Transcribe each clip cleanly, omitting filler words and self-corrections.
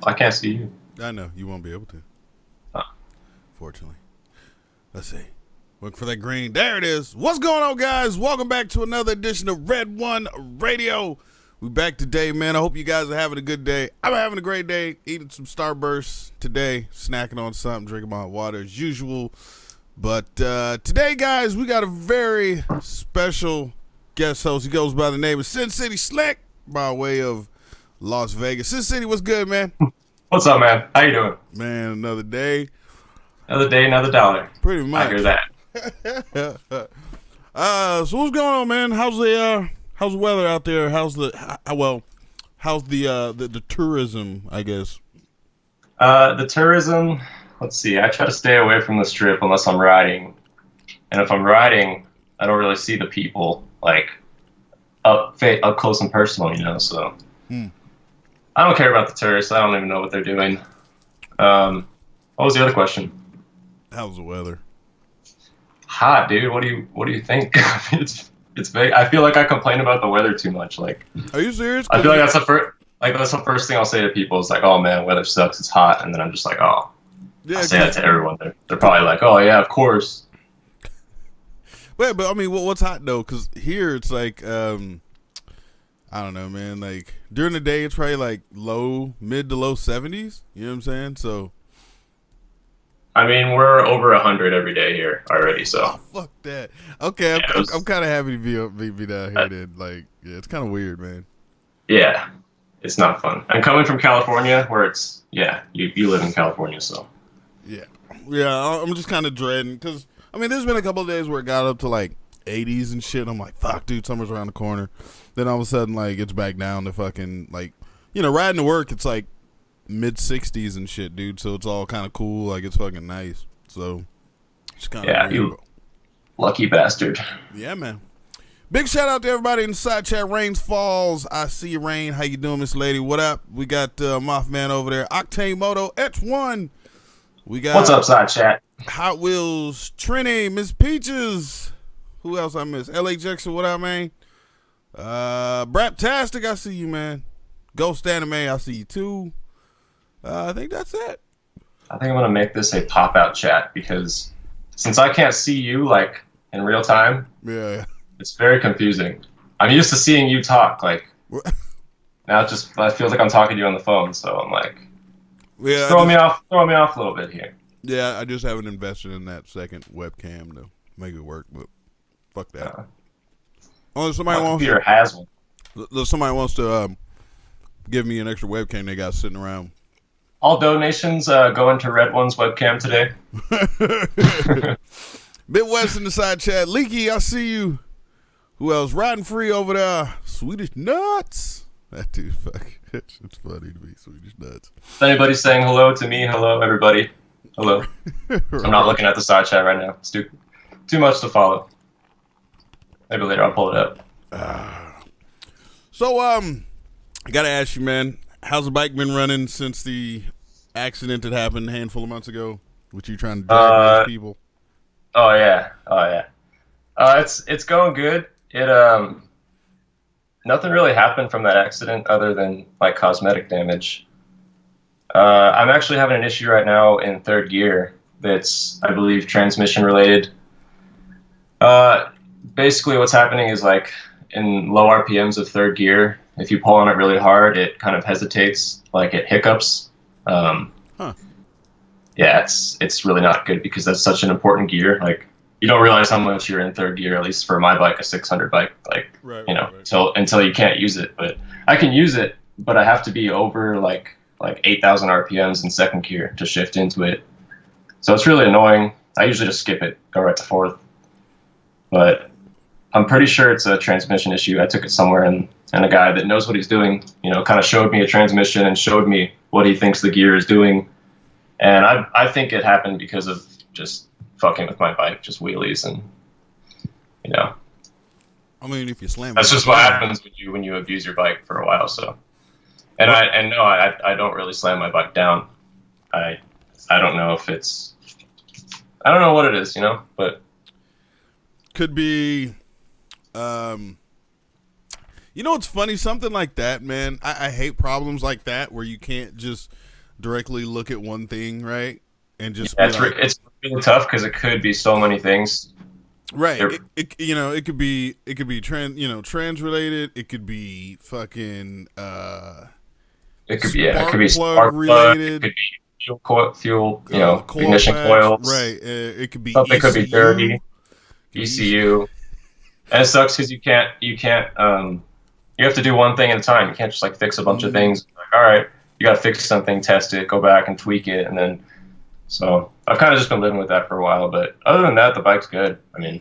I can't see you. I know you won't be able to. Oh. Fortunately. Let's see. Look for that green. There it is. What's going on, guys? Welcome back to another edition of Red One Radio. We back today, man. I hope you guys are having a good day. I'm having a great day. Eating some Starburst today. Snacking on something. Drinking my water as usual. But today, guys, we got a very special guest host. He goes by the name of SinSitySlik by way of Las Vegas. Sin City, what's good, man? What's up, man? How you doing? Man, another day. Another day, another dollar. Pretty much. I hear that. So what's going on, man? How's the weather out there? How's the tourism, I guess? The tourism, let's see. I try to stay away from the strip unless I'm riding. And if I'm riding, I don't really see the people like up close and personal, you know, so I don't care about the tourists. I don't even know what they're doing. What was the other question? How's the weather? Hot, dude. What do you think? it's big. I feel like I complain about the weather too much. Like, are you serious? I feel like that's the first thing I'll say to people. It's like, oh man, weather sucks. It's hot, and then I'm just like, oh. Yeah, I say that to everyone. They're probably like, oh yeah, of course. Wait, but I mean, what's hot though? Because here it's like, I don't know, man. Like during the day, it's probably like mid to low 70s. You know what I'm saying? So. I mean, we're over 100 every day here already, so. Oh, fuck that. Okay, yeah, I'm kind of happy to be down here then. Like, yeah, it's kind of weird, man. Yeah, it's not fun. I'm coming from California, where it's, yeah, you live in California, so. Yeah, I'm just kind of dreading, because, I mean, there's been a couple of days where it got up to, like, 80s and shit, and I'm like, fuck, dude, summer's around the corner. Then all of a sudden, like, it's back down to fucking, like, you know, riding to work, it's like, mid-60s and shit, dude. So it's all kind of cool. Like, it's fucking nice. So it's kind of yeah, you lucky bastard. Yeah, man. Big shout out to everybody in the side chat. Rains Falls. I see you, Rain. How you doing, Miss Lady? What up? We got Mothman over there. Octane Moto H1. We got what's up, side chat? Hot Wheels Trini, Miss Peaches. Who else I miss? LA Jackson. What up, man? Braptastic. I see you, man. Ghost Anime. I see you too. I think that's it. I think I'm gonna make this a pop-out chat because since I can't see you like in real time, yeah, it's very confusing. I'm used to seeing you talk. Like now, it feels like I'm talking to you on the phone. So I'm like, yeah, throw me off a little bit here. Yeah, I just haven't invested in that second webcam to make it work. But fuck that. Somebody wants to give me an extra webcam they got sitting around. All donations go into Red One's webcam today. Midwest in the side chat. Leaky, I see you. Who else? Riding free over there. Swedish Nuts. That dude, fuck. It's funny to me. Swedish Nuts. If anybody's saying hello to me, hello, everybody. Hello. Right. I'm not looking at the side chat right now. It's too much to follow. Maybe later I'll pull it up. So, I gotta ask you, man. How's the bike been running since the accident that happened a handful of months ago? With you trying to drag those people? Oh yeah. It's going good. It nothing really happened from that accident other than like cosmetic damage. I'm actually having an issue right now in third gear that's, I believe, transmission related. Basically what's happening is like in low RPMs of third gear, if you pull on it really hard, it kind of hesitates, like it hiccups. Yeah, it's really not good because that's such an important gear. Like you don't realize how much you're in third gear, at least for my bike, a 600 bike. Like right. Until you can't use it. But I can use it, but I have to be over like 8,000 RPMs in second gear to shift into it. So it's really annoying. I usually just skip it, go right to fourth. But I'm pretty sure it's a transmission issue. I took it somewhere and a guy that knows what he's doing, kind of showed me a transmission and showed me what he thinks the gear is doing. And I think it happened because of just fucking with my bike, just wheelies and, I mean, if you slam that's just what happens when you abuse your bike for a while. So, and I don't really slam my bike down. I don't know if it's, I don't know what it is, but could be, it's funny, something like that, man. I hate problems like that where you can't just directly look at one thing, right? And just it's really tough because it could be so many things. Right. It could be trans related. It could be fucking it could be spark related. Plug, it could be fuel ignition coils. Right. It could be something ECU. Could be dirty. ECU. And it sucks because you can't you have to do one thing at a time. You can't just like fix a bunch of things. Like, all right, you got to fix something, test it, go back and tweak it, and then. So I've kind of just been living with that for a while, but other than that, the bike's good. I mean,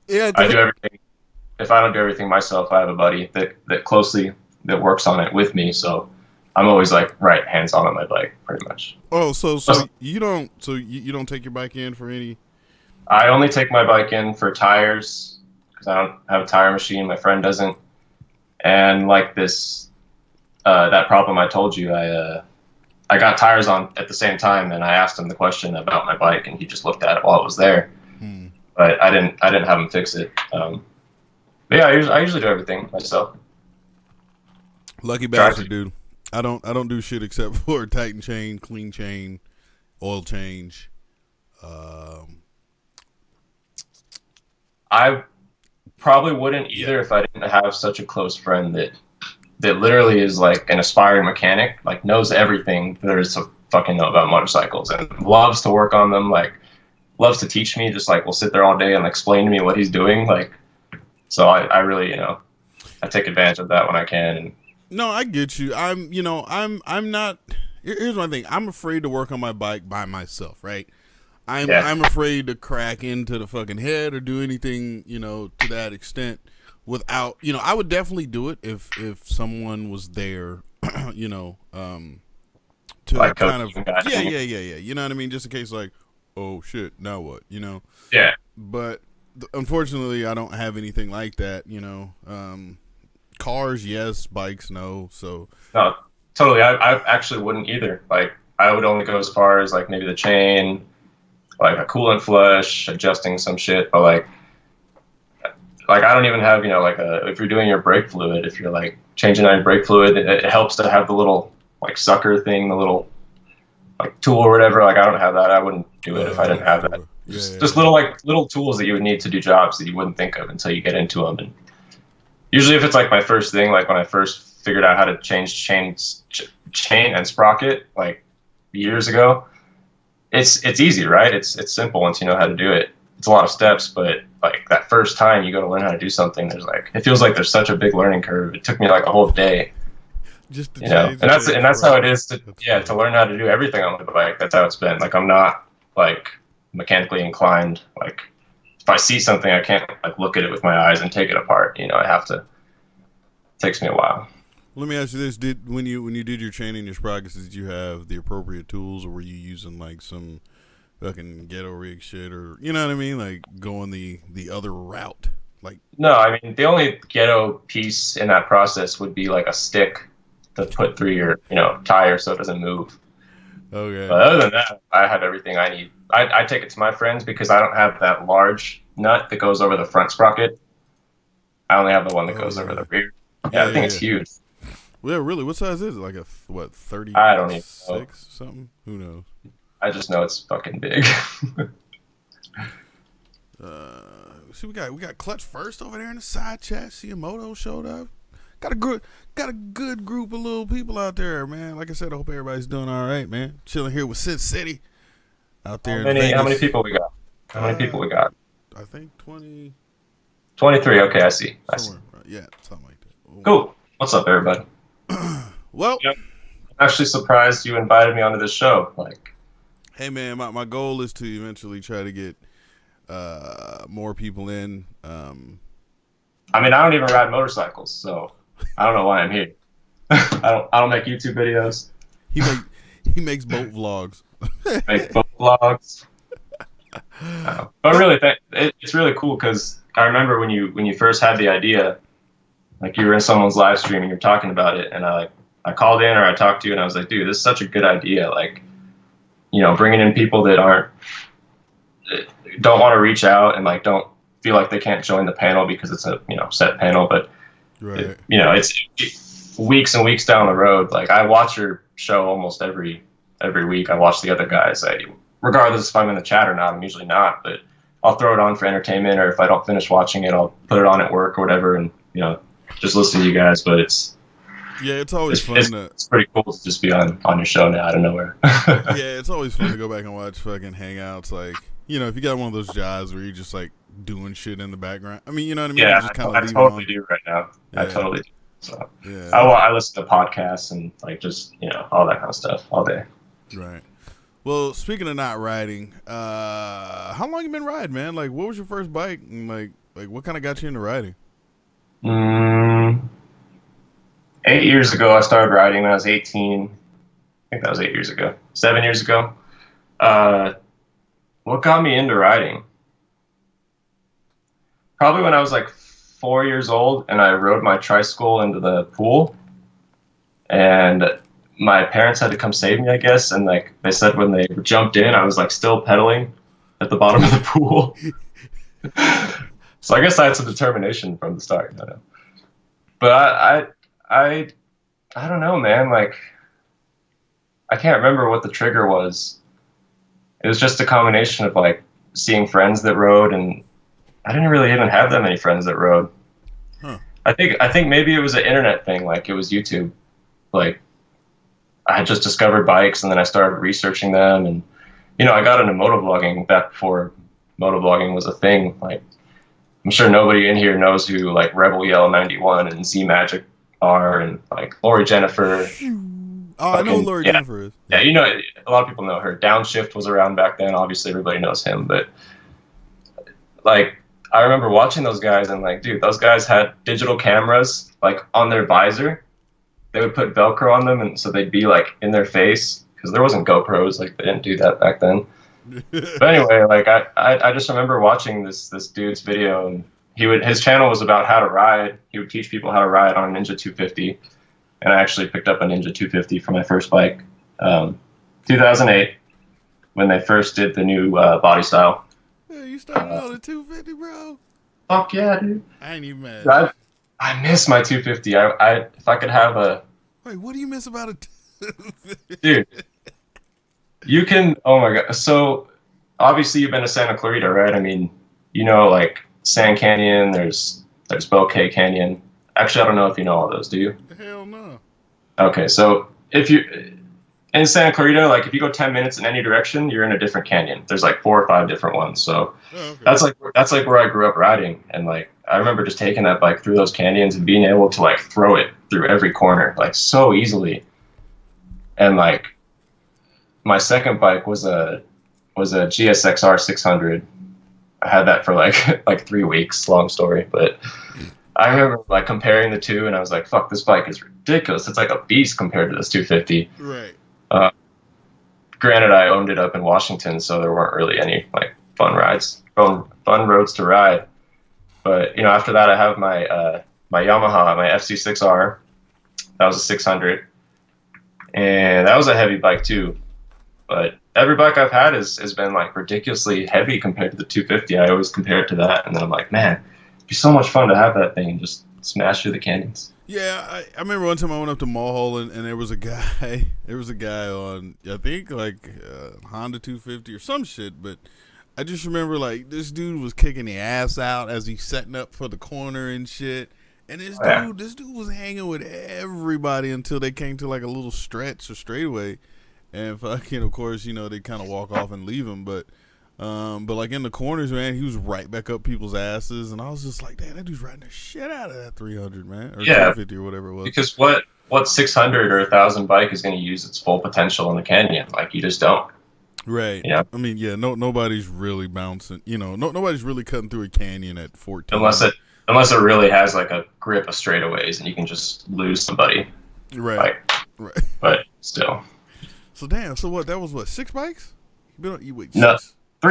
I do everything. If I don't do everything myself, I have a buddy that works on it with me. So I'm always like hands on my bike, pretty much. Oh, so you don't take your bike in for any? I only take my bike in for tires because I don't have a tire machine. My friend doesn't, and like this, that problem I told you, I got tires on at the same time, and I asked him the question about my bike, and he just looked at it while it was there. But I didn't have him fix it. But yeah, I usually do everything myself. Lucky bastard, dude. I don't do shit except for tighten chain, clean chain, oil change. I probably wouldn't either if I didn't have such a close friend that literally is like an aspiring mechanic, like knows everything there is to fucking know about motorcycles and loves to work on them, like loves to teach me, just like will sit there all day and explain to me what he's doing. Like, so I really, I take advantage of that when I can. And no, I get you. I'm not, here's my thing. I'm afraid to work on my bike by myself, right? I'm afraid to crack into the fucking head or do anything, to that extent. Without, I would definitely do it if someone was there, to like kind of, yeah. You know what I mean? Just in case, like, oh shit, now what? Yeah. But unfortunately, I don't have anything like that. Cars, yes. Bikes, no. So no, totally. I actually wouldn't either. Like, I would only go as far as like maybe the chain, like a coolant flush, adjusting some shit, but like I don't even have, if you're doing your brake fluid, if you're like changing out your brake fluid, it helps to have the little like sucker thing, the little like tool or whatever. Like I don't have that. I wouldn't do it if I didn't have that. Just little tools that you would need to do jobs that you wouldn't think of until you get into them. And usually if it's like my first thing, like when I first figured out how to change chain and sprocket like years ago, it's easy, right? It's simple once you know how to do it. It's a lot of steps, but like that first time you go to learn how to do something, it feels like there's such a big learning curve. It took me like a whole day, just to and that's how it is to learn how to do everything on the bike. That's how it's been. Like I'm not like mechanically inclined. Like if I see something, I can't like look at it with my eyes and take it apart. I have to. It takes me a while. Let me ask you this: when you did your chain and your sprockets, did you have the appropriate tools, or were you using like some fucking ghetto rig shit, or you know what I mean, like going the other route? Like, no, I mean the only ghetto piece in that process would be like a stick to put through your tire so it doesn't move. Okay. But other than that, I have everything I need. I take it to my friends because I don't have that large nut that goes over the front sprocket. I only have the one that goes over the rear. Yeah, I think it's huge. Well, really, what size is it? Like 30? I don't even know. Something? Who knows? I just know it's fucking big. See, we got Clutch First over there in the side chat. Moto showed up. Got a good group of little people out there, man. Like I said, I hope everybody's doing all right, man. Chilling here with SinSity out there. How many people we got? I think 20. 23. Okay, I see. Yeah, something like that. Oh. Cool. What's up, everybody? Well, I'm actually surprised you invited me onto this show. Like, hey man, my goal is to eventually try to get more people in. I mean, I don't even ride motorcycles, so I don't know why I'm here. I don't make YouTube videos. He makes boat vlogs. Make boat vlogs. But really, it's really cool because I remember when you first had the idea, like you were in someone's live stream and you're talking about it, and I called in or I talked to you and I was like, dude, this is such a good idea. Like, bringing in people that don't want to reach out and like don't feel like they can't join the panel because it's a set panel, but right. It's weeks and weeks down the road. Like I watch your show almost every week. I watch the other guys. Regardless if I'm in the chat or not, I'm usually not, but I'll throw it on for entertainment, or if I don't finish watching it, I'll put it on at work or whatever, and just listen to you guys. But it's always fun. It's pretty cool to just be on your show now out of nowhere. Yeah, it's always fun to go back and watch fucking hangouts. Like, if you got one of those jobs where you're just like doing shit in the background. I mean, you know what I mean? Yeah, just I totally do right now. Yeah. I totally do. So I listen to podcasts and like just all that kind of stuff all day. Right. Well, speaking of not riding, how long you been riding, man? Like, what was your first bike, and like what kind of got you into riding? 8 years ago, I started riding when I was 18. I think that was 8 years ago. 7 years ago. What got me into riding? Probably when I was like 4 years old, and I rode my tricycle into the pool, and my parents had to come save me, I guess. And like they said, when they jumped in, I was like still pedaling at the bottom of the pool. So I guess I had some determination from the start. I don't know. But I don't know, man. Like, I can't remember what the trigger was. It was just a combination of like seeing friends that rode, and I didn't really even have that many friends that rode. Huh. I think maybe it was an internet thing, like it was YouTube. Like, I had just discovered bikes, and then I started researching them, and I got into motovlogging back before motovlogging was a thing. Like, I'm sure nobody in here knows who like Rebel Yell 91 and Z Magic are, and like Lori Jennifer. Oh, I know who Lori Jennifer is. Yeah, a lot of people know her. Downshift was around back then. Obviously, everybody knows him. But like, I remember watching those guys, and like, dude, those guys had digital cameras like on their visor. They would put Velcro on them, and so they'd be like in their face, because there wasn't GoPros. Like, they didn't do that back then. But anyway, like I just remember watching this dude's video, and his channel was about how to ride. He would teach people how to ride on a Ninja 250, and I actually picked up a Ninja 250 for my first bike, 2008, when they first did the new body style. Yeah, you started on a 250, bro. Fuck yeah, dude. I ain't even mad. I miss my 250. If I could have a. Wait, what do you miss about it, dude? You can. Oh my god. So obviously you've been to Santa Clarita, right? I mean, like Sand Canyon. There's Bouquet Canyon. Actually, I don't know if you know all those. Do you? Hell no. Okay, so if you in Santa Clarita, like if you go 10 minutes in any direction, you're in a different canyon. There's like 4 or 5 different ones. So that's like where I grew up riding, and like I remember just taking that bike through those canyons and being able to like throw it through every corner like so easily. And like my second bike was a GSXR 600. I had that for like 3 weeks. Long story, but I remember like comparing the two, and I was like, "Fuck, this bike is ridiculous. It's like a beast compared to this 250." Right. Granted, I owned it up in Washington, so there weren't really any like fun roads to ride. But after that, I have my my Yamaha, my FC6R. That was a 600, and that was a heavy bike too. But every bike I've had has been like ridiculously heavy compared to the 250. I always compare it to that, and then I'm like, man, it'd be so much fun to have that thing and just smash through the canyons. Yeah, I remember one time I went up to Mulholland, and there was a guy on, I think like Honda 250 or some shit, but I just remember like this dude was kicking the ass out as he's setting up for the corner and shit. And this dude was hanging with everybody until they came to like a little stretch or straightaway. And fucking, of course, they kind of walk off and leave him. But like in the corners, man, he was right back up people's asses. And I was just like, damn, that dude's riding the shit out of that 300, man. Or 250 or whatever it was. Because what 600 or 1,000 bike is going to use its full potential in the canyon? Like, you just don't. Right. Yeah. I mean, yeah, nobody's really bouncing. Nobody's really cutting through a canyon at 14. Unless it really has like a grip of straightaways, and you can just lose somebody. Right. Right. But still. So damn. So what? That was what? 6 bikes? No, 3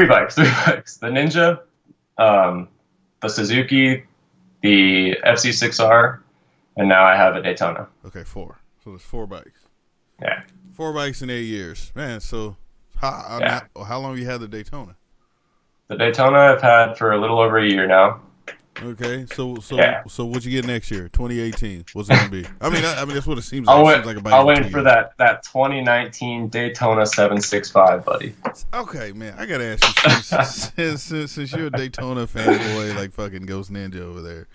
bikes. 3 bikes. The Ninja, the Suzuki, the FC6R, and now I have a Daytona. Okay, 4. So there's 4 bikes. Yeah. 4 bikes in 8 years, man. So how long have you had the Daytona? The Daytona I've had for a little over a year now. Okay, so Yeah. so what you get next year, 2018? What's it gonna be? I mean that's what it seems like. It seems like a bike. I'll wait for that 2019 Daytona 765, buddy. Okay, man, I gotta ask you since you're a Daytona fanboy like fucking Ghost Ninja over there,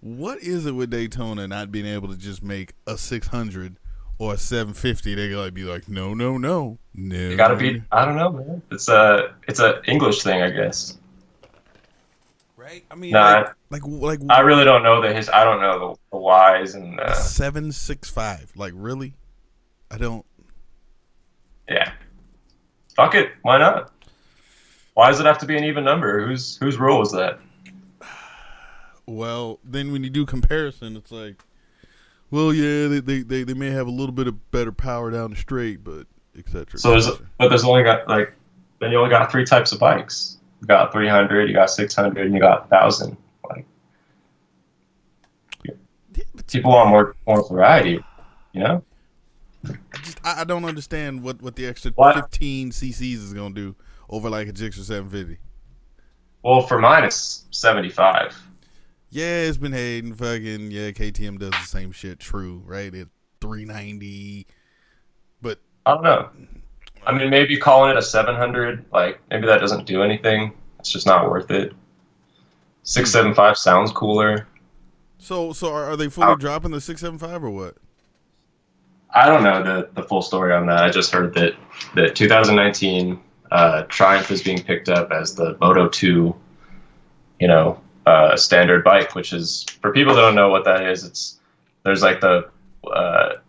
what is it with Daytona not being able to just make a 600 or a 750? They gotta be like, no. You gotta be. I don't know, man. It's a English thing, I guess. Right? I mean, nah, like I really don't know I don't know the whys and 765. Like really, I don't. Yeah, fuck it. Why not? Why does it have to be an even number? Whose rule is that? Well, then when you do comparison, it's like, well, yeah, they may have a little bit of better power down the straight, but etc. So there's only got then you only got 3 types of bikes. You got 300, you got 600, and you got 1,000. Like, people want more variety, you know? I don't understand what the extra 15 cc's is gonna do over like a Gixxer 750. Well, for mine it's 75. Yeah, it's been hating. Fucking yeah, KTM does the same shit. True, right? It's 390, but I don't know. I mean, maybe calling it a 700, like maybe that doesn't do anything. It's just not worth it. 675 sounds cooler. So are they fully dropping the 675 or what? I don't know the full story on that. I just heard that 2019 Triumph is being picked up as the Moto 2, standard bike, which is, for people that don't know what that is, there's like the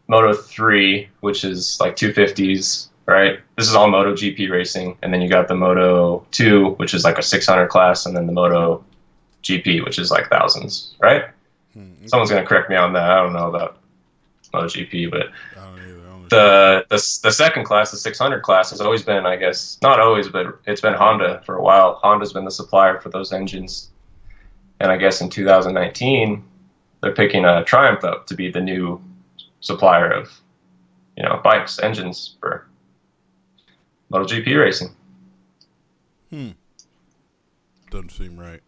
Moto 3, which is like 250s, right? This is all Moto GP racing, and then you got the Moto 2, which is like a 600 class, and then the Moto GP, which is like thousands, right? Okay. Someone's gonna correct me on that. I don't know about MotoGP, but the second class, the 600 class, has always been, I guess, not always, but it's been Honda for a while. Honda's been the supplier for those engines, and I guess in 2019 they're picking a Triumph up to be the new supplier of, bikes, engines for MotoGP racing. Doesn't seem right.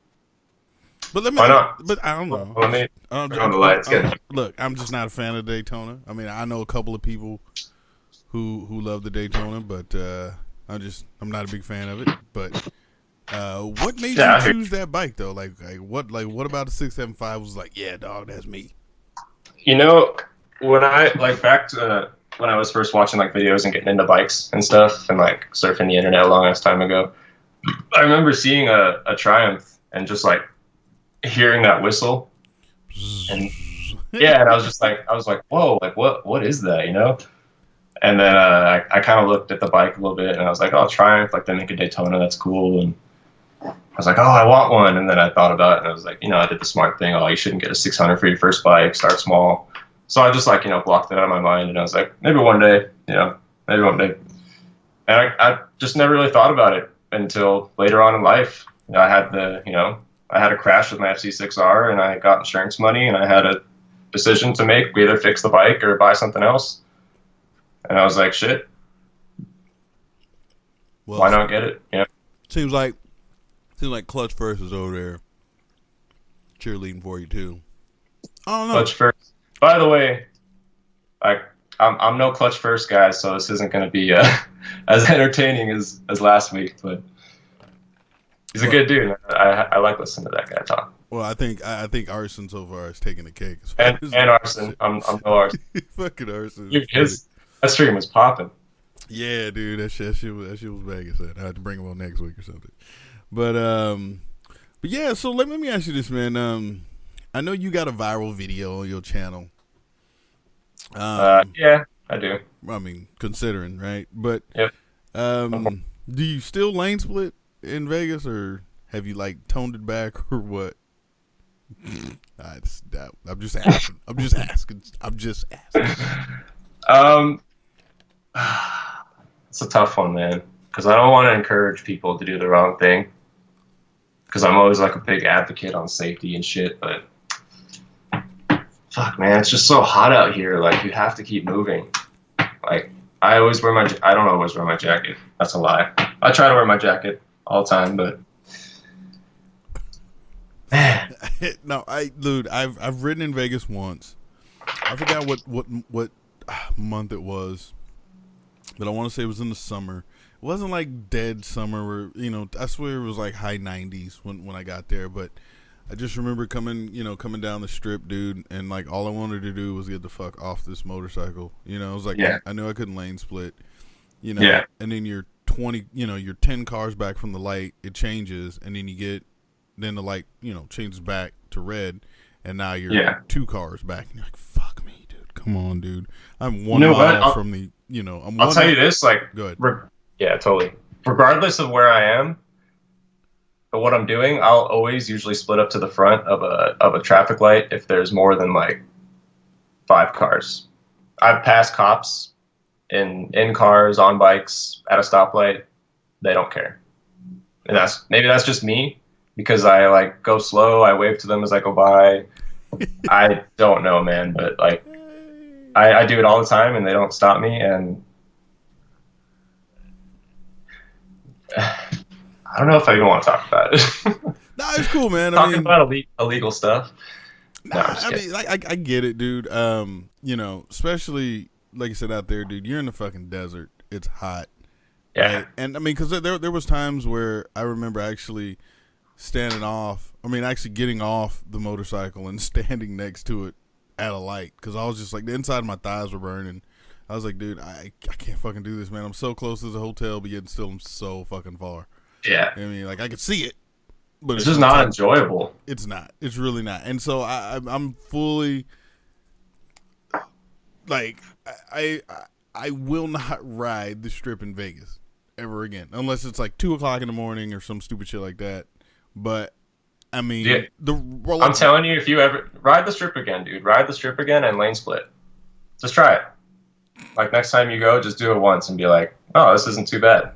But why not? But I don't know. Let me turn on the lights. Look, I'm just not a fan of Daytona. I mean, I know a couple of people who love the Daytona, but I'm not a big fan of it. But what made you choose that bike though? Like what about the 675 was like, yeah, dog, that's me. When I back to when I was first watching like videos and getting into bikes and stuff and like surfing the internet a long ass time ago, I remember seeing a Triumph and just like hearing that whistle, and and I was like, whoa, like what is that, And then I kind of looked at the bike a little bit, and I was like, oh, Triumph, like they make a Daytona, that's cool. And I was like, oh, I want one. And then I thought about it, and I was like, I did the smart thing. Oh, you shouldn't get a 600 for your first bike. Start small. So I just blocked it out of my mind, and I was like, maybe one day, maybe one day. And I just never really thought about it until later on in life. I had I had a crash with my FC6R, and I got insurance money, and I had a decision to make: either fix the bike or buy something else. And I was like, shit, why not get it? Yeah. Seems like Clutch First is over there cheerleading for you too. I don't know. Clutch First. By the way, I'm no Clutch First guy, so this isn't going to be as entertaining as last week, but he's a good dude. I like listening to that guy talk. Well, I think Arson so far is taking the cake. And Arson. I'm no Arson. Fucking Arson. Dude, that stream was popping. Yeah, dude, that shit was banging. I had to bring him on next week or something. But yeah. So let me ask you this, man. I know you got a viral video on your channel. Yeah, I do. I mean, considering, right? But yep. Do you still lane split in Vegas, or have you toned it back, or what? I'm just asking. I'm just asking. It's a tough one, man, because I don't want to encourage people to do the wrong thing, because I'm always a big advocate on safety and shit, but fuck, man, it's just so hot out here. You have to keep moving. I don't always wear my jacket. That's a lie. I try to wear my jacket all the time, but No, I've ridden in Vegas once. I forgot what month it was, but I want to say it was in the summer. It wasn't like dead summer where, I swear it was like high 90s when I got there, but I just remember coming down the strip, dude, and like all I wanted to do was get the fuck off this motorcycle. It was like, I knew I couldn't lane split, and then you're 10 cars back from the light, it changes, and then the light, changes back to red, and now you're 2 cars back, and you're like, fuck me, dude, come on, dude. I'm 1 mile from the, I'll tell you this, like, go ahead. Yeah, totally. Regardless of where I am, but what I'm doing, I'll always usually split up to the front of a traffic light if there's more than like 5 cars. I've passed cops in cars, on bikes, at a stoplight. They don't care. And maybe that's just me because I like go slow. I wave to them as I go by. I don't know, man, but like I do it all the time and they don't stop me. And I don't know if I even want to talk about it. Nah, it's cool, man. Talking about illegal stuff. I get it, dude. Especially like you said out there, dude. You're in the fucking desert. It's hot. Yeah. Right? And I mean, because there was times where I remember actually getting off the motorcycle and standing next to it at a light because I was just like the inside of my thighs were burning. I was like, dude, I can't fucking do this, man. I'm so close to the hotel, but yet still I'm so fucking far. Yeah. I mean, like I could see it, but it's just not enjoyable. It's not. It's really not. And so I'm fully like I will not ride the strip in Vegas ever again, unless it's like 2:00 in the morning or some stupid shit like that. But I mean, I'm telling you, if you ever ride the strip again, dude, ride the strip again and lane split. Just try it. Like next time you go, just do it once and be like, oh, this isn't too bad.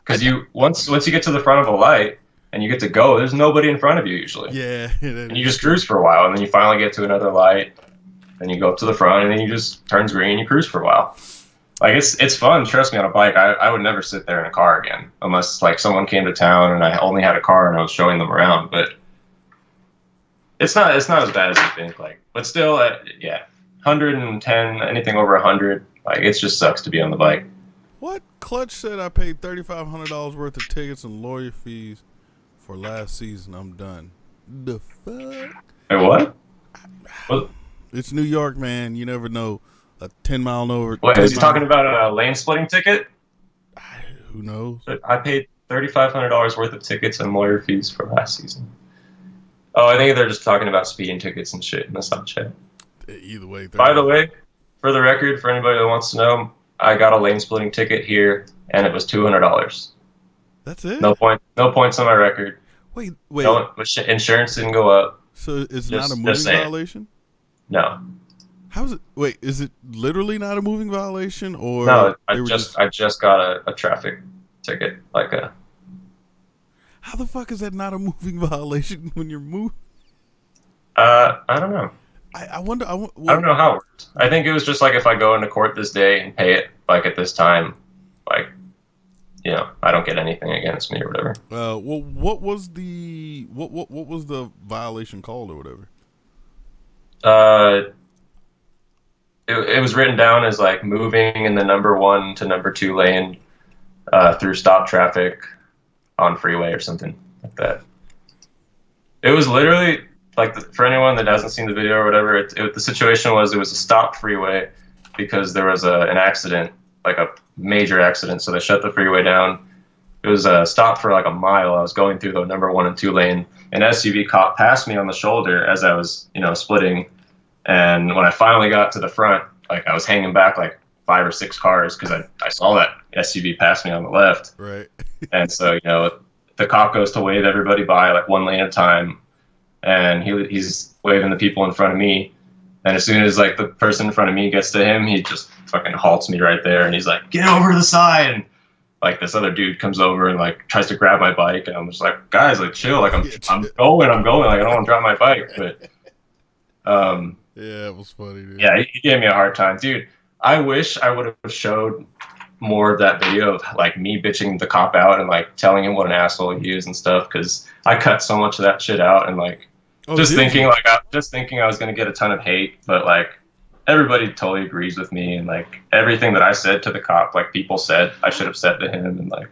Because once you get to the front of a light and you get to go, there's nobody in front of you usually. Yeah. And you just cruise for a while, and then you finally get to another light, and you go up to the front, and then you just turns green and you cruise for a while. Like it's fun. Trust me, on a bike, I would never sit there in a car again unless like someone came to town and I only had a car and I was showing them around. But it's not as bad as you think. Like, but still, 110, anything over 100, like it just sucks to be on the bike. What? Clutch said I paid $3,500 worth of tickets and lawyer fees for last season. I'm done. The fuck? Hey, what? It's New York, man. You never know. A 10-mile-an-hour. What, is he talking about a lane splitting ticket? Who knows? I paid $3,500 worth of tickets and lawyer fees for last season. Oh, I think they're just talking about speeding tickets and shit in the Snapchat. Either way. By the way, for the record, for anybody that wants to know, I got a lane splitting ticket here, and it was $200. That's it? No points on my record. Wait. No, insurance didn't go up. So it's not a moving violation? No. How is it? Wait, is it literally not a moving violation, or no? I just got a traffic ticket, How the fuck is that not a moving violation when you're moving? I don't know. I wonder. I don't know how it worked. I think it was just like if I go into court this day and pay it like at this time, like I don't get anything against me or whatever. Well, what was the violation called or whatever? It was written down as like moving in the number 1 to number 2 lane through stop traffic on freeway or something like that. It was literally like for anyone that hasn't seen the video or whatever, the situation was it was a stopped freeway because there was an accident, like a major accident, so they shut the freeway down. It was stopped for like a mile. I was going through the number 1 and 2 lane. An SUV cop passed me on the shoulder as I was, splitting. And when I finally got to the front, like I was hanging back like 5 or 6 cars because I saw that SUV pass me on the left. Right. And so, the cop goes to wave everybody by like 1 lane at a time. And he's waving the people in front of me. And as soon as like the person in front of me gets to him, he just fucking halts me right there. And he's like, get over to the side. And like this other dude comes over and like tries to grab my bike. And I'm just like, guys, like chill. Like I'm going. Like I don't want to drop my bike. But yeah, it was funny, dude. Yeah, he gave me a hard time. Dude, I wish I would have showed more of that video of like me bitching the cop out and like telling him what an asshole he is and stuff, because I cut so much of that shit out, and like just thinking I was gonna get a ton of hate, but like everybody totally agrees with me, and like everything that I said to the cop, like people said I should have said to him, and like,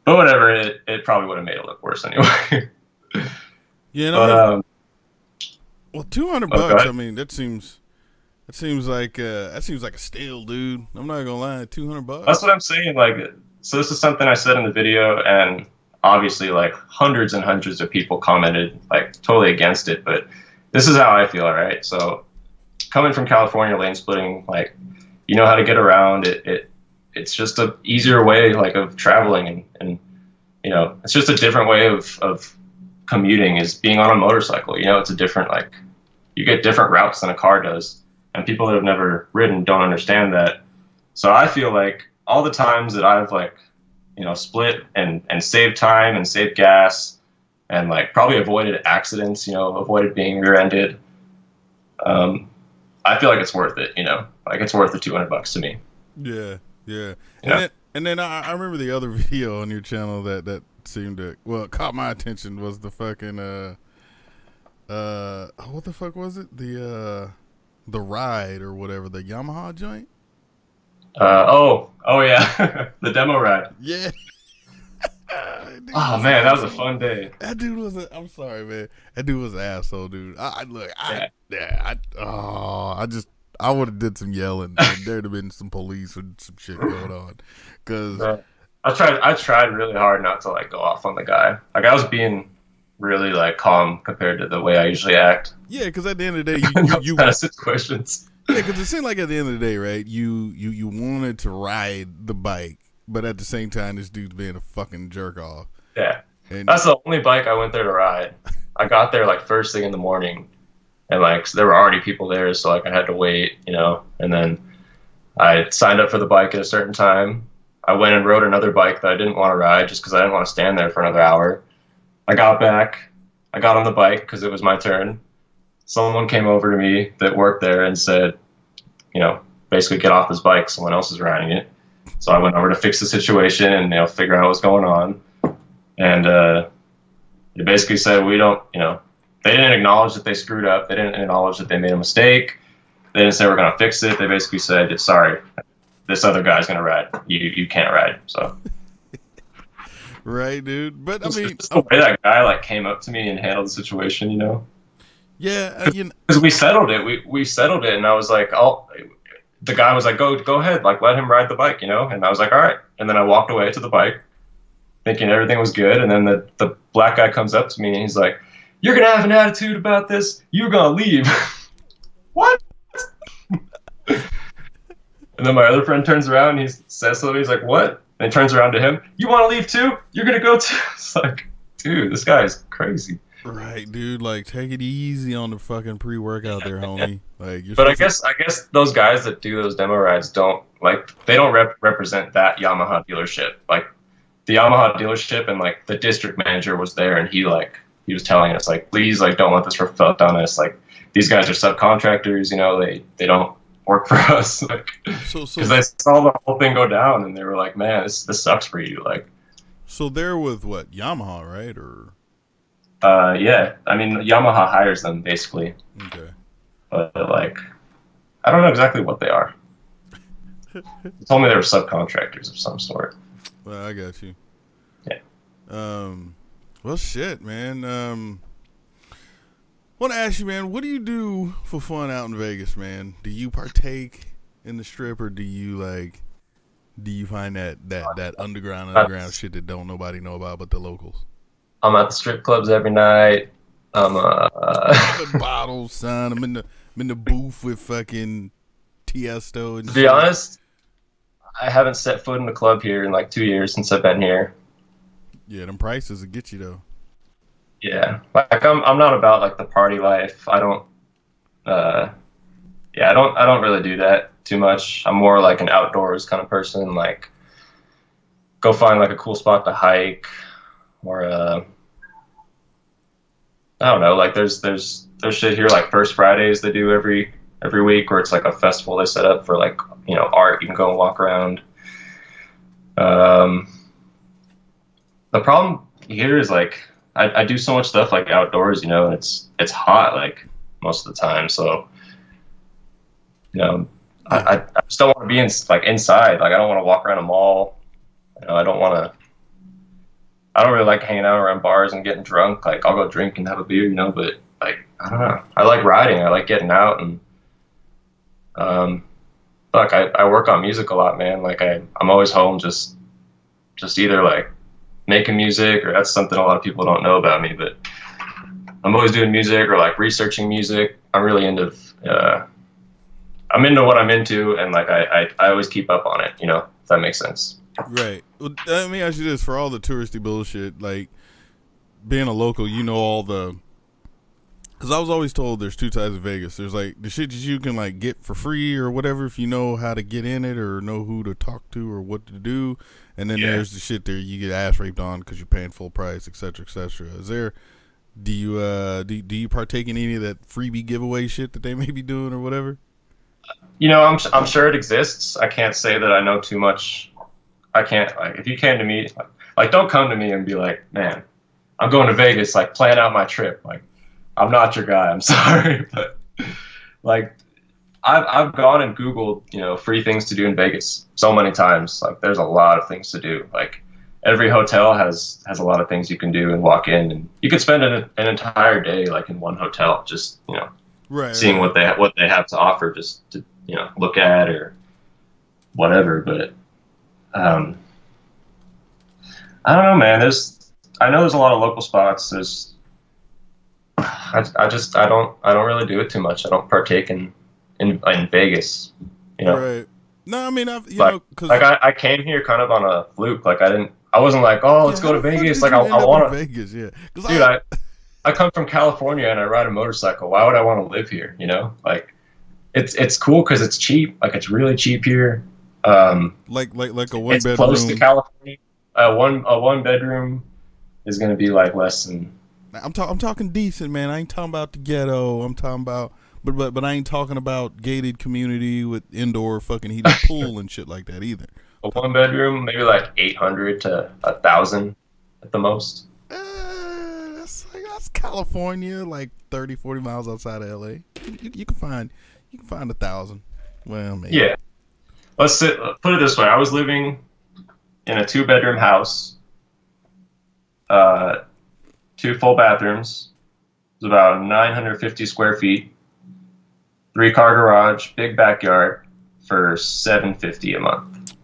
but whatever, it probably would have made it look worse anyway. Yeah, no, well, $200. I mean, that seems like a steal, dude. I'm not gonna lie, $200. That's what I'm saying. Like, so this is something I said in the video, and obviously, like hundreds and hundreds of people commented like totally against it. But this is how I feel, right? So, coming from California, lane splitting, like, you know how to get around it. It's just a easier way, like, of traveling, and you know, it's just a different way of commuting, is being on a motorcycle. You know, it's a different, like, you get different routes than a car does. And people that have never ridden don't understand that. So I feel like all the times that I've, like, you know, split and saved time and saved gas and like probably avoided accidents, you know, avoided being rear-ended, I feel like it's worth it, you know, like it's worth the $200 to me. Yeah. And then I remember the other video on your channel that seemed to, well, caught my attention was the fucking what the fuck was it? The ride or whatever, the Yamaha joint. Oh yeah, the demo ride. Yeah. Oh man, that was a fun day. That dude was I'm sorry, man. That dude was an asshole, dude. I would have did some yelling, and there'd have been some police or some shit going on. Cause I tried really hard not to like go off on the guy. Like I was being really like calm compared to the way I usually act. Yeah, because at the end of the day, you kind of situations. Yeah, because it seemed like at the end of the day, right? You wanted to ride the bike, but at the same time, this dude's being a fucking jerk off. Yeah, and that's the only bike I went there to ride. I got there like first thing in the morning, and like there were already people there, so like I had to wait, you know. And then I signed up for the bike at a certain time. I went and rode another bike that I didn't want to ride just because I didn't want to stand there for another hour. I got back. I got on the bike because it was my turn. Someone came over to me that worked there and said, you know, basically get off this bike. Someone else is riding it. So I went over to fix the situation and, you know, figure out what was going on. And they basically said, we don't, you know, they didn't acknowledge that they screwed up. They didn't acknowledge that they made a mistake. They didn't say we're going to fix it. They basically said, sorry, this other guy's going to ride. You can't ride. So. Right, dude. But I mean, just the way that guy like came up to me and handled the situation, you know. Yeah, you know, because we settled it. We settled it, and I was like, "Oh," the guy was like, "Go ahead, like let him ride the bike," you know. And I was like, "All right." And then I walked away to the bike, thinking everything was good. And then the black guy comes up to me and he's like, "You're gonna have an attitude about this. You're gonna leave." What? And then my other friend turns around and he says something. He's like, "What?" And he turns around to him. "You want to leave too? You're gonna go too?" It's like, dude, this guy is crazy. Right, dude. Like, take it easy on the fucking pre-workout there, homie. Like, but I guess those guys that do those demo rides don't represent that Yamaha dealership. Like, the Yamaha dealership and like the district manager was there, and he was telling us like, please, like, don't let this reflect on us. Like, these guys are subcontractors. You know, they don't work for us. Like, because they saw the whole thing go down, and they were like, man, this sucks for you. Like, so they're with what, Yamaha, right? Or yeah, I mean, Yamaha hires them basically. Okay. But like, I don't know exactly what they are. They told me they were subcontractors of some sort. Well, I got you. Yeah. Well, shit, man. Want to ask you, man, what do you do for fun out in Vegas, man? Do you partake in the strip, or do you find that underground shit that don't nobody know about but the locals? I'm at the strip clubs every night. I'm in bottles, son. I'm in the booth with fucking Tiesto and to be honest, I haven't set foot in the club here in like 2 years since I've been here. Yeah, them prices will get you though. Yeah, like I'm not about like the party life. I don't really do that too much. I'm more like an outdoors kind of person. Like, go find like a cool spot to hike, or I don't know. Like, there's shit here like First Fridays they do every week, where it's like a festival they set up for, like, you know, art. You can go and walk around. Um, the problem here is like I do so much stuff like outdoors, you know, and it's hot like most of the time. So, you know, I just don't want to be inside. Like I don't want to walk around a mall. You know, I don't really like hanging out around bars and getting drunk. Like I'll go drink and have a beer, you know, but like I don't know. I like riding. I like getting out and fuck, I work on music a lot, man. Like I'm always home just either like making music, or that's something a lot of people don't know about me, but I'm always doing music or like researching music. I'm really into I'm into what I'm into, and like I always keep up on it, you know, if that makes sense. Right. Well, let me ask you this: for all the touristy bullshit, like being a local, you know all the. Because I was always told there's two types of Vegas. There's like the shit that you can like get for free or whatever if you know how to get in it or know who to talk to or what to do, and then there's the shit there you get ass raped on because you're paying full price, etc., etc. Is there? Do you partake in any of that freebie giveaway shit that they may be doing or whatever? You know, I'm sure it exists. I can't say that I know too much. I can't, like, if you came to me, like don't come to me and be like, man, I'm going to Vegas, like plan out my trip. Like I'm not your guy. I'm sorry, but like I've gone and Googled, you know, free things to do in Vegas so many times. Like there's a lot of things to do. Like every hotel has a lot of things you can do and walk in, and you could spend an entire day like in one hotel, just, you know, seeing what they have to offer, just to, you know, look at or whatever. But I don't know, man. I know there's a lot of local spots. I don't really do it too much. I don't partake in Vegas, you know. Right. No, I mean, you like, know, cause like I came here kind of on a fluke. Like I wasn't like, oh, let's go to Vegas. Like I want to Vegas, yeah. Dude, I come from California and I ride a motorcycle. Why would I want to live here? You know, like it's cool because it's cheap. Like it's really cheap here. Like a one bedroom. It's close to California. A one bedroom is going to be like less than. I'm talking decent, man. I ain't talking about the ghetto. I'm talking about, but I ain't talking about gated community with indoor fucking heated pool and shit like that either. A one bedroom, maybe like 800 to 1,000 at the most. That's California, like 30, 40 miles outside of LA. You can find 1,000. Well, maybe. Yeah. Put it this way. I was living in a 2-bedroom house, 2 full bathrooms. It was about 950 square feet, 3-car garage, big backyard for $750 a month.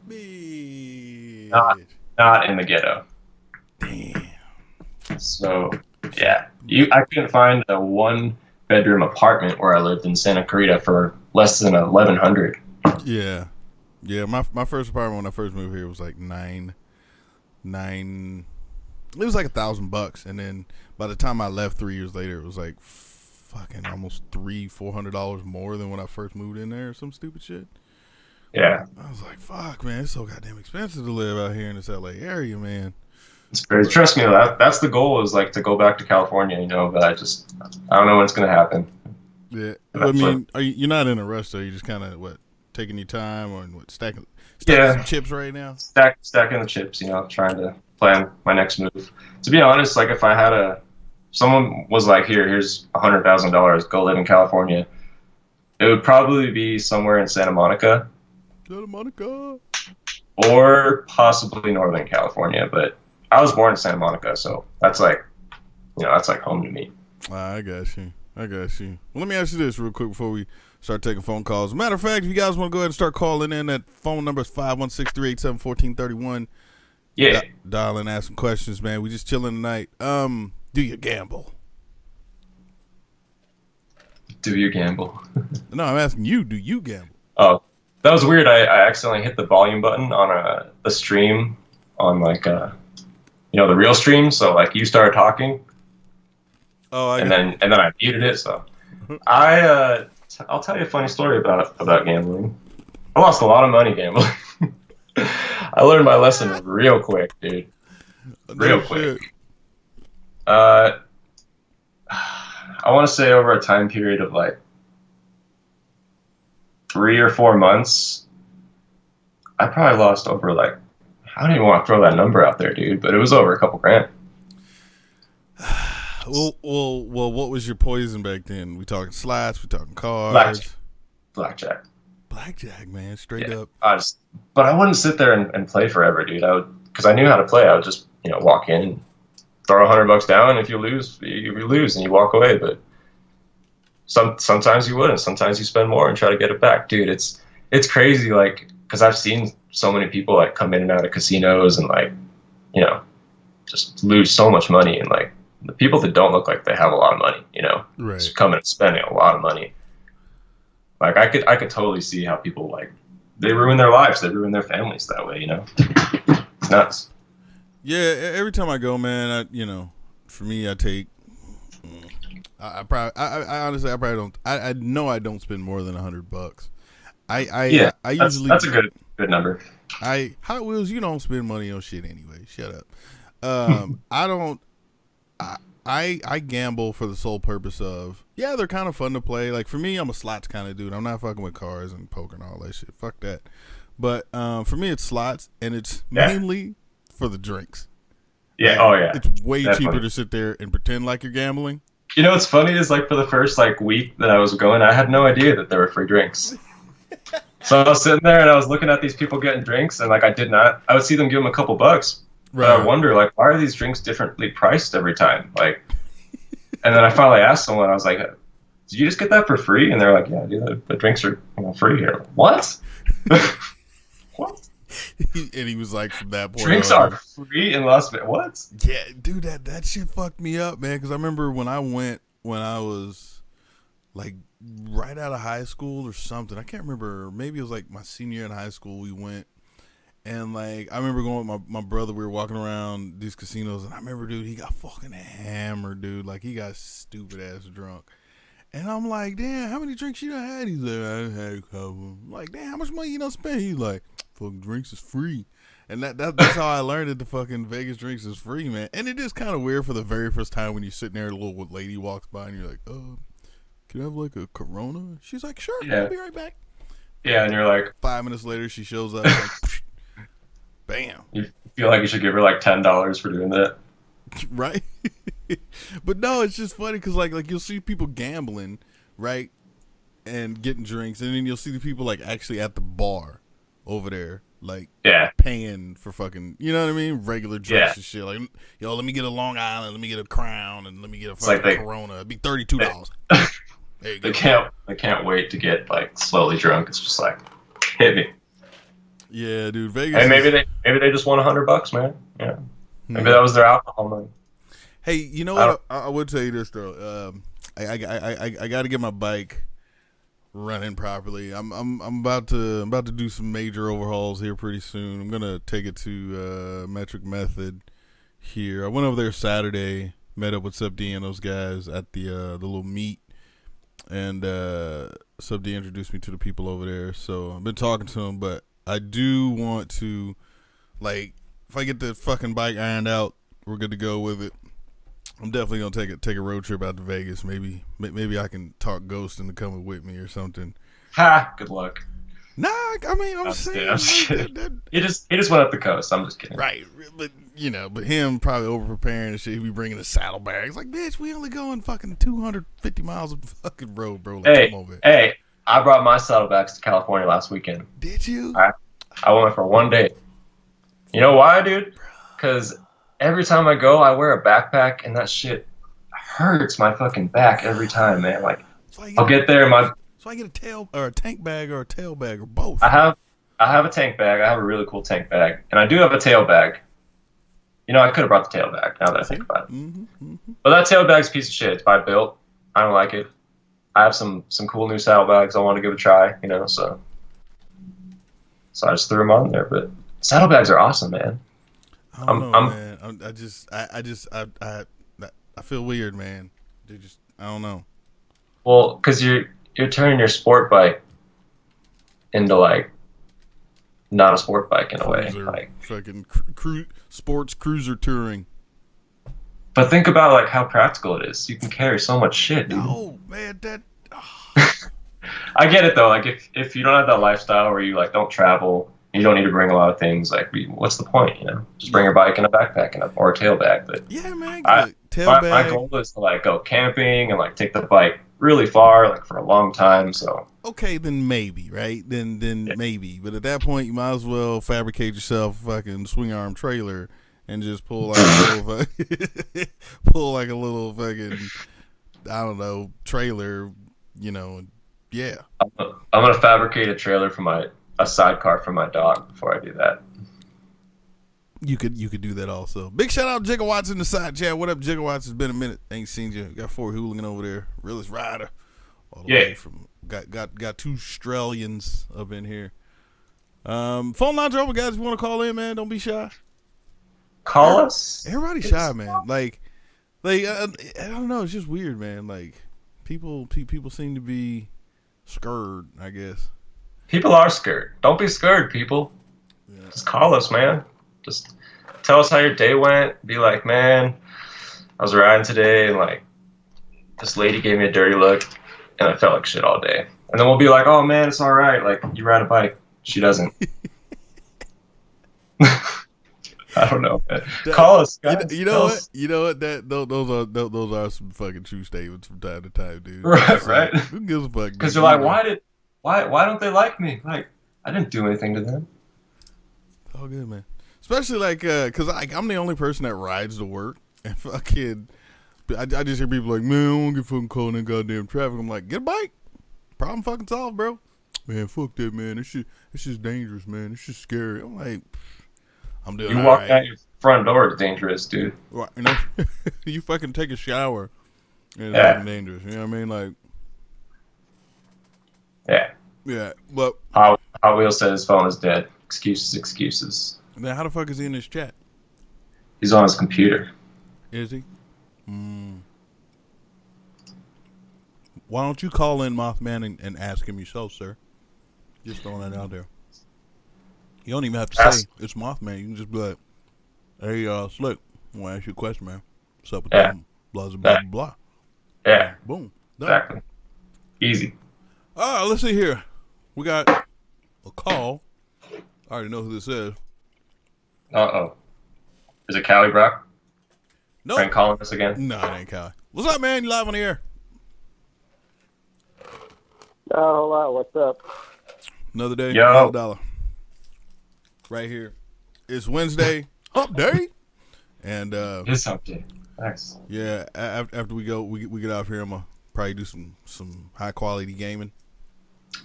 Not in the ghetto. Damn. So yeah, I couldn't find a 1-bedroom apartment where I lived in Santa Clarita for less than 1,100. Yeah. My first apartment when I first moved here was like nine. It was like $1,000, and then by the time I left 3 years later, it was like fucking almost $400 more than when I first moved in there, or some stupid shit. Yeah, I was like, fuck, man, it's so goddamn expensive to live out here in this LA area, man. It's crazy. Trust me, that's the goal, is like to go back to California, you know. But I don't know when it's gonna happen. Yeah, I mean, you're not in a rush though. You're just kind of taking your time, or stacking some chips right now. Stacking the chips, you know, trying to plan my next move. To be honest, like if I had someone was like, here's $100,000, go live in California, it would probably be somewhere in Santa Monica, or possibly Northern California. But I was born in Santa Monica, so that's like, you know, that's like home to me. I got you. Well, let me ask you this real quick before we start taking phone calls. Matter of fact, if you guys want to go ahead and start calling in, that phone number is 516-387-1431. Yeah. Dial in, ask some questions, man. We just chilling tonight. Do you gamble? Do you gamble? No, I'm asking you, do you gamble? Oh, that was weird. I accidentally hit the volume button on the stream on like you know, the real stream. So like you started talking. Oh, and then I muted it. So I'll tell you a funny story about gambling. I lost a lot of money gambling. I learned my lesson real quick, dude. Real quick. I want to say over a time period of like 3 or 4 months, I probably lost over like I don't even want to throw that number out there, dude, but it was over a couple grand. Well, what was your poison back then? We talking slots? We talking cards? Blackjack. Blackjack, man, straight up. But I wouldn't sit there and play forever, dude. Because I knew how to play. I would just, walk in and throw $100 down. If you lose, you lose and you walk away. But sometimes you wouldn't. Sometimes you spend more and try to get it back, dude. It's crazy, like, because I've seen so many people like come in and out of casinos and like, just lose so much money, and like the people that don't look like they have a lot of money, right, just coming and spending a lot of money. Like I could totally see how people like they ruin their lives, they ruin their families that way, It's nuts. Yeah, every time I go, man, for me, I take. I honestly probably don't. I know I don't spend more than $100. I usually that's a good number. Hot Wheels, you don't spend money on shit anyway. Shut up. I don't. I gamble for the sole purpose of, they're kind of fun to play. Like for me, I'm a slots kind of dude. I'm not fucking with cars and poker and all that shit. Fuck that. But for me, it's slots, and it's mainly for the drinks. Yeah. Like, it's way cheaper to sit there and pretend like you're gambling. What's funny is like for the first like week that I was going, I had no idea that there were free drinks. So I was sitting there and I was looking at these people getting drinks, and like I would see them give them a couple bucks. Right. But I wonder, like, why are these drinks differently priced every time? Like, and then I finally asked someone, I was like, did you just get that for free? And they're like, yeah, dude, the drinks are free here. What? What? And he was like, from that point drinks are free in Las Vegas. What? Yeah, dude, that shit fucked me up, man. Because I remember when I was like right out of high school or something. I can't remember. Maybe it was like my senior year in high school. We went. And, like, I remember going with my brother. We were walking around these casinos. And I remember, dude, he got fucking hammered, dude. Like, he got stupid-ass drunk. And I'm like, damn, how many drinks you done had? He's like, I had a couple. I'm like, damn, how much money you done spent? He's like, fucking drinks is free. And that's how I learned that the fucking Vegas drinks is free, man. And it is kind of weird for the very first time when you're sitting there, a little lady walks by, and you're like, can I have, like, a Corona? She's like, sure, I'll be right back. Yeah, and you're like... 5 minutes later, she shows up, like... Bam. You feel like you should give her like $10 for doing that. Right? But no, it's just funny because like you'll see people gambling, right? And getting drinks, and then you'll see the people like actually at the bar over there, like paying for fucking, you know what I mean? Regular drinks and shit. Like, let me get a Long Island, let me get a Crown, and let me get a fucking Corona. It'd be $32. There you go. They can't wait to get like slowly drunk. It's just like, hit me. Yeah, dude, Vegas. Hey, maybe they just won $100, man. Yeah, maybe that was their alcohol money. Hey, you know what? I would tell you this though. I got to get my bike running properly. I'm about to do some major overhauls here pretty soon. I'm gonna take it to Metric Method here. I went over there Saturday, met up with Sub D and those guys at the little meet, and Sub D introduced me to the people over there. So I've been talking to them, but I do want to, like, if I get the fucking bike ironed out, we're good to go with it. I'm definitely gonna take a road trip out to Vegas. Maybe I can talk Ghost into coming with me or something. Ha! Good luck. Nah, I mean I'm saying he just went up the coast. I'm just kidding. Right, but but him probably over preparing and shit. He be bringing the saddlebags. Like, bitch, we only going fucking 250 miles of fucking road, bro. Like, come over. Hey. I brought my saddlebags to California last weekend. Did you? I went for one day. You know why, dude? Because every time I go, I wear a backpack, and that shit hurts my fucking back every time, man. Like, I'll get there, So I get a tank bag or a tail bag or both. I have a tank bag. I have a really cool tank bag, and I do have a tail bag. I could have brought the tail bag. Now that I think about it, but that tail bag's a piece of shit. It's by built. I don't like it. I have some cool new saddlebags I want to give a try, so I just threw them on there. But saddlebags are awesome, man. I don't know, man. I feel weird, man. I don't know. Well, because you're turning your sport bike into like not a sport bike in a way, like fucking sports cruiser touring. But think about like how practical it is. You can carry so much shit, dude. No, man, I get it though. Like if you don't have that lifestyle where you like don't travel You don't need to bring a lot of things. Like, what's the point? Just bring your bike in a backpack or a tail bag. But yeah, man, my goal is to like go camping and like take the bike really far, like for a long time. So okay, then maybe, right? Then maybe. But at that point, you might as well fabricate yourself a fucking swing arm trailer and just pull like a little, a little fucking, I don't know, trailer. Yeah. I'm gonna fabricate a trailer for a sidecar for my dog before I do that. You could do that also. Big shout out Jigga Watts in the side chat. What up, Jigga Watts? It's been a minute. Ain't seen you. Got 4 hooligan over there. Realest rider. All the way from got 2 Australians up in here. Phone lines are open, guys. If you want to call in, man, don't be shy. Call us. Everybody's shy, man. Like I don't know. It's just weird, man. Like people seem to be scared, I guess. People are scared. Don't be scared, people. Yeah. Just call us, man. Just tell us how your day went. Be like, man, I was riding today and like this lady gave me a dirty look and I felt like shit all day. And then we'll be like, oh man, it's all right. Like, you ride a bike. She doesn't. I don't know, man. Call us, guys. You know what? You know what? Those are some fucking true statements from time to time, dude. Right. Who gives a fuck? Because you're like, why don't they like me? Like, I didn't do anything to them. It's all good, man. Especially like, cause I'm the only person that rides to work, and fucking, I just hear people like, man, I don't get fucking caught in goddamn traffic. I'm like, get a bike, problem fucking solved, bro. Man, fuck that, man. It's just dangerous, man. It's just scary. I'm like, I'm doing. You walk out your front door, it's dangerous, dude. Right, you fucking take a shower, and it's fucking dangerous. You know what I mean? Like, yeah. But Hot Wheels said his phone is dead. Excuses. Then how the fuck is he in this chat? He's on his computer. Is he? Why don't you call in Mothman and ask him yourself, sir? Just throwing that out there. You don't even have to say it's Mothman. You can just be like, hey, Slick, I want to ask you a question, man. What's up with them? Blah, blah, blah, blah. Yeah. Boom. Done. Exactly. Easy. All right, let's see here. We got a call. I already know who this is. Uh-oh. Is it Callie Brock? No. Frank calling us again? No, it ain't Callie. What's up, man? You live on the air. Oh, hello. What's up? Another day, Yo. another dollar. Right here. It's Wednesday. Hump day. And It's hump day. Nice. Yeah, after we get off here, I'm gonna probably do some high quality gaming.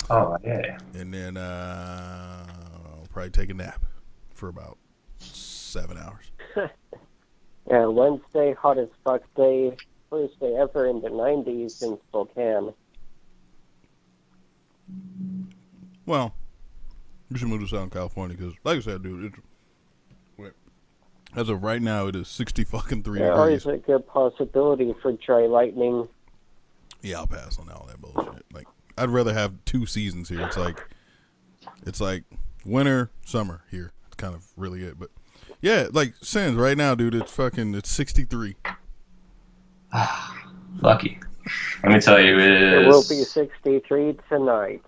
Oh yeah. And then I'll probably take a nap for about 7 hours. Yeah, Wednesday, hot as fuck day. First day ever in the 90s in Spokane. Well, we should move to Southern California because, like I said, dude, as of right now, it is 60 fucking 3 degrees. Always a good possibility for dry lightning. Yeah, I'll pass on all that bullshit. Like, I'd rather have 2 seasons here. It's like winter, summer here. It's kind of really it. But yeah, like Sins right now, dude, it's 63. Lucky. Let me tell you, It will be 63 tonight.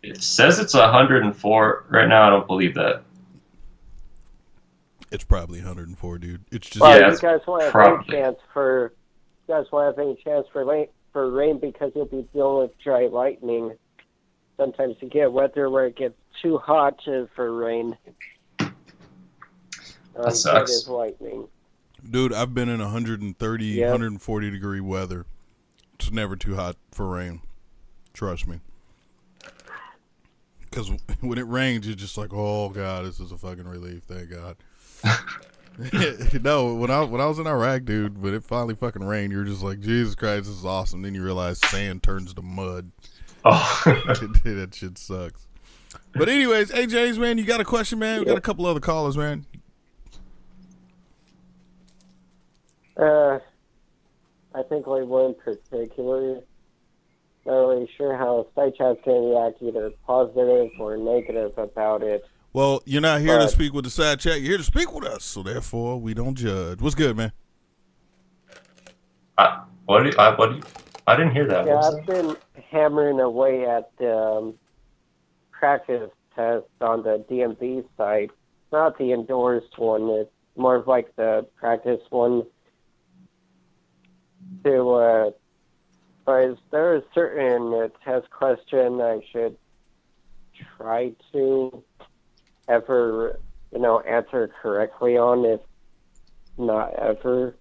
It says it's 104 right now. I don't believe that. It's probably 104, dude. It's just well, you guys won't have any chance for rain because you'll be dealing with dry lightning. Sometimes you get weather where it gets too hot for rain. That sucks. It is lightning. Dude, I've been in 130, 140 degree weather. It's never too hot for rain. Trust me. Because when it rains, you're just like, oh, God, this is a fucking relief. Thank God. No, when I was in Iraq, dude, when it finally fucking rained, you're just like, Jesus Christ, this is awesome. Then you realize sand turns to mud. Oh. That shit sucks. But anyways, AJ's, man, you got a question, man? We got a couple other callers, man. I think like one in particular. Not really sure how SideChat's going to react, either positive or negative about it. Well, you're not here to speak with the side chat. You're here to speak with us, so therefore we don't judge. What's good, man? I didn't hear that. Yeah, I've been hammering away at practice test on the DMV site. It's not the endorsed one. It's more of like the practice one. But is there a certain test question I should try to ever, answer correctly on, if not ever?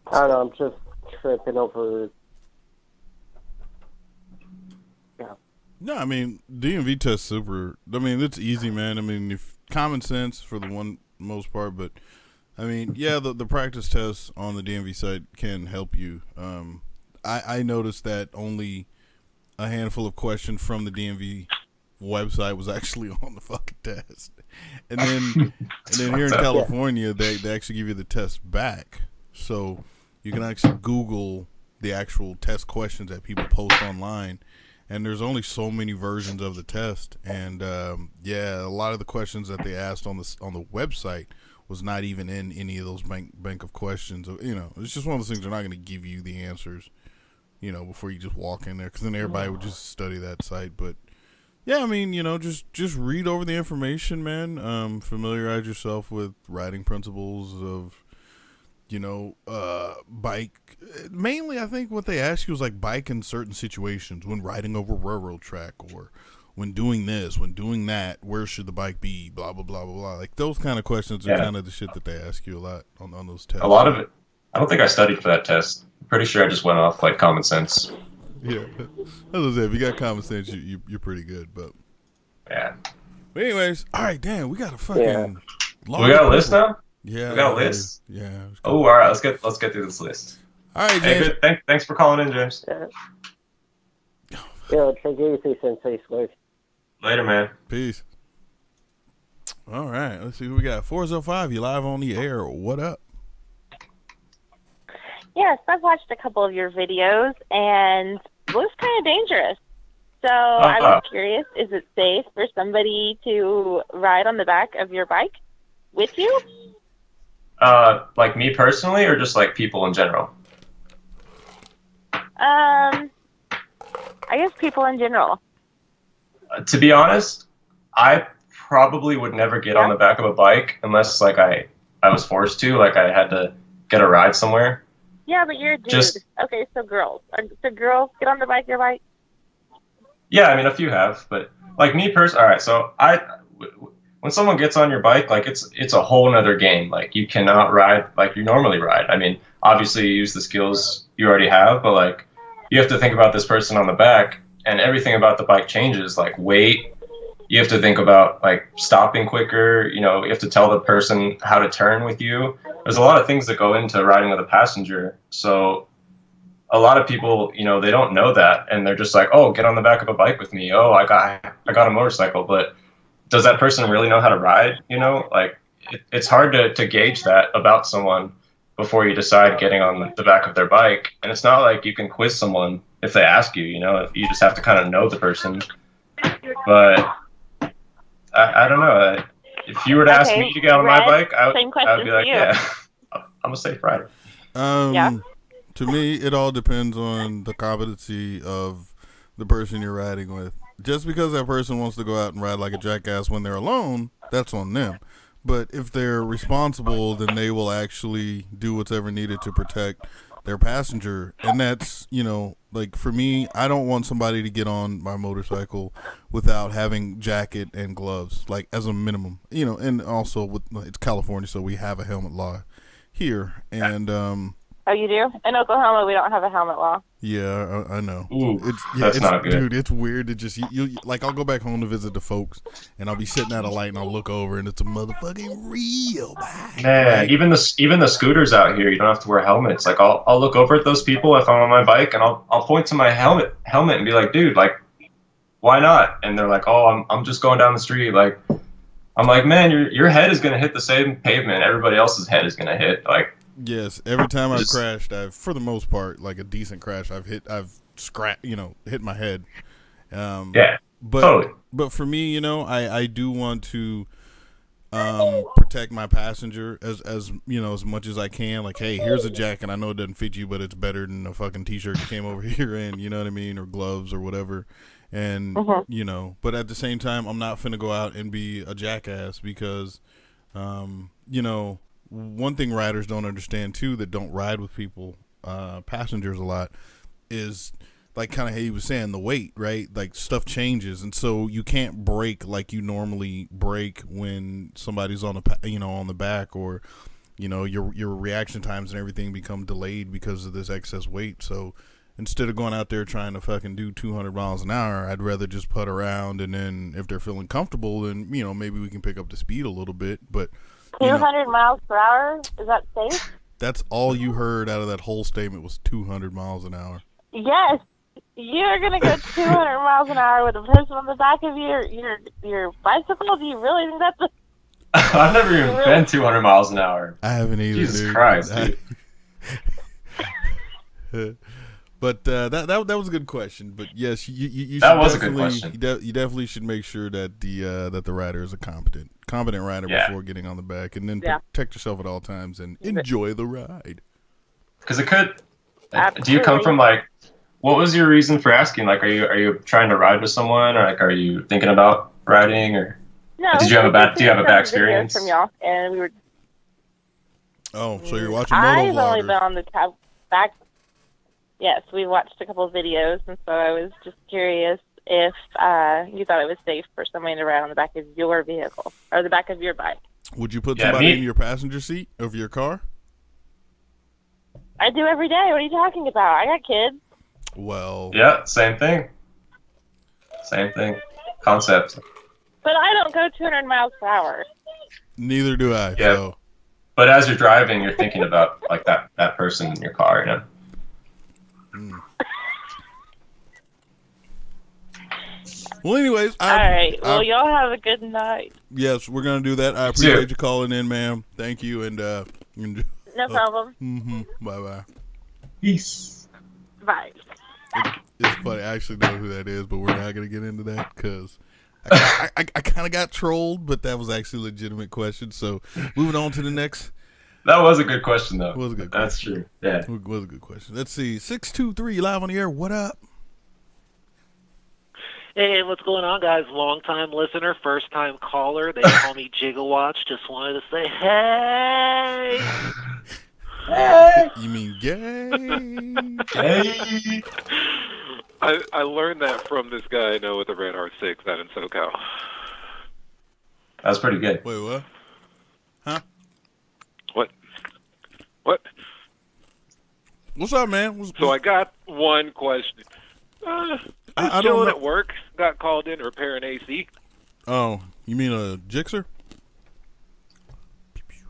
I don't know, I'm just tripping over. Yeah. No, I mean, DMV test super. I mean, it's easy, man. I mean, if common sense for the most part, but I mean, yeah, the practice tests on the DMV site can help you. I noticed that only a handful of questions from the DMV website was actually on the fucking test, and then here in California, they actually give you the test back, so you can actually Google the actual test questions that people post online, and there's only so many versions of the test, and a lot of the questions that they asked on the website was not even in any of those bank of questions. It's just one of those things. They're not going to give you the answers, before you just walk in there, because then everybody would just study that site. But yeah, I mean, just read over the information, man. Familiarize yourself with riding principles of, bike. Mainly, I think what they ask you is like bike in certain situations, when riding over railroad track, or when doing this, when doing that, where should the bike be? Blah blah blah blah blah. Like those kind of questions are kind of the shit that they ask you a lot on those tests. A lot of it. I don't think I studied for that test. I'm pretty sure I just went off like common sense. Yeah, as I said, if you got common sense, you're pretty good. But yeah. But anyways, all right, damn, we got a fucking. We got a list now. Yeah, we got a list. Yeah. Oh, all right. Let's get through this list. All right, James. Hey, good. Thanks for calling in, James. Yeah, take it easy, SinSitySlik. Later, man. Peace. All right, let's see who we got. 405, you live on the air. What up? Yes, I've watched a couple of your videos, and it looks kind of dangerous. So I was curious, is it safe for somebody to ride on the back of your bike with you? Like me personally, or just like people in general? I guess people in general. To be honest, I probably would never get on the back of a bike unless like I was forced to, like I had to get a ride somewhere. Yeah, but you're a dude. Okay, so girls. So girls get on the bike, your bike? Yeah, I mean, a few have, but like me personally, all right, so when someone gets on your bike, like it's a whole nother game. Like you cannot ride like you normally ride. I mean, obviously you use the skills you already have, but like you have to think about this person on the back, and everything about the bike changes, like weight. You have to think about like stopping quicker. You have to tell the person how to turn with you. There's a lot of things that go into riding with a passenger. So a lot of people, they don't know that, and they're just like, oh, get on the back of a bike with me. Oh, I got a motorcycle. But does that person really know how to ride? Like it's hard to gauge that about someone before you decide getting on the back of their bike. And it's not like you can quiz someone if they ask you, you just have to kind of know the person. But I don't know. If you were to ask me to get on my bike, I would be like, yeah, I'm a safe rider. To me, it all depends on the competency of the person you're riding with. Just because that person wants to go out and ride like a jackass when they're alone, that's on them. But if they're responsible, then they will actually do whatever needed to protect their passenger. And that's, like for me, I don't want somebody to get on my motorcycle without having jacket and gloves, like as a minimum, and also it's California, so we have a helmet law here. And, oh, you do? In Oklahoma, we don't have a helmet law. Yeah, I know. Ooh, that's not good. Dude, it's weird to just, you like, I'll go back home to visit the folks, and I'll be sitting at a light, and I'll look over, and it's a motherfucking real bike. Man, right? even the scooters out here, you don't have to wear helmets. Like, I'll look over at those people if I'm on my bike, and I'll point to my helmet and be like, dude, like, why not? And they're like, oh, I'm just going down the street. Like, I'm like, man, your head is gonna hit the same pavement everybody else's head is gonna hit. Like. Yes, every time I've crashed, for the most part, like a decent crash, I've hit my head. Yeah, but totally. But for me, I do want to. protect my passenger as you know, as much as I can. Like, hey, here's a jacket. I know it doesn't fit you, but it's better than a fucking t-shirt you came over here in. You know what I mean? Or gloves or whatever. And you know, but at the same time, I'm not finna go out and be a jackass because, you know, one thing riders don't understand too that don't ride with people, passengers a lot, is like kind of how he was saying, the weight, right? Like stuff changes, and so you can't brake like you normally brake when somebody's on the back, or you know, your reaction times and everything become delayed because of this excess weight. So instead of going out there trying to fucking do 200 miles an hour, I'd rather just putt around, and then if they're feeling comfortable, then you know, maybe we can pick up the speed a little bit. But 200 miles per hour, is that safe? That's all you heard out of that whole statement was 200 miles an hour. Yes. You're gonna go 200 miles an hour with a person on the back of your bicycle? Do you really think that's I've never even been 200 miles an hour. I haven't either. Jesus Christ, dude. But that was a good question. But yes, you that was a good question. You definitely should make sure that the rider is a competent rider before getting on the back, and then protect yourself at all times and enjoy the ride. Because it could. Do you come from like? What was your reason for asking? Like, are you trying to ride with someone, or like, are you thinking about riding, or no? Do you have a bad experience from y'all? And we were. Oh, so you're watching motovloggers. I've only been on the back. Yes, we watched a couple of videos, and so I was just curious if you thought it was safe for somebody to ride on the back of your vehicle or the back of your bike. Would you put somebody in your passenger seat of your car? I do every day. What are you talking about? I got kids. Well. Yeah, same thing. Concept. But I don't go 200 miles per hour. Neither do I. Yeah. So. But as you're driving, you're thinking about like that person in your car, you know. Well, anyways, all right. Well, y'all have a good night. Yes, we're gonna do that. I appreciate you calling in, ma'am. Thank you, and no problem. Bye bye. Peace. Bye. It's funny. I actually know who that is, but we're not gonna get into that because I kind of got trolled, but that was actually a legitimate question. So moving on to the next. That was a good question, though. It was a good question. That's true. Yeah. It was a good question. Let's see. 623 live on the air. What up? Hey, what's going on, guys? Long-time listener, first-time caller. They call me Gigawatch. Just wanted to say, hey! Hey! You mean gay? Hey! I learned that from this guy I know with a red R6 out in SoCal. That's pretty good. Wait, what? Huh? What? What's up, man? So I got one question. I'm chilling at work. Got called in to repair an AC. Oh, you mean a Gixxer?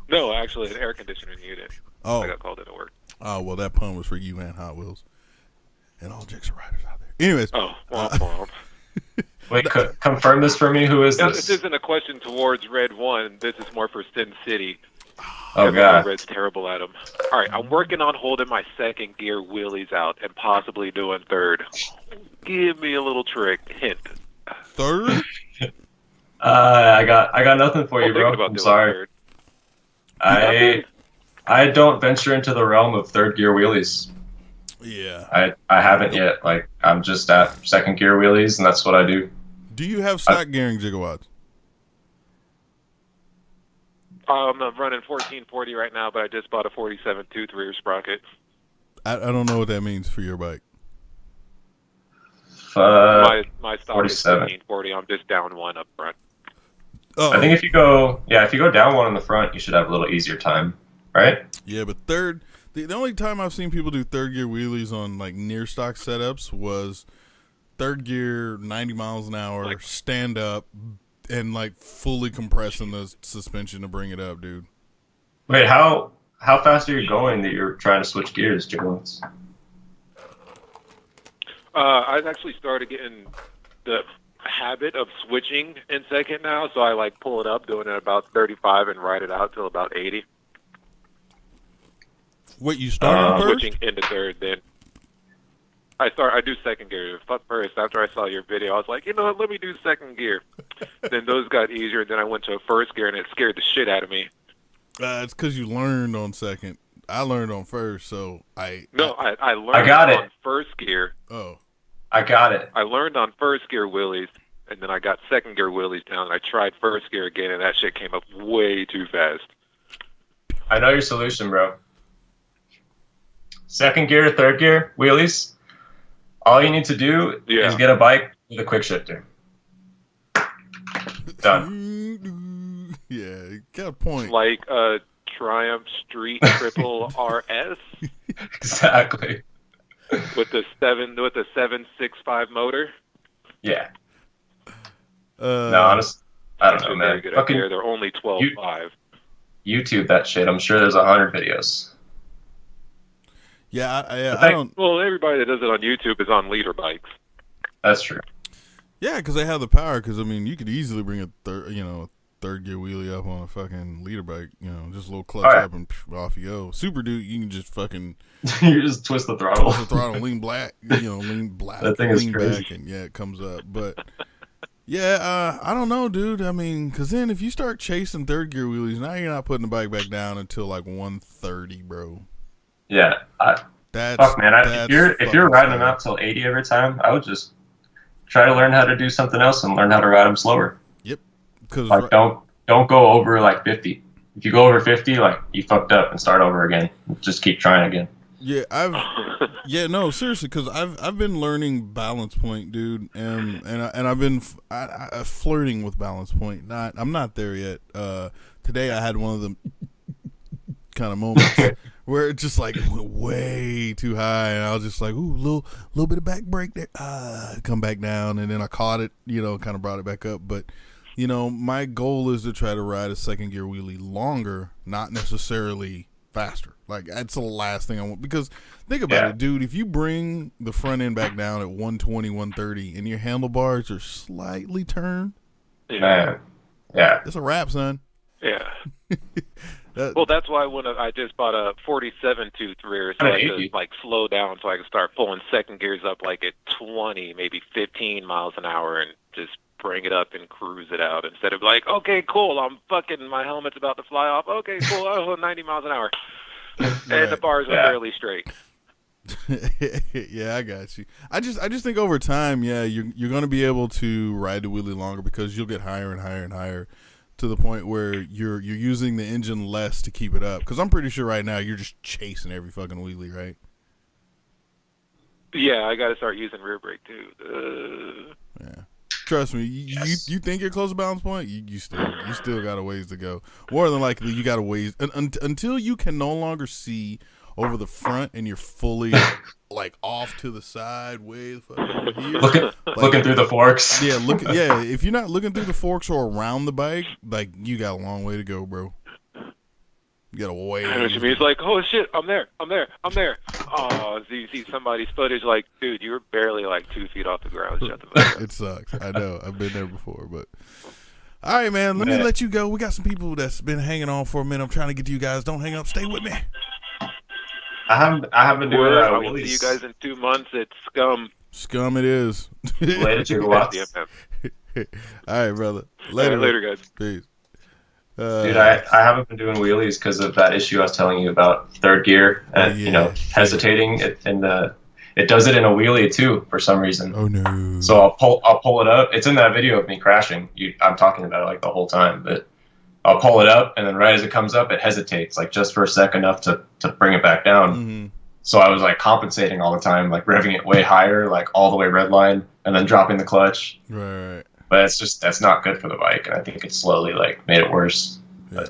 No, actually, an air conditioning unit. Oh. I got called in to work. Oh, well, that pun was for you and Hot Wheels. And all Gixxer riders out there. Anyways. Oh, womp. Wait, confirm this for me. Who is Now, this? This isn't a question towards Red 1. This is more for Sin City. Oh, God. Red's terrible at them. All right, I'm working on holding my second gear wheelies out and possibly doing third. Give me a little trick, hint. Third? I got nothing for you, bro. I'm sorry. I don't venture into the realm of third gear wheelies. Yeah. I haven't yet. Like, I'm just at second gear wheelies, and that's what I do. Do you have stock gearing Gigawatts? I'm running 1440 right now, but I just bought a 47 tooth rear sprocket. I don't know what that means for your bike. My stock 47. is 1440. I'm just down one up front. Oh. I think if you go down one in the front, you should have a little easier time, right? Yeah, but third, the only time I've seen people do third gear wheelies on like near stock setups was third gear, 90 miles an hour, stand up, and like fully compressing the suspension to bring it up, dude. Wait, how fast are you going that you're trying to switch gears, Jones? I've actually started getting the habit of switching in second now, so I like pull it up, doing it about 35 and ride it out till about 80. Wait, you started first? Switching into third, then. I do second gear. First, after I saw your video, I was like, you know what, let me do second gear. Then those got easier. Then I went to a first gear, and it scared the shit out of me. It's because you learned on second. I learned on first, so I learned on first gear. Oh. I got it. I learned on first gear wheelies, and then I got second gear wheelies down, and I tried first gear again, and that shit came up way too fast. I know your solution, bro. Second gear, third gear, wheelies. All you need to do is get a bike with a quick shifter. Done. Yeah, you got a point. Like a Triumph Street Triple RS. Exactly. With the 765 motor. Yeah. No, honestly, I don't know, man. Fucking, they're only 12.5. YouTube that shit. I'm sure there's 100 videos. Yeah, I don't. Well, everybody that does it on YouTube is on leader bikes. That's true. Yeah, because they have the power. Because I mean, you could easily bring a third gear wheelie up on a fucking leader bike. Just a little clutch up and off you go. Super Dude, you can just fucking. You just twist the throttle. Lean black. Lean black. That thing is lean crazy. Back and it comes up. But yeah, I don't know, dude. I mean, because then if you start chasing third gear wheelies, now you're not putting the bike back down until like 130, bro. Yeah, fuck, man. If you're riding them out till 80 every time, I would just try to learn how to do something else and learn how to ride them slower. Yep. Because don't go over like 50. If you go over 50, like you fucked up and start over again. Just keep trying again. Yeah, no, seriously, because I've been learning balance point, dude, and I've been flirting with balance point. I'm not there yet. Today I had one of them kind of moments where it just like went way too high, and I was just like, ooh, little bit of back brake there, come back down, and then I caught it, kind of brought it back up. But my goal is to try to ride a second gear wheelie longer, not necessarily faster. Like that's the last thing I want, because think about it, dude. If you bring the front end back down at 120, 130, and your handlebars are slightly turned, yeah, it's a wrap, son. Yeah. Well, that's why when I just bought a 47 tooth rear, so I just like slow down so I can start pulling second gears up like at 20, maybe 15 miles an hour, and just bring it up and cruise it out instead of like, okay, cool, my helmet's about to fly off. Okay, cool, 90 miles an hour, and the bars are barely straight. Yeah, I got you. I just think over time, you're going to be able to ride the wheelie longer because you'll get higher and higher and higher, to the point where you're using the engine less to keep it up. Because I'm pretty sure right now you're just chasing every fucking wheelie, right? Yeah, I got to start using rear brake too. Yeah, trust me. You think you're close to balance point? You still got a ways to go. More than likely, you got a ways until you can no longer see over the front and you're fully like off to the side, way the fuck over here. Looking through the forks. Yeah, if you're not looking through the forks or around the bike, like you got a long way to go, bro. You got a way. I know what you mean. It's like, oh shit, I'm there. Oh, so you see somebody's footage, like, dude, you were barely like 2 feet off the ground. Shut the fuck up. It sucks. I know. I've been there before, but. All right, man. Let me let you go. We got some people that's been hanging on for a minute. I'm trying to get to you guys. Don't hang up. Stay with me. I haven't doing I will see you guys in 2 months at Scum. Scum it is. Later, gigawatts. All right, brother. Later, guys. Peace. Dude, I haven't been doing wheelies because of that issue I was telling you about, third gear and hesitating. It does it in a wheelie too for some reason. Oh no! So I'll pull it up. It's in that video of me crashing. I'm talking about it like the whole time, but I'll pull it up and then right as it comes up, it hesitates like just for a sec enough to bring it back down. Mm-hmm. So I was like compensating all the time, like revving it way higher, like all the way red line, and then dropping the clutch. Right. But that's not good for the bike, and I think it slowly like made it worse.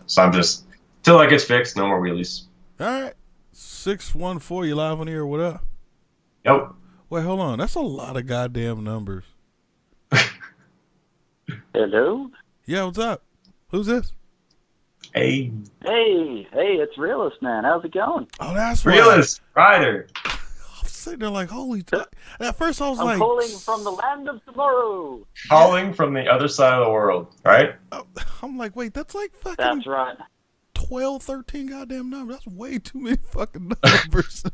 So I'm just till that gets fixed, no more wheelies. All right, 614, you live on here? What up? Yep. Wait, hold on. That's a lot of goddamn numbers. Hello? Yeah, what's up? Who's this? Hey, it's Realist, man. How's it going? Oh, that's Realist Rider. I'm sitting there like, holy. At first, I was I'm calling from the land of tomorrow. Calling from the other side of the world, right? I'm like, wait, that's like fucking. That's right. 12, 13 goddamn numbers. That's way too many fucking numbers.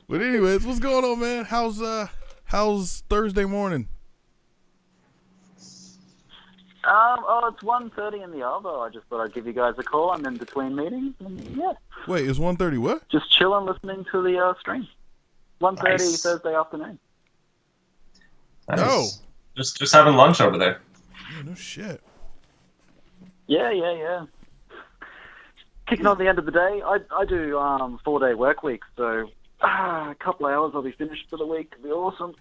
But anyways, what's going on, man? How's Thursday morning? It's 1:30 in the Arvo. I just thought I'd give you guys a call. I'm in between meetings. And yeah. Wait, it's 1:30 what? Just chilling, listening to the stream. 1:30 Nice. Thursday afternoon. Nice. No. Just having lunch over there. Yeah, no shit. Yeah. Kicking on the end of the day. I do 4-day work week, so a couple of hours I'll be finished for the week. It'll be awesome.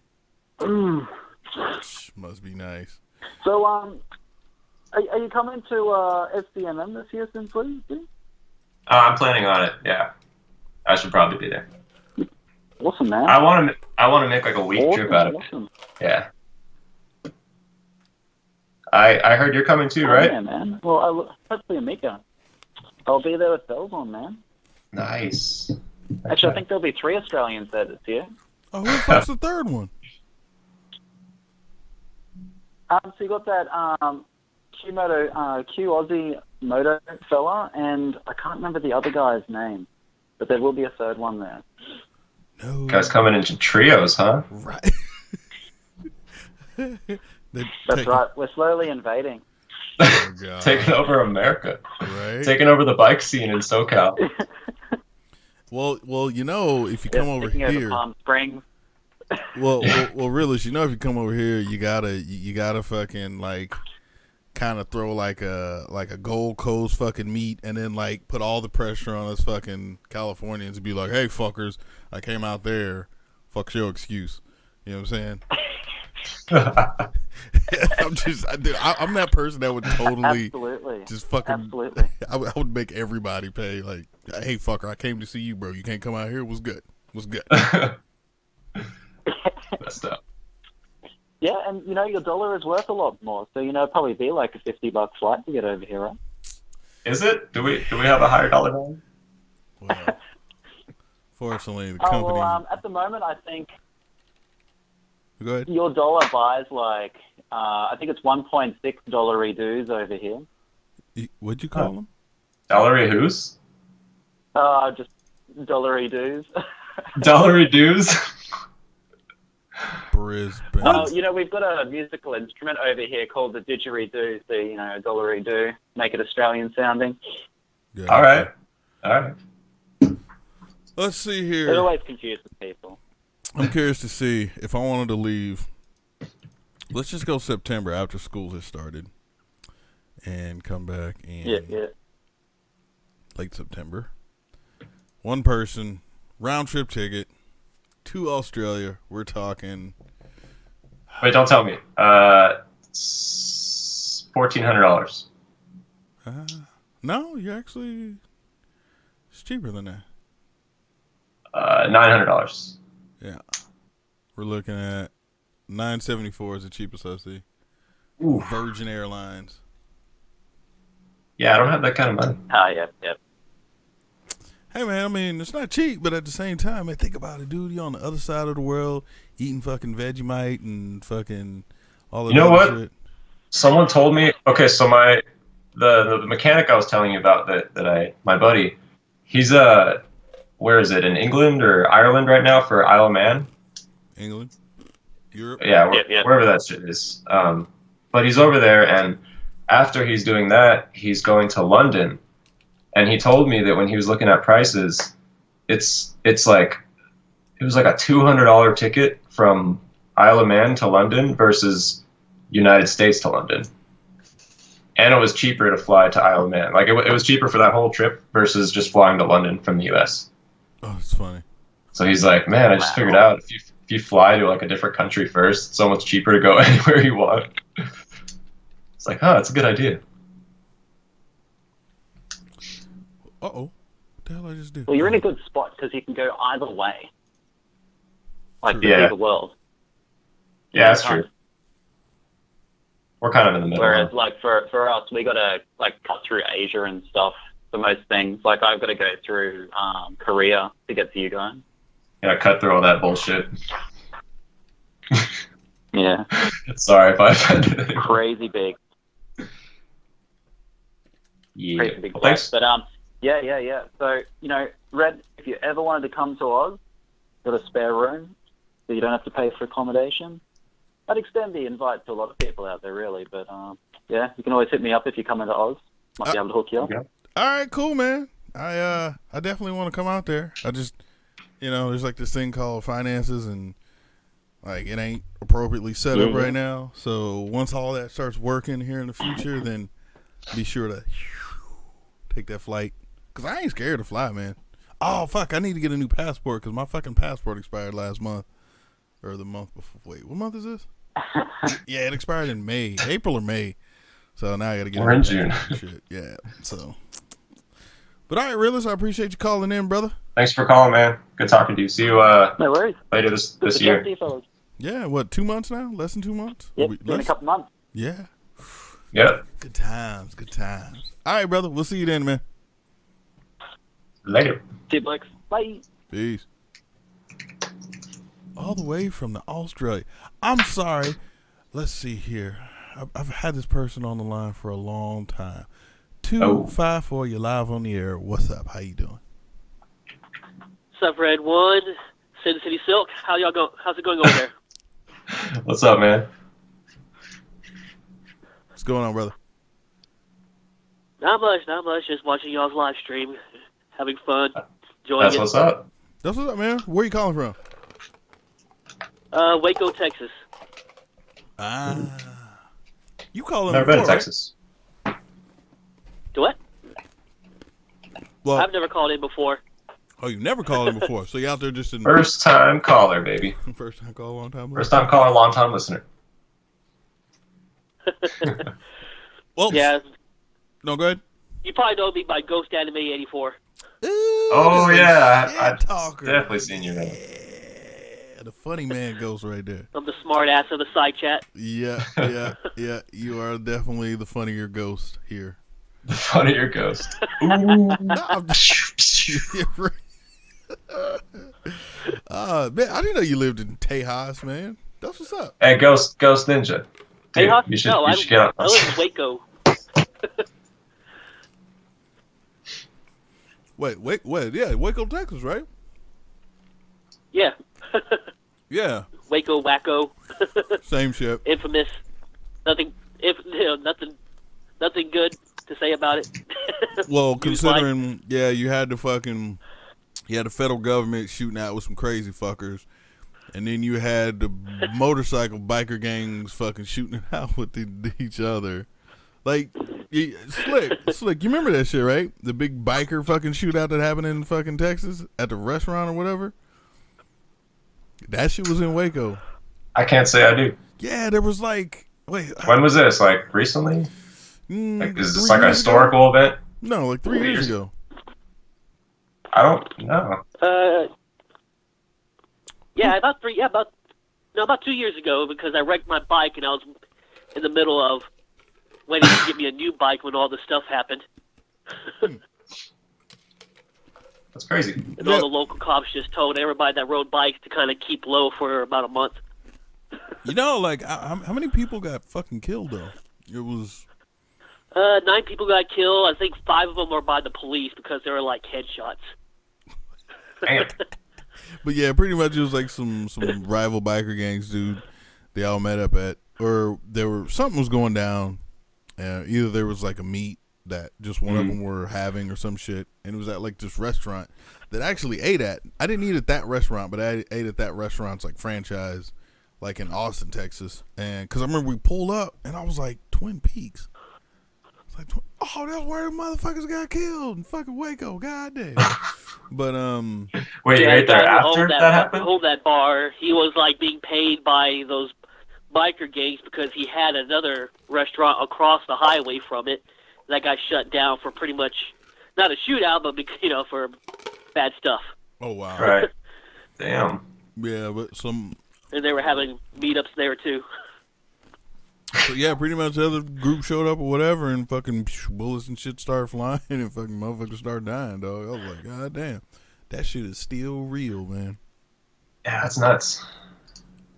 Must be nice. So are you coming to SDMM this year, SinSitySlik? I'm planning on it. Yeah, I should probably be there. Awesome, man. I want to make like a week trip out of it. Yeah. I heard you're coming too, right? Yeah, man. Well, hopefully Amika. I'll be there with bells on, man. Nice. Actually, I think there'll be 3 Australians there this year. Oh, who the fuck's the third one? So you got that Q Aussie moto fella, and I can't remember the other guy's name, but there will be a third one there. No. Guys coming into trios, huh? Right. That's right. We're slowly invading. Oh, God. Taking over America. Right. Taking over the bike scene in SoCal. Well, you know, if you come over taking here, over Palm Springs. well, realist, you know, if you come over here, you gotta fucking like, kind of throw like a Gold Coast fucking meet, and then like put all the pressure on us fucking Californians to be like, hey fuckers, I came out there, fuck's your excuse. You know what I'm saying? I'm that person that would totally Absolutely. just fucking Absolutely. I would make everybody pay like, hey fucker, I came to see you, bro. You can't come out here. What's good? Messed up. Yeah, and you know your dollar is worth a lot more, so you know it'd probably be like a $50 flight to get over here, right? Is it? Do we have a higher dollar value? Well, fortunately, the company. At the moment, I think Go ahead. your dollar buys like I think it's 1.6 dollary dues over here. What'd you call them? Dollary who's? Just dollary dues. Dollary dues? Brisbane. You know, we've got a musical instrument over here called the didgeridoo, so, you know, dollary-do, make it Australian sounding. Yeah. All right. Let's see here. It always confuses people. I'm curious to see if I wanted to leave. Let's just go September after school has started and come back in late September. One person, round trip ticket to Australia. We're talking. Wait, don't tell me. $1,400. No, you actually. It's cheaper than that. $900. Yeah, we're looking at $974 is the cheapest I see. Ooh. Virgin Airlines. Yeah, I don't have that kind of money. Yep. Hey man, I mean it's not cheap, but at the same time, man, think about it, dude. You're on the other side of the world, eating fucking Vegemite and fucking all of that. You know what? Shit. Someone told me. Okay, so the mechanic I was telling you about my buddy, he's where is it, in England or Ireland right now for Isle of Man? England, Europe. Yeah, wherever that shit is. But he's over there, and after he's doing that, he's going to London. And he told me that when he was looking at prices, it's like it was like a $200 ticket from Isle of Man to London versus United States to London. And it was cheaper to fly to Isle of Man. Like it was cheaper for that whole trip versus just flying to London from the U.S. Oh, it's funny. So he's like, man, I just figured out if you fly to like a different country first, it's so much cheaper to go anywhere you want. It's like, oh, that's a good idea. Uh-oh. What the hell I just do? Well, you're in a good spot because you can go either way. Like, True. the world. Yeah, that's true. We're kind of in the middle. Whereas, like, for us, we got to, like, cut through Asia and stuff for most things. Like, I've got to go through Korea to get to you guys. Yeah, cut through all that bullshit. Yeah. Sorry if I offended anyone. Crazy big. Yeah. Crazy big. Well, thanks. But, yeah. So, you know, Red, if you ever wanted to come to Oz, got a spare room, so you don't have to pay for accommodation. I'd extend the invite to a lot of people out there, really. But yeah, you can always hit me up if you come into Oz. Might be able to hook you up. All right, cool, man. I definitely want to come out there. I just, there's like this thing called finances, and like it ain't appropriately set up right now. So once all that starts working here in the future, then be sure to take that flight. Cause I ain't scared to fly, man. Oh fuck, I need to get a new passport because my fucking passport expired last month or the month before. Wait, what month is this? Yeah, it expired in May, April or May. So now I got to get. We're in June. Shit. Yeah. So. But all right, Realist, I appreciate you calling in, brother. Thanks for calling, man. Good talking to you. See you no worries. later this year. Yeah, what, 2 months now? Less than 2 months? Yep, in a couple months. Yeah. Yep. Good times, good times. All right, brother. We'll see you then, man. Later. See you, Blake. Bye. Peace. All the way from the Australia. I'm sorry. Let's see here. I've had this person on the line for a long time. 254, you're live on the air. What's up? How you doing? What's up, Red One? SinSitySlik. How's it going over there? What's up, man? What's going on, brother? Not much. Just watching y'all's live stream, having fun, enjoying That's what's up. That's what's up, man. Where you calling from? Waco, Texas. You calling? Never been to Texas. Do what? Well, I've never called in before. Oh, you never called in before, so you out there just in First time caller, baby. First time caller, long time listener. First time caller, long time listener. Well, yeah. No, go ahead. You probably know me by Ghost Anime 84. Oh yeah, I've talker. definitely seen you. Yeah, the funny man ghost right there. I'm the smart ass of the side chat. Yeah. You are definitely the funnier ghost here. The funnier ghost. Ooh. Man, I didn't know you lived in Tejas, man. That's what's up. Hey, Ghost Ninja. Dude, Tejas? you should get on. I live in Waco. Wait, yeah, Waco, Texas, right? Yeah. Yeah. Waco, wacko. Same shit. Infamous. Nothing good to say about it. Well, considering, yeah, you had the federal government shooting out with some crazy fuckers, and then you had the motorcycle biker gangs fucking shooting it out with each other. Like, Slick, you remember that shit, right? The big biker fucking shootout that happened in fucking Texas at the restaurant or whatever? That shit was in Waco. I can't say I do. Yeah, there was like, wait. When was this? Like recently? Like, is this like a ago? historical event? No, like 3 years ago. I don't know. Yeah, about 2 years ago, because I wrecked my bike and I was in the middle of waiting to get me a new bike when all this stuff happened. That's crazy. And all the local cops just told everybody that rode bikes to kind of keep low for about a month. Like, how many people got fucking killed, though? It was... 9 people got killed. I think 5 of them were by the police because they were like headshots. Damn. But yeah, pretty much it was like some rival biker gangs, dude. They all met up at, or something was going down. Either there was like a meet that just one of them were having or some shit, and it was at like this restaurant that I actually ate at. I didn't eat at that restaurant, but I ate at that restaurant's like franchise, like in Austin, Texas. And because I remember we pulled up, and I was like, Twin Peaks. It's like, oh, that's where the motherfuckers got killed in fucking Waco. Goddamn. But wait, you ate there after that happened? Hold that bar. He was like being paid by those biker gangs because he had another restaurant across the highway from it that got shut down for pretty much not a shootout, but for bad stuff. Oh wow! Right. Damn. Yeah, but some. And they were having meetups there too. So yeah, pretty much the other group showed up or whatever, and fucking bullets and shit started flying, and fucking motherfuckers started dying, dog. I was like, God damn, that shit is still real, man. Yeah, that's nuts.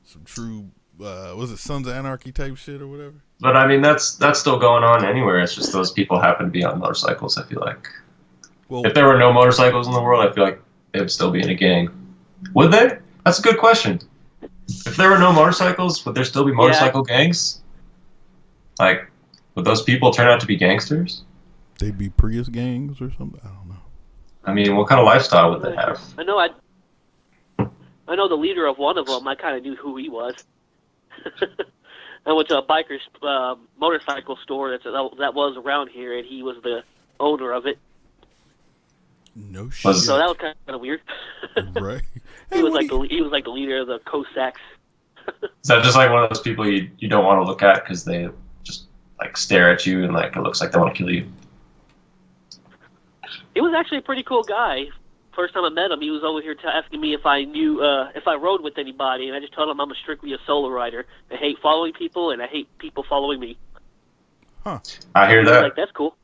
Some true, was it Sons of Anarchy type shit or whatever? But I mean, that's still going on anywhere. It's just those people happen to be on motorcycles. I feel like. Well, if there were no motorcycles in the world, I feel like they would still be in a gang. Would they? That's a good question. If there were no motorcycles, would there still be motorcycle gangs? Like, would those people turn out to be gangsters? They'd be Prius gangs or something. I don't know. I mean, what kind of lifestyle would they have? I know the leader of one of them. I kind of knew who he was. I went to a biker's motorcycle store that was around here, and he was the owner of it. No shit. So that was kind of weird. Right. He was like the leader of the Cossacks. Is that just like one of those people you don't want to look at because they just like stare at you and like it looks like they want to kill you? He was actually a pretty cool guy. First time I met him, he was over here asking me if I knew if I rode with anybody, and I just told him I'm strictly a solo rider. I hate following people, and I hate people following me. Huh. I hear that. Like, that's cool.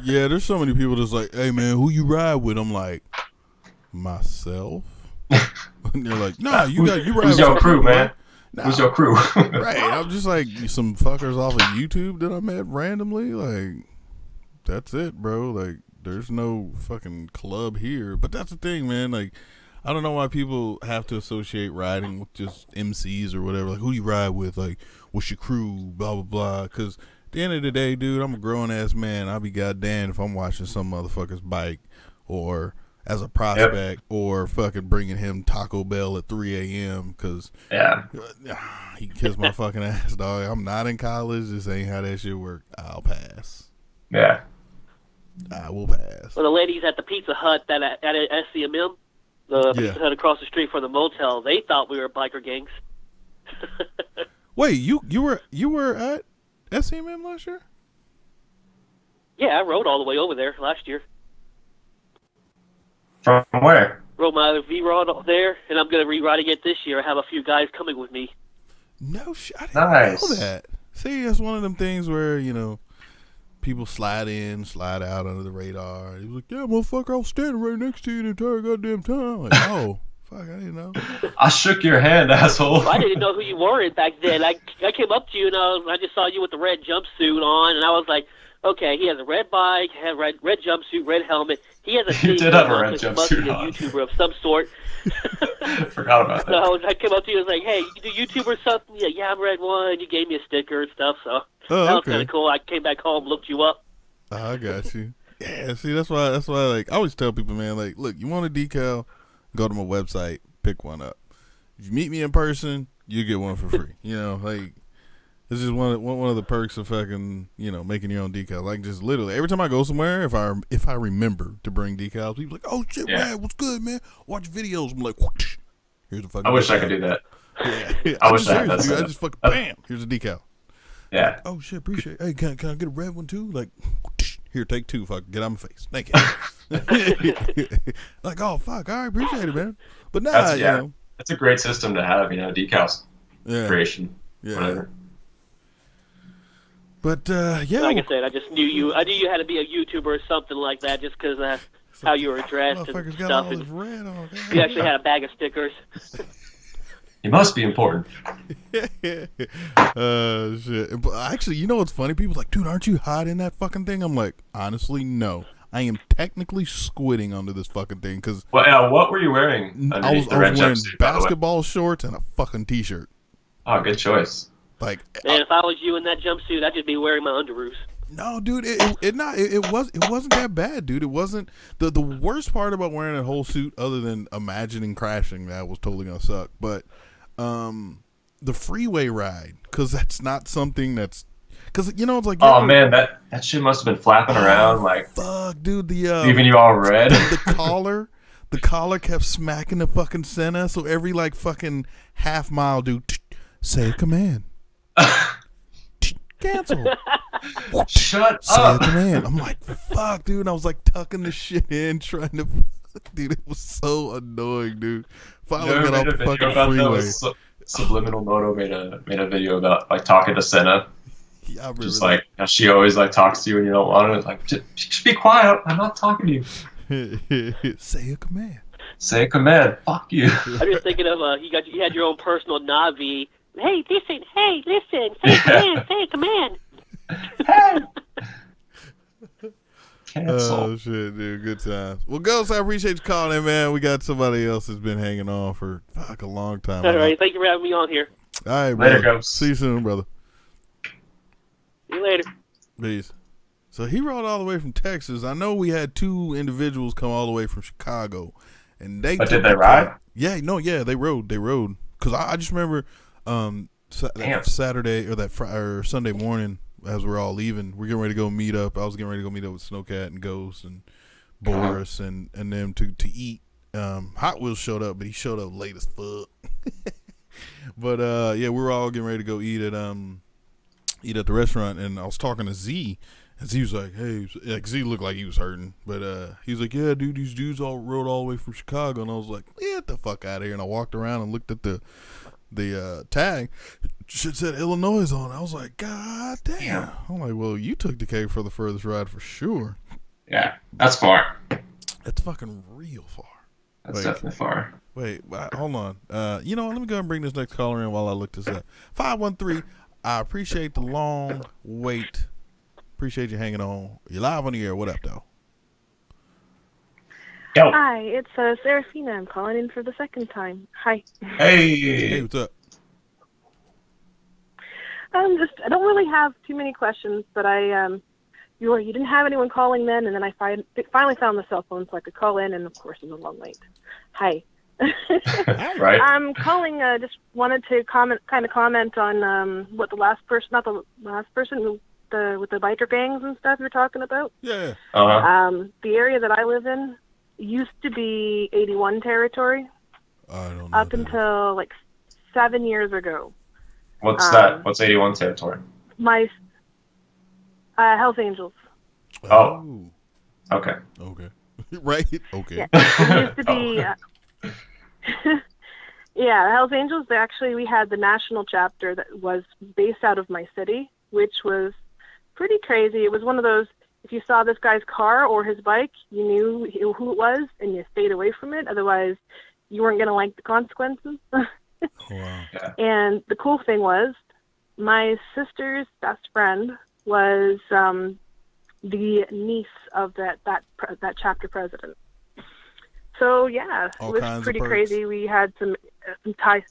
Yeah, there's so many people that's like, hey man, who you ride with? I'm like, myself. And they're like, nah, you ride with who's your crew, man? Nah. Who's your crew? Right. I'm just like some fuckers off of YouTube that I met randomly. Like, that's it, bro. Like, there's no fucking club here. But that's the thing, man. Like, I don't know why people have to associate riding with just MCs or whatever. Like, who you ride with? Like, what's your crew? Blah, blah, blah. Because at the end of the day, dude, I'm a grown-ass man. I'll be goddamn if I'm watching some motherfucker's bike or as a prospect or fucking bringing him Taco Bell at 3 a.m. because he kissed my fucking ass, dog. I'm not in college. This ain't how that shit work. I'll pass. Yeah. I will pass. Well, the ladies at the Pizza Hut at SCMM, Pizza Hut across the street from the motel, they thought we were biker gangs. Wait, you were at SCMM last year? Yeah, I rode all the way over there last year. From where? Rode my V-Rod there, and I'm going to re-ride it this year. I have a few guys coming with me. No shit. I didn't Nice. know that. See, that's one of them things where, people slide in, slide out under the radar. He was like, yeah, motherfucker, I was standing right next to you the entire goddamn time. I'm like, oh, fuck, I didn't know. I shook your hand, asshole. Well, I didn't know who you were back then. I came up to you, and I just saw you with the red jumpsuit on, and I was like, okay, he has a red bike, had red jumpsuit, red helmet. He has a You did have a red jumpsuit must be a on. YouTuber of some sort. Forgot about that. So I came up to you and was like, hey, you do YouTube or something? Yeah, I'm Red One. You gave me a sticker and stuff, so that was kind of cool. I came back home, looked you up. I got you. Yeah, see, that's why, like, I always tell people, man, like, look, you want a decal, go to my website, pick one up. If you meet me in person, you get one for free. Like, this is one of the perks of fucking, making your own decal. Like, just literally, every time I go somewhere, if I remember to bring decals, people are like, oh shit, man, what's good, man? Watch videos. I'm like, whoosh, here's a fucking I wish decal. I could do that. Yeah. I wish I had that. I just fucking, bam, here's a decal. Yeah. Like, oh shit, appreciate it. Hey, can I get a red one too? Like, here, take two. Fuck, get out my face. Thank you. Like, oh fuck, all right, appreciate it, man. But nah, that's a great system to have. Decals, creation, whatever. But like I said, I just knew you. I knew you had to be a YouTuber or something like that, just because how you were dressed and stuff. And you actually had a bag of stickers. He must be important. Shit. Actually, you know what's funny? People's like, dude, aren't you hot in that fucking thing? I'm like, honestly, no. I am technically squitting under this fucking thing because. Well, what were you wearing? I was wearing basketball shorts and a fucking t-shirt. Oh, good choice. Like, man, if I was you in that jumpsuit, I'd just be wearing my underoos. No, dude, it wasn't that bad, dude. It wasn't the worst part about wearing a whole suit, other than imagining crashing. That was totally gonna suck. But the freeway ride, because that's not something that's. Because, it's like... Oh, man, that shit must have been flapping around, like... Fuck, dude, leaving you all red. The collar kept smacking the fucking center, so every, like, fucking half mile, dude, say a command. Cancel. Shut say up. Say a command. I'm like, fuck, dude, and I was, like, tucking the shit in, trying to... Dude, it was so annoying, dude. Finally got off the fucking freeway. Subliminal Moto made a video about, like, talking to Senna. Yeah, just like she always like talks to you when you don't want it. It's like, just be quiet. I'm not talking to you. Say a command. Say a command. Fuck you. I'm just thinking of you had your own personal Navi. Hey, listen. Say a command. Say a command. Hey. Cancel. Oh shit, dude, good times. Well, Ghost, I appreciate you calling in, man. We got somebody else that's been hanging on for a long time. All right, thank you for having me on here. All right, later, brother. Ghost. See you soon, brother. See you later. Peace. So he rode all the way from Texas. I know we had 2 individuals come all the way from Chicago, and they. But did they ride? Yeah, no, yeah, they rode. Because I just remember that Saturday or Sunday morning as we're all leaving, we're getting ready to go meet up. I was getting ready to go meet up with Snowcat and Ghost and Boris and them to eat. Hot Wheels showed up, but he showed up late as fuck. But yeah, we were all getting ready to go eat at the restaurant, and I was talking to Z, and Z was like, "Hey," like Z looked like he was hurting, but he was like, "Yeah, dude, these dudes all rode all the way from Chicago," and I was like, "Get the fuck out of here!" And I walked around and looked at the tag. Shit said Illinois on. I was like, God damn. I'm like, well, you took the K for the furthest ride for sure. Yeah, that's far. That's fucking real far. That's definitely far. Wait, hold on. You know what? Let me go ahead and bring this next caller in while I look this up. 513. I appreciate the long wait. Appreciate you hanging on. You're live on the air. What up, though? Yo. Hi, it's Serafina. I'm calling in for the second time. Hi. Hey, what's up? I don't really have too many questions, but you didn't have anyone calling then, and then I finally found the cell phone so I could call in, and of course it was a long wait. Hi. Right. I'm calling. Just wanted to comment on what the last person, not the last person, with the biker gangs and stuff you're talking about. Yeah. The area that I live in used to be 81 territory. I don't know. Up until like 7 years ago. What's that? What's 81 territory? My Hells Angels. Oh. Okay. Okay. Right? Okay. Yeah. It used to be... yeah, Hells Angels, we had the national chapter that was based out of my city, which was pretty crazy. It was one of those, if you saw this guy's car or his bike, you knew who it was, and you stayed away from it. Otherwise, you weren't going to like the consequences. Wow. And the cool thing was, my sister's best friend was the niece of that chapter president. So yeah, it was pretty crazy. We had some ties.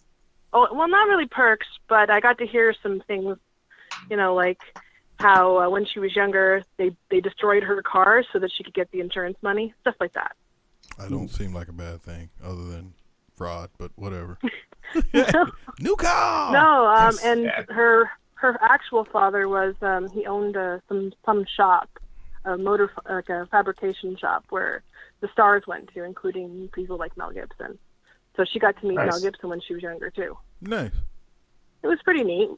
Oh, well, not really perks, but I got to hear some things. You know, like how when she was younger, they destroyed her car so that she could get the insurance money, stuff like that. I don't seem like a bad thing, other than fraud, but whatever. New car. No, and her actual father was he owned some shop, like a fabrication shop where the stars went to, including people like Mel Gibson. So she got to meet Mel Gibson when she was younger too. Nice. It was pretty neat,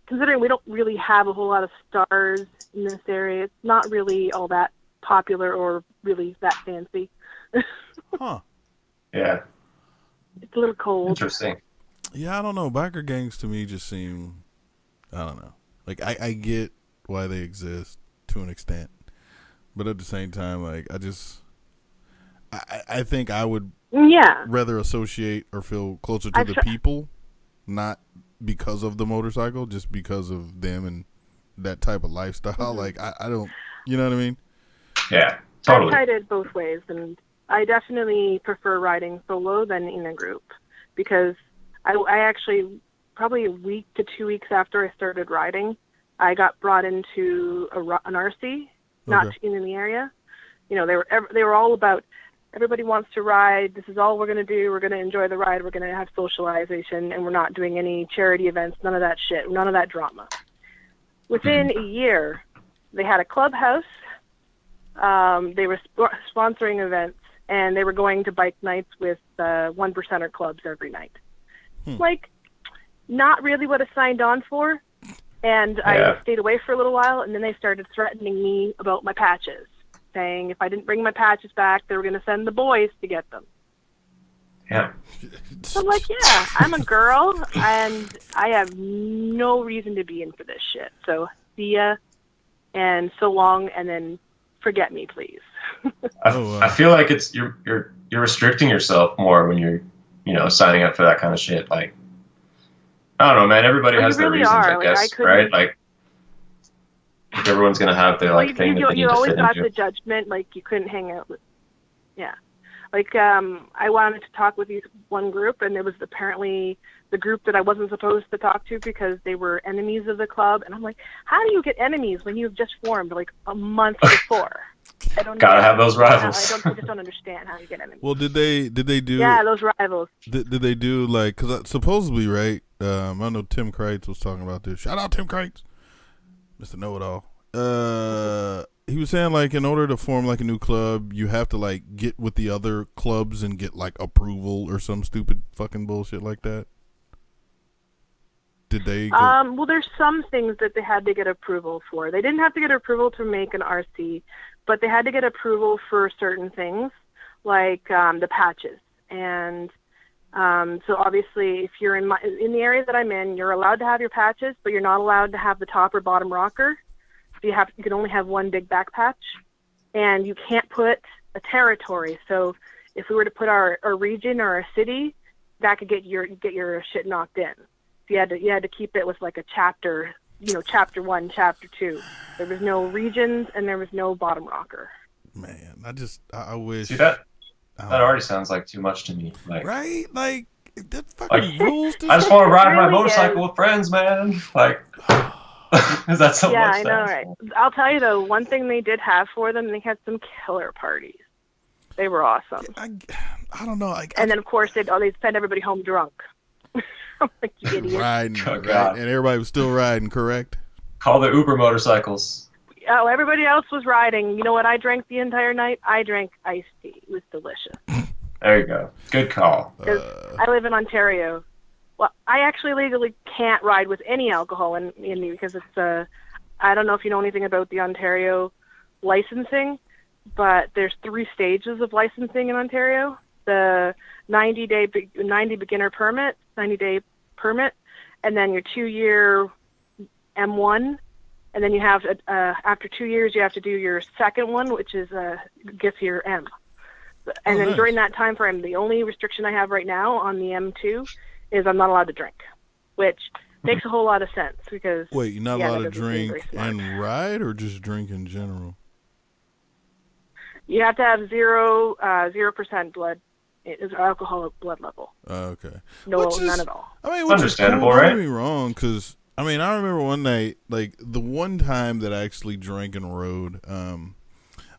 considering we don't really have a whole lot of stars in this area. It's not really all that popular or really that fancy. Huh. Yeah. It's a little cold. Interesting. Yeah, I don't know. Biker gangs to me just seem, I don't know. Like, I get why they exist to an extent. But at the same time, like, I think I would rather associate or feel closer to the people, not because of the motorcycle, just because of them and that type of lifestyle. Mm-hmm. Like, I don't, you know what I mean? Yeah, totally. I've tried it both ways, and I definitely prefer riding solo than in a group, because I actually, probably a week to 2 weeks after I started riding, I got brought into an RC, not in the area. You know, they were all about, everybody wants to ride, this is all we're going to do, we're going to enjoy the ride, we're going to have socialization, and we're not doing any charity events, none of that shit, none of that drama. Within a year, they had a clubhouse, they were sponsoring events, and they were going to bike nights with 1%er clubs every night. Like, not really what I signed on for, and I stayed away for a little while, and then they started threatening me about my patches, saying if I didn't bring my patches back, they were going to send the boys to get them. Yeah. So I'm like, yeah, I'm a girl, and I have no reason to be in for this shit. So see ya, and so long, and then forget me, please. I feel like it's you're restricting yourself more when you're signing up for that kind of shit. Like, I don't know, man. Everybody has their reasons, I guess, right? Like, it everyone's gonna have their like thing that they need to always fit got into. the judgment, like you couldn't hang out with. Yeah, like I wanted to talk with these one group, and it was apparently the group that I wasn't supposed to talk to because they were enemies of the club. And I'm like, how do you get enemies when you've just formed like a month before? I don't Gotta have those rivals. I just don't understand how you get enemies. Well, did they do? Yeah, those rivals. Did they do like? Because supposedly, right? I know Tim Kreitz was talking about this. Shout out Tim Kreitz, Mr. Know-It-All. He was saying like in order to form like a new club, you have to like get with the other clubs and get like approval or some stupid fucking bullshit like that. Did they? Well, there's some things that they had to get approval for. They didn't have to get approval to make an RC, but they had to get approval for certain things, like the patches. And so obviously, if you're in the area that I'm in, you're allowed to have your patches, but you're not allowed to have the top or bottom rocker. You can only have one big back patch, and you can't put a territory. So if we were to put our region or a city, that could get your shit knocked in. You had to keep it with like a chapter, chapter 1, chapter 2. There was no regions and there was no bottom rocker. Man, I wish. See that? That already sounds like too much to me. Like, right? Like that fucking rules. I just want to ride my really motorcycle with friends, man. Like, is that so much? Yeah, I know, right? I'll tell you though, one thing they did have for them, they had some killer parties. They were awesome. I don't know. And then of course they'd send everybody home drunk. Like, you idiot. Riding, Oh, right? And everybody was still riding, correct? Call the Uber motorcycles. Oh, everybody else was riding. You know what I drank the entire night? I drank iced tea. It was delicious. There you go. Good call. I live in Ontario. Well, I actually legally can't ride with any alcohol in me because it's I don't know if you know anything about the Ontario licensing, but there's 3 stages of licensing in Ontario. The 90 beginner permit, 90-day permit, and then your 2-year M1, and then you have after 2 years you have to do your second one, which is gets your M. And then during that time frame, the only restriction I have right now on the M2 is I'm not allowed to drink, which makes a whole lot of sense because wait, you're not allowed to drink and ride, or just drink in general? You have to have 0% blood. It is alcohol blood level. Okay. No, none at all. I mean, which is cool, don't get me wrong, because I mean, I remember one night, like the one time that I actually drank and rode.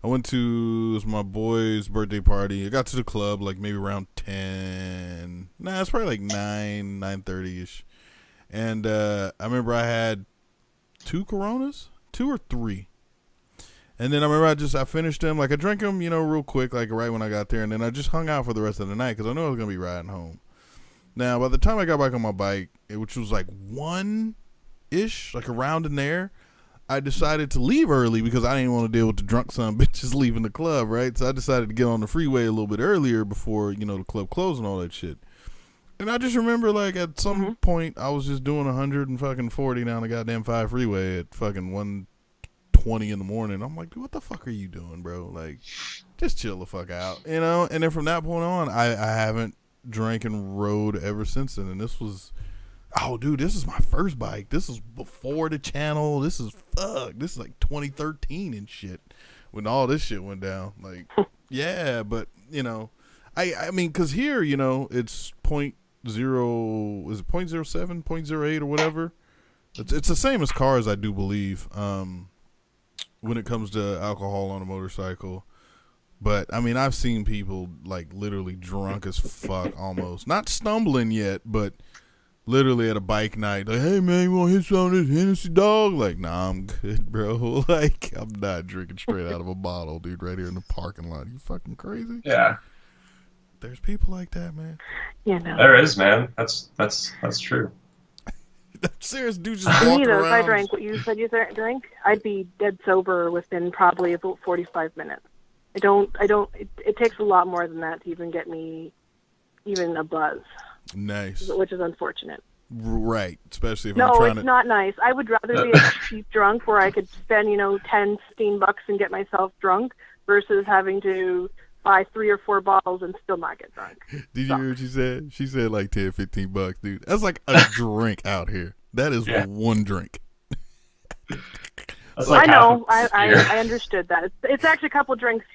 I went to, it was my boy's birthday party. I got to the club like maybe around 10. Nah, it's probably like 9:30 ish. And I remember I had 2 Coronas, 2 or 3. And then I remember I finished them, like I drank them, real quick, like right when I got there. And then I just hung out for the rest of the night because I knew I was going to be riding home. Now, by the time I got back on my bike, which was like 1-ish, like around in there, I decided to leave early because I didn't want to deal with the drunk son bitches leaving the club, right? So I decided to get on the freeway a little bit earlier before, the club closed and all that shit. And I just remember, like, at some point, I was just doing 140 down the goddamn 5 freeway at fucking 1:20 in the morning. I'm like, dude, what the fuck are you doing, bro? Like, just chill the fuck out, And then from that point on, I haven't drank and rode ever since then. And this was, oh, dude, this is my first bike. This is before the channel. This is like 2013 and shit when all this shit went down. Like, yeah, but, I mean, because here, it's 0.0, is it 0.07, 0.08 or whatever? It's the same as cars, I do believe, when it comes to alcohol on a motorcycle. But, I mean, I've seen people, like, literally drunk as fuck almost. Not stumbling yet, but literally at a bike night. Like, hey, man, you want to hit some of this Hennessy, dog? Like, nah, I'm good, bro. Like, I'm not drinking straight out of a bottle, dude, right here in the parking lot. You fucking crazy? Yeah. There's people like that, man. There is, man. That's true. That serious dude just walking around. If I drank what you said you drank, I'd be dead sober within probably about 45 minutes. It takes a lot more than that to even get me even a buzz. Nice. Which is unfortunate. Right, especially if I'm trying to... No, it's not nice. I would rather be a cheap drunk where I could spend, $10, $15 and get myself drunk versus having to buy 3 or 4 bottles and still not get drunk. Did you hear what she said? She said like $10, $15, dude. That's like a drink out here. That is one drink. That's like I know. half I understood that. It's actually a couple drinks.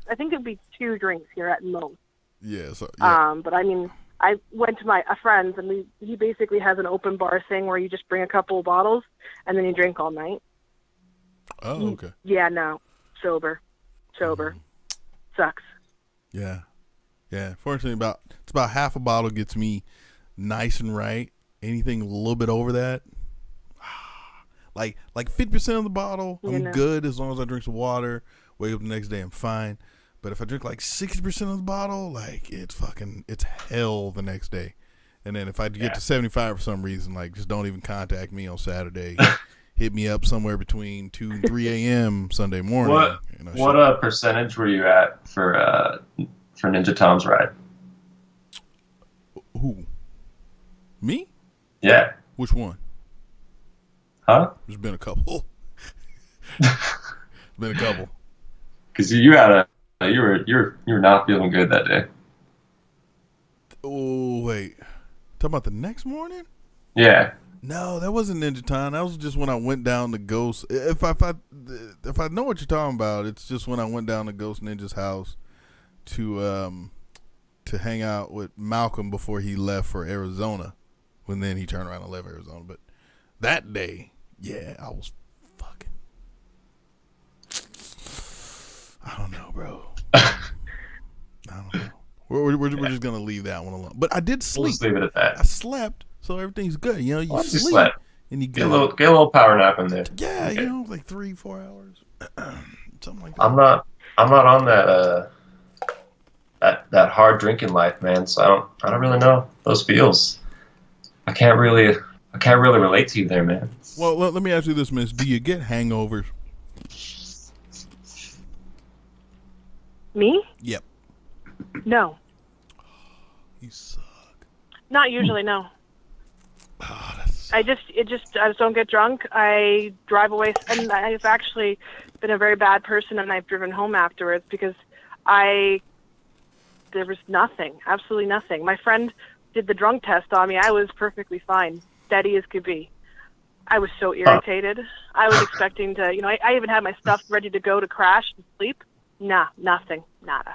I think it'd be 2 drinks here at most. Yeah. So yeah. But I mean, I went to a friend's, and he basically has an open bar thing where you just bring a couple of bottles and then you drink all night. Oh, okay. Yeah, no, sober, sucks. Yeah. Fortunately, it's about half a bottle gets me nice and right. Anything a little bit over that, like 50% of the bottle, I'm good as long as I drink some water. Wake up the next day, I'm fine. But if I drink like 60% of the bottle, like it's hell the next day. And then if I get to 75 for some reason, like just don't even contact me on Saturday. Hit me up somewhere between 2 and 3 a.m. Sunday morning. What percentage were you at for Ninja Tom's ride? Who? Me? Yeah. Which one? Huh? There's been a couple. Because you were not feeling good that day. Oh wait, talking about the next morning? Yeah. No, that wasn't Ninja Time. That was just when I went down to Ghost. If I know what you're talking about, it's just when I went down to Ghost Ninja's house to hang out with Malcolm before he left for Arizona. When then he turned around and left Arizona. But that day, yeah, I was fucking. I don't know, bro. I don't know. We're just gonna leave that one alone. But I did sleep. We'll just leave it at that. I slept. So everything's good. You know, you sleep and you get a little power nap in there. Yeah, okay. You know, like 3-4 hours, something like that. I'm not on that hard drinking life, man. So I don't really know those feels. I can't really relate to you there, man. Well, let me ask you this, Miss. Do you get hangovers? Me? Yep. No. You suck. Not usually, no. Oh, I just don't get drunk. I drive away, and I've actually been a very bad person, and I've driven home afterwards because there was nothing, absolutely nothing. My friend did the drunk test on me. I was perfectly fine, steady as could be. I was so irritated. I was expecting to, I even had my stuff ready to go to crash and sleep. Nah, nothing, nada.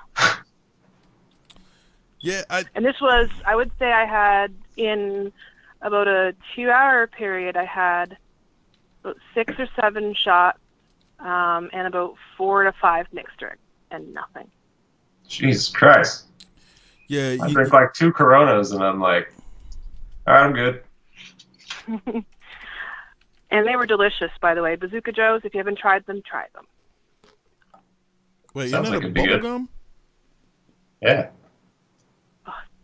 Yeah, and this was, I would say I had in about a 2-hour period, I had about 6 or 7 shots and about 4 to 5 mixed drinks and nothing. Jesus Christ. Yeah, I drink like 2 Coronas and I'm like, all right, I'm good. And they were delicious, by the way. Bazooka Joe's, if you haven't tried them, try them. Wait, isn't that a bubble gum? Yeah.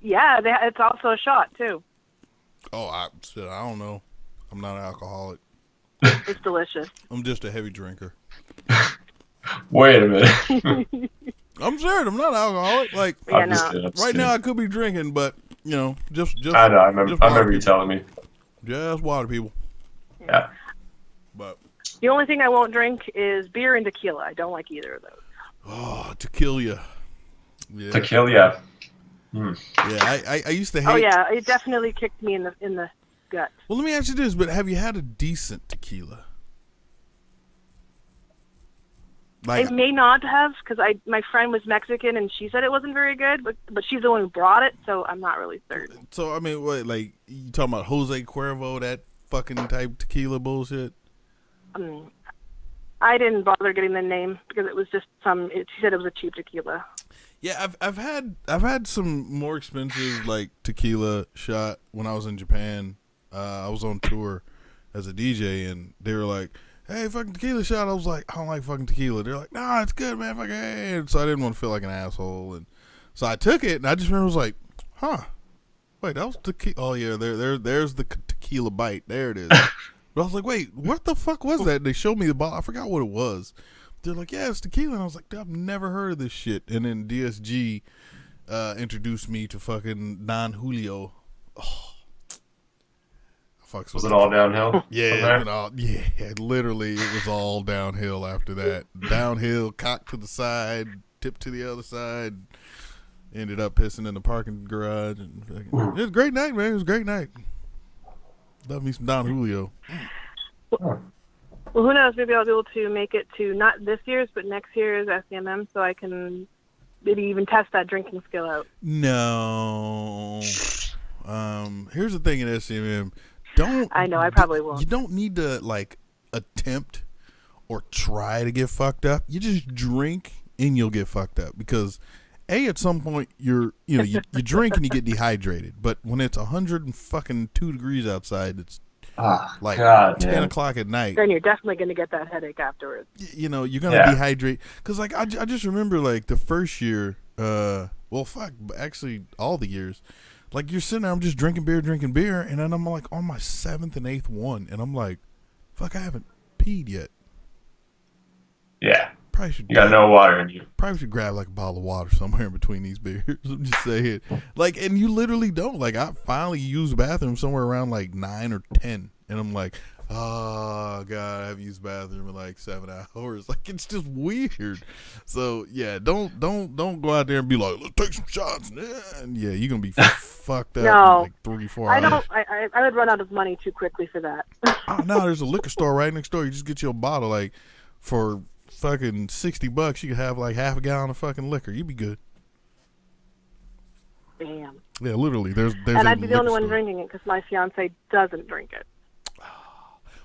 Yeah, it's also a shot, too. Oh, I don't know. I'm not an alcoholic. It's delicious. I'm just a heavy drinker. Wait a minute. I'm serious. I'm not an alcoholic. Like, yeah, no. Right now I could be drinking, but, just. I know. I remember you telling me. Just water, people. Yeah. But the only thing I won't drink is beer and tequila. I don't like either of those. Oh, tequila. Yeah. Tequila. Yeah, I used to hate. Oh yeah, it definitely kicked me in the gut. Well, let me ask you this: but have you had a decent tequila? I may not have, because my friend was Mexican and she said it wasn't very good, but she's the one who brought it, so I'm not really certain. So I mean, what, like you talking about Jose Cuervo, that fucking type tequila bullshit? I didn't bother getting the name because it was just she said it was a cheap tequila. Yeah, I've had some more expensive like tequila shot when I was in Japan. I was on tour as a DJ and they were like, "Hey, fucking tequila shot." I was like, "I don't like fucking tequila." They're like, "Nah, it's good, man." Fucking hey. And so I didn't want to feel like an asshole, and so I took it and I just remember I was like, "Huh, wait, that was tequila." Oh yeah, there's the tequila bite. There it is. But I was like, "Wait, what the fuck was that?" And they showed me the bottle. I forgot what it was. They're like, "Yeah, it's tequila." And I was like, "I've never heard of this shit." And then DSG introduced me to fucking Don Julio. Oh. Was it all downhill? Yeah, literally, it was all downhill after that. Downhill, cock to the side, tip to the other side. Ended up pissing in the parking garage. And it was a great night, man. It was a great night. Love me some Don Julio. Well, who knows? Maybe I'll be able to make it to not this year's, but next year's SCMM, so I can maybe even test that drinking skill out. No. Here's the thing in SCMM. I know, I probably won't. You don't need to, like, attempt or try to get fucked up. You just drink and you'll get fucked up. Because, at some point, you drink and you get dehydrated. But when it's 102 degrees outside, it's like 10 o'clock at night. Then you're definitely going to get that headache afterwards. You're going to dehydrate. Because, like, I just remember, like, the first year, actually, all the years, like, you're sitting there, I'm just drinking beer, and then I'm, like, on my 7th and 8th one, and I'm like, fuck, I haven't peed yet. Yeah. Probably should. You got no water in you. Probably should grab, like, a bottle of water somewhere in between these beers. I'm just saying. Like, and you literally don't. Like, I finally used the bathroom somewhere around, like, 9 or 10. And I'm like, oh, God, I haven't used the bathroom in, like, 7 hours. Like, it's just weird. So, yeah, don't go out there and be like, let's take some shots. And, yeah, you're going to be fucked up in, like, 3-4 hours. I would run out of money too quickly for that. No, there's a liquor store right next door. You just get you a bottle, like, for fucking $60, you could have like half a gallon of fucking liquor. You'd be good. Damn. Yeah, literally. There's and I'd be the only one drinking it because my fiance doesn't drink it.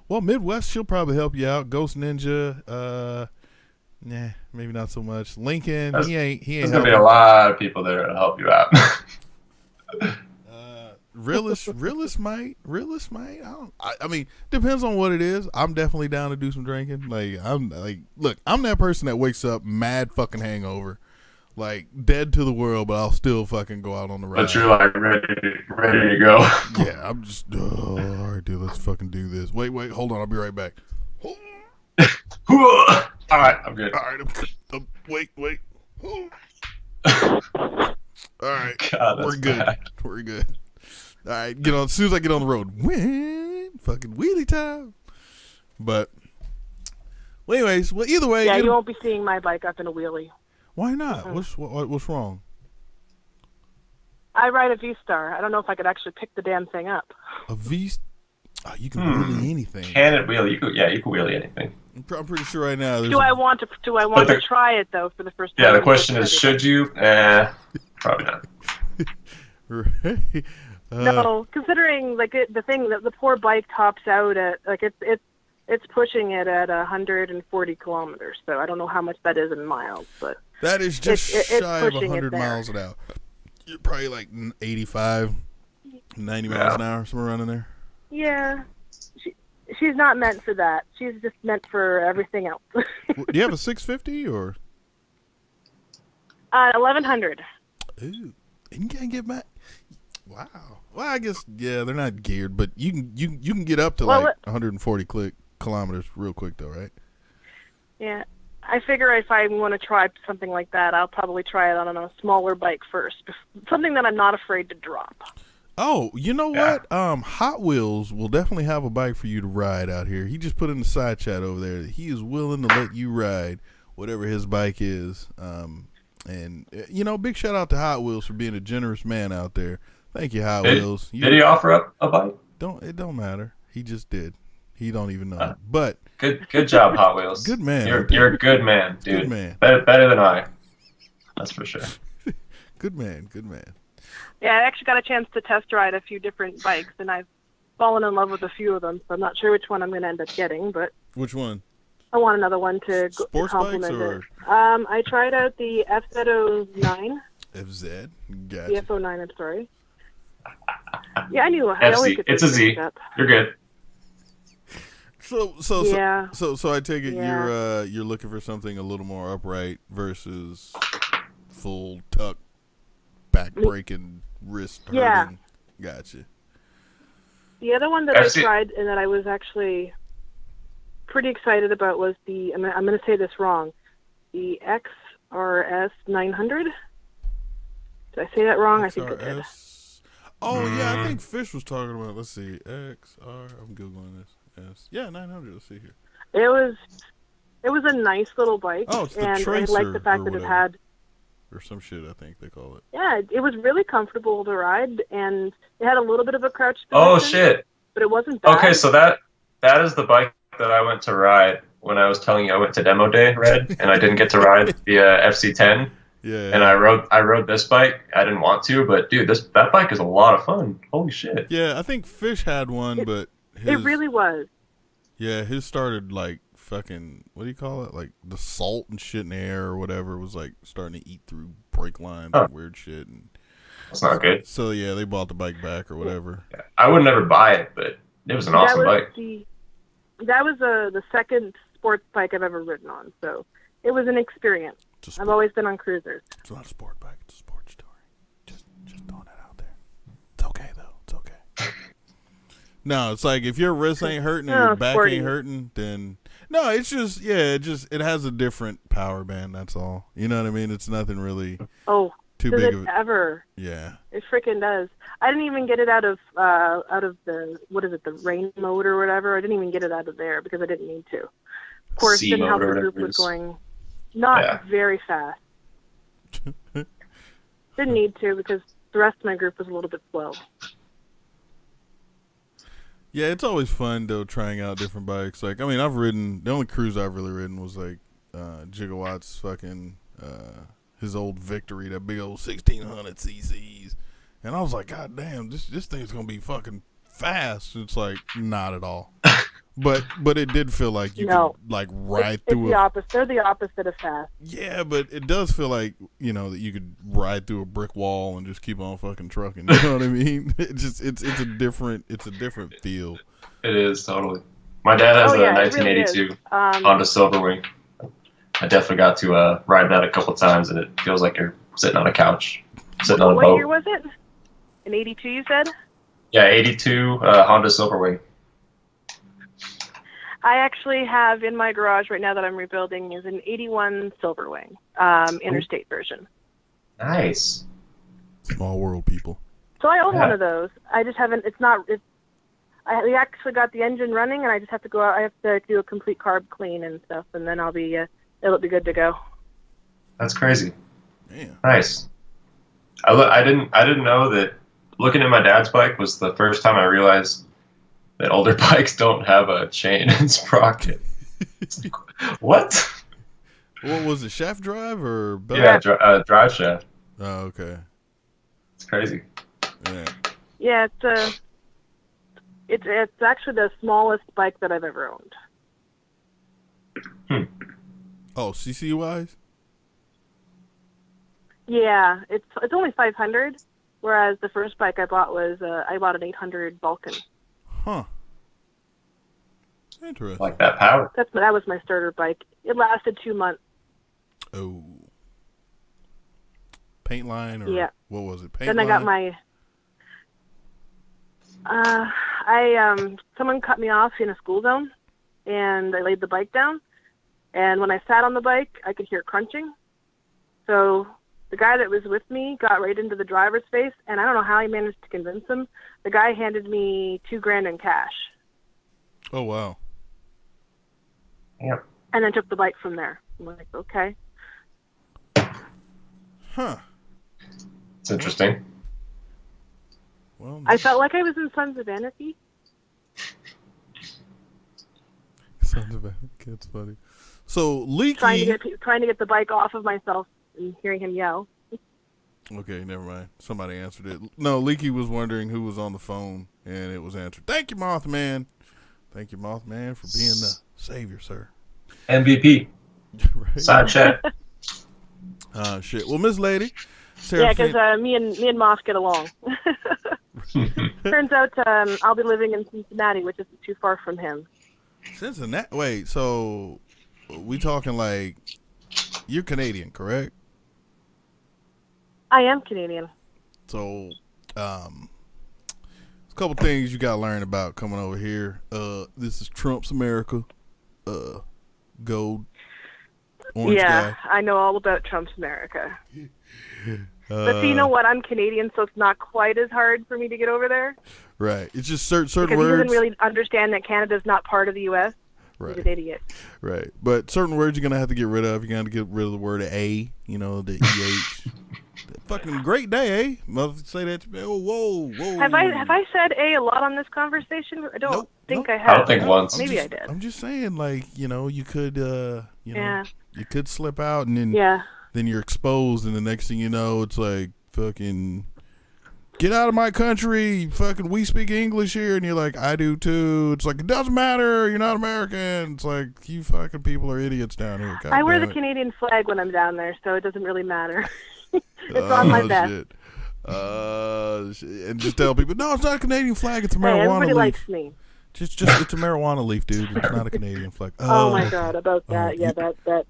Well, Midwest, she'll probably help you out. Ghost Ninja, maybe not so much. Lincoln, he ain't. There's gonna be a lot of people there to help you out. Realist might. I mean, depends on what it is. I'm definitely down to do some drinking. Like, I'm that person that wakes up mad fucking hangover, like dead to the world, but I'll still fucking go out on the ride. But you're like ready to go. Yeah, I'm just, all right, dude, let's fucking do this. Wait, hold on, I'll be right back. All right, I'm good. All right, I'm wait. All right, God, we're good. Bad. We're good. All right, as soon as I get on the road, fucking wheelie time. But, well, anyways, either way. Yeah, you won't be seeing my bike up in a wheelie. Why not? Mm-hmm. What's wrong? I ride a V-Star. I don't know if I could actually pick the damn thing up. A V-Star? Oh, you can wheelie anything. Can it wheelie? You can wheelie anything. I'm pretty sure right now. Do I want to try it though for the first time? Yeah, the question is, should you? Probably not. Right. No, considering like the poor bike tops out at like it's pushing it at 140 kilometers. So I don't know how much that is in miles, but that is just shy of 100 miles an hour. You're probably like 85, 90 miles an hour, somewhere around in there. Yeah, she's not meant for that. She's just meant for everything else. Do you have a 650 or? 1100. Ooh, and you can't get back. Wow. Well, I guess they're not geared, but you can get up to 140 kilometers real quick though, right? Yeah, I figure if I want to try something like that, I'll probably try it on a smaller bike first, something that I'm not afraid to drop. Oh, you know what? Hot Wheels will definitely have a bike for you to ride out here. He just put in the side chat over there that he is willing to let you ride whatever his bike is. And big shout out to Hot Wheels for being a generous man out there. Thank you, Hot Wheels. Did he offer up a bike? It don't matter. He just did. He don't even know. But good job, Hot Wheels. Good man. You're a good man, dude. Good man. Better than I. That's for sure. Good man. Yeah, I actually got a chance to test ride a few different bikes, and I've fallen in love with a few of them. So I'm not sure which one I'm going to end up getting, but which one? I want another one to complement it. I tried out the FZ09. FZ? Gotcha. The F09, I'm sorry. Yeah, I knew. FC. It's a Z. You're good. So I take it you're looking for something a little more upright versus full tuck, back breaking, wrist hurting. Yeah. Gotcha. The other one that I tried and that I was actually pretty excited about was I'm going to say this wrong, the XRS 900. Did I say that wrong? XRS? I think I did. Oh, yeah, I think Fish was talking about, let's see, XR, I'm Googling this. Yeah, 900, let's see here. It was a nice little bike. Oh, it's the and Tracer, I liked the fact that it had... Or some shit, I think they call it. Yeah, it was really comfortable to ride, and it had a little bit of a crouch position. Oh, shit. But it wasn't bad. Okay, so that is the bike that I went to ride when I was telling you I went to demo day, Red, and I didn't get to ride the FC10. Yeah. And I rode this bike. I didn't want to, but dude, that bike is a lot of fun. Holy shit. Yeah, I think Fish had one, but it really was. Yeah, his started like fucking, what do you call it? Like the salt and shit in the air or whatever was like starting to eat through brake lines and weird shit. And that's not good. So yeah, they bought the bike back or whatever. Yeah. I would never buy it, but it was an awesome bike. That was the second sports bike I've ever ridden on, so it was an experience. I've always been on cruisers. It's not a sport bike; it's a sports story. Just throwing that out there. It's okay though. It's okay. No, it's like if your wrist ain't hurting and your back ain't hurting, then no, it's just it has a different power band. That's all. You know what I mean? It's nothing really. Too big of it ever. Yeah. It freaking does. I didn't even get it out of the the rain mode or whatever. I didn't even get it out of there because I didn't need to. Of course, didn't help the group was going not very fast. Didn't need to because the rest of my group was a little bit slow. Yeah, it's always fun though trying out different bikes. Like, I mean, I've ridden. The only cruise I've really ridden was like Gigawatt's fucking his old Victory, that big old 1600 cc's, and I was like, God damn, this thing's gonna be fucking fast. It's like not at all. But it did feel like you could like ride through. It's the opposite. They're the opposite of fast. Yeah, but it does feel like, you know, that you could ride through a brick wall and just keep on fucking trucking. You know what I mean? It's a different feel. It is totally. My dad has a 1982 really Honda Silverwing. I definitely got to ride that a couple times, and it feels like you're sitting on a couch, sitting on a boat. What year was it? An 82, you said? Yeah, 82 Honda Silverwing. I actually have in my garage right now that I'm rebuilding is an 81 Silverwing, interstate version. Nice. Small world, people. So I own one of those. I just haven't. We actually got the engine running, and I just have to go out. I have to do a complete carb clean and stuff, and then it'll be good to go. That's crazy. Man. Nice. I didn't know that. Looking at my dad's bike was the first time I realized that older bikes don't have a chain and sprocket. What? What was it, shaft drive or belt? Yeah, drive shaft. Oh, okay. It's crazy. Yeah, it's actually the smallest bike that I've ever owned. Oh, CC wise? Yeah, it's only 500, whereas the first bike I bought I bought an 800 Vulcan. Huh. Interesting. Like that power. That was my starter bike. It lasted 2 months. Oh. Paint line or what was it? Paint then line? I got my. Someone cut me off in a school zone, and I laid the bike down. And when I sat on the bike, I could hear crunching. So the guy that was with me got right into the driver's face, and I don't know how he managed to convince him. The guy handed me $2,000 in cash. Oh, wow. Yep. And then took the bike from there. I'm like, okay. Huh. It's interesting. Well, I felt like I was in Sons of Anarchy. Sons of Anarchy, that's funny. So, Leaky... Trying to get the bike off of myself and hearing him yell. Okay, never mind. Somebody answered it. No, Leaky was wondering who was on the phone, and it was answered. Thank you, Mothman. Thank you, Mothman, for being the savior, sir. MVP. Right. Side chat. Shit. Well, Miss Lady. Sarah because me and Moth get along. Turns out I'll be living in Cincinnati, which isn't too far from him. Cincinnati? Wait, so we talking like you're Canadian, correct? I am Canadian. So, a couple things you gotta learn about coming over here. This is Trump's America. Gold, orange guy. I know all about Trump's America. But you know what? I'm Canadian, so it's not quite as hard for me to get over there. Right. It's just certain because words. He doesn't really understand that Canada's not part of the U.S. Right. He's an idiot. Right. But certain words you're going to have to get rid of. You're going to get rid of the word A, you know, the EH. Fucking great day, eh? Mother say that to me. Oh, whoa. Have I said A lot on this conversation? I don't. think I have. I don't think once. Maybe I did. I'm just saying, like, you could, you could slip out and then, then you're exposed, and the next thing you know, it's like fucking get out of my country, fucking we speak English here, and you're like, I do too. It's like, it doesn't matter, you're not American. It's like, you fucking people are idiots down here. God I wear damn the it. Canadian flag when I'm down there, so it doesn't really matter. It's on my vest. Shit. And just tell people, no, it's not a Canadian flag, it's a marijuana everybody leaf. likes me. Just it's a marijuana leaf, dude. It's not a Canadian flag. Oh my god, about that. That.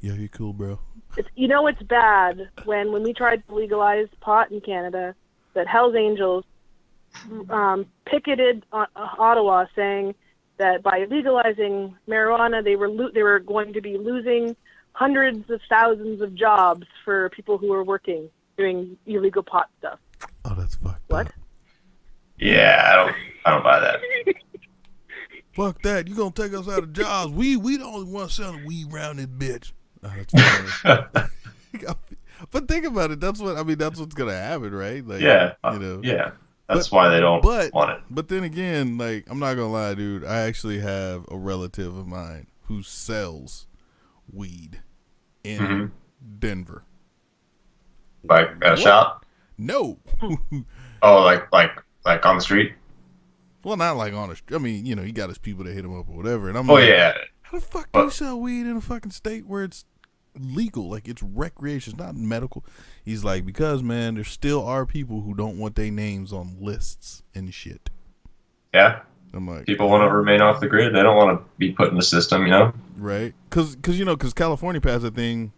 Yeah, you're cool, bro. It's bad when we tried to legalize pot in Canada, that Hell's Angels picketed Ottawa, saying that by legalizing marijuana, they were going to be losing hundreds of thousands of jobs for people who were working doing illegal pot stuff. Oh, that's fucked What? up. Yeah, I don't buy that. Fuck that. You gonna take us out of jobs. We the only ones selling weed around this bitch. Oh, that's funny. But think about it. That's what's gonna happen, right? Like, yeah. That's why they don't want it. But then again, like, I'm not gonna lie, dude. I actually have a relative of mine who sells weed in Denver. Like at a shop? No. Oh, like on the street? Well, not like on a. I mean, he got his people that hit him up or whatever. And I'm like, yeah. How the fuck do you sell weed in a fucking state where it's legal? Like, it's recreation, it's not medical. He's like, because, man, there still are people who don't want their names on lists and shit. Yeah. I'm like, people want to remain off the grid. They don't want to be put in the system, Right? Because California passed a thing,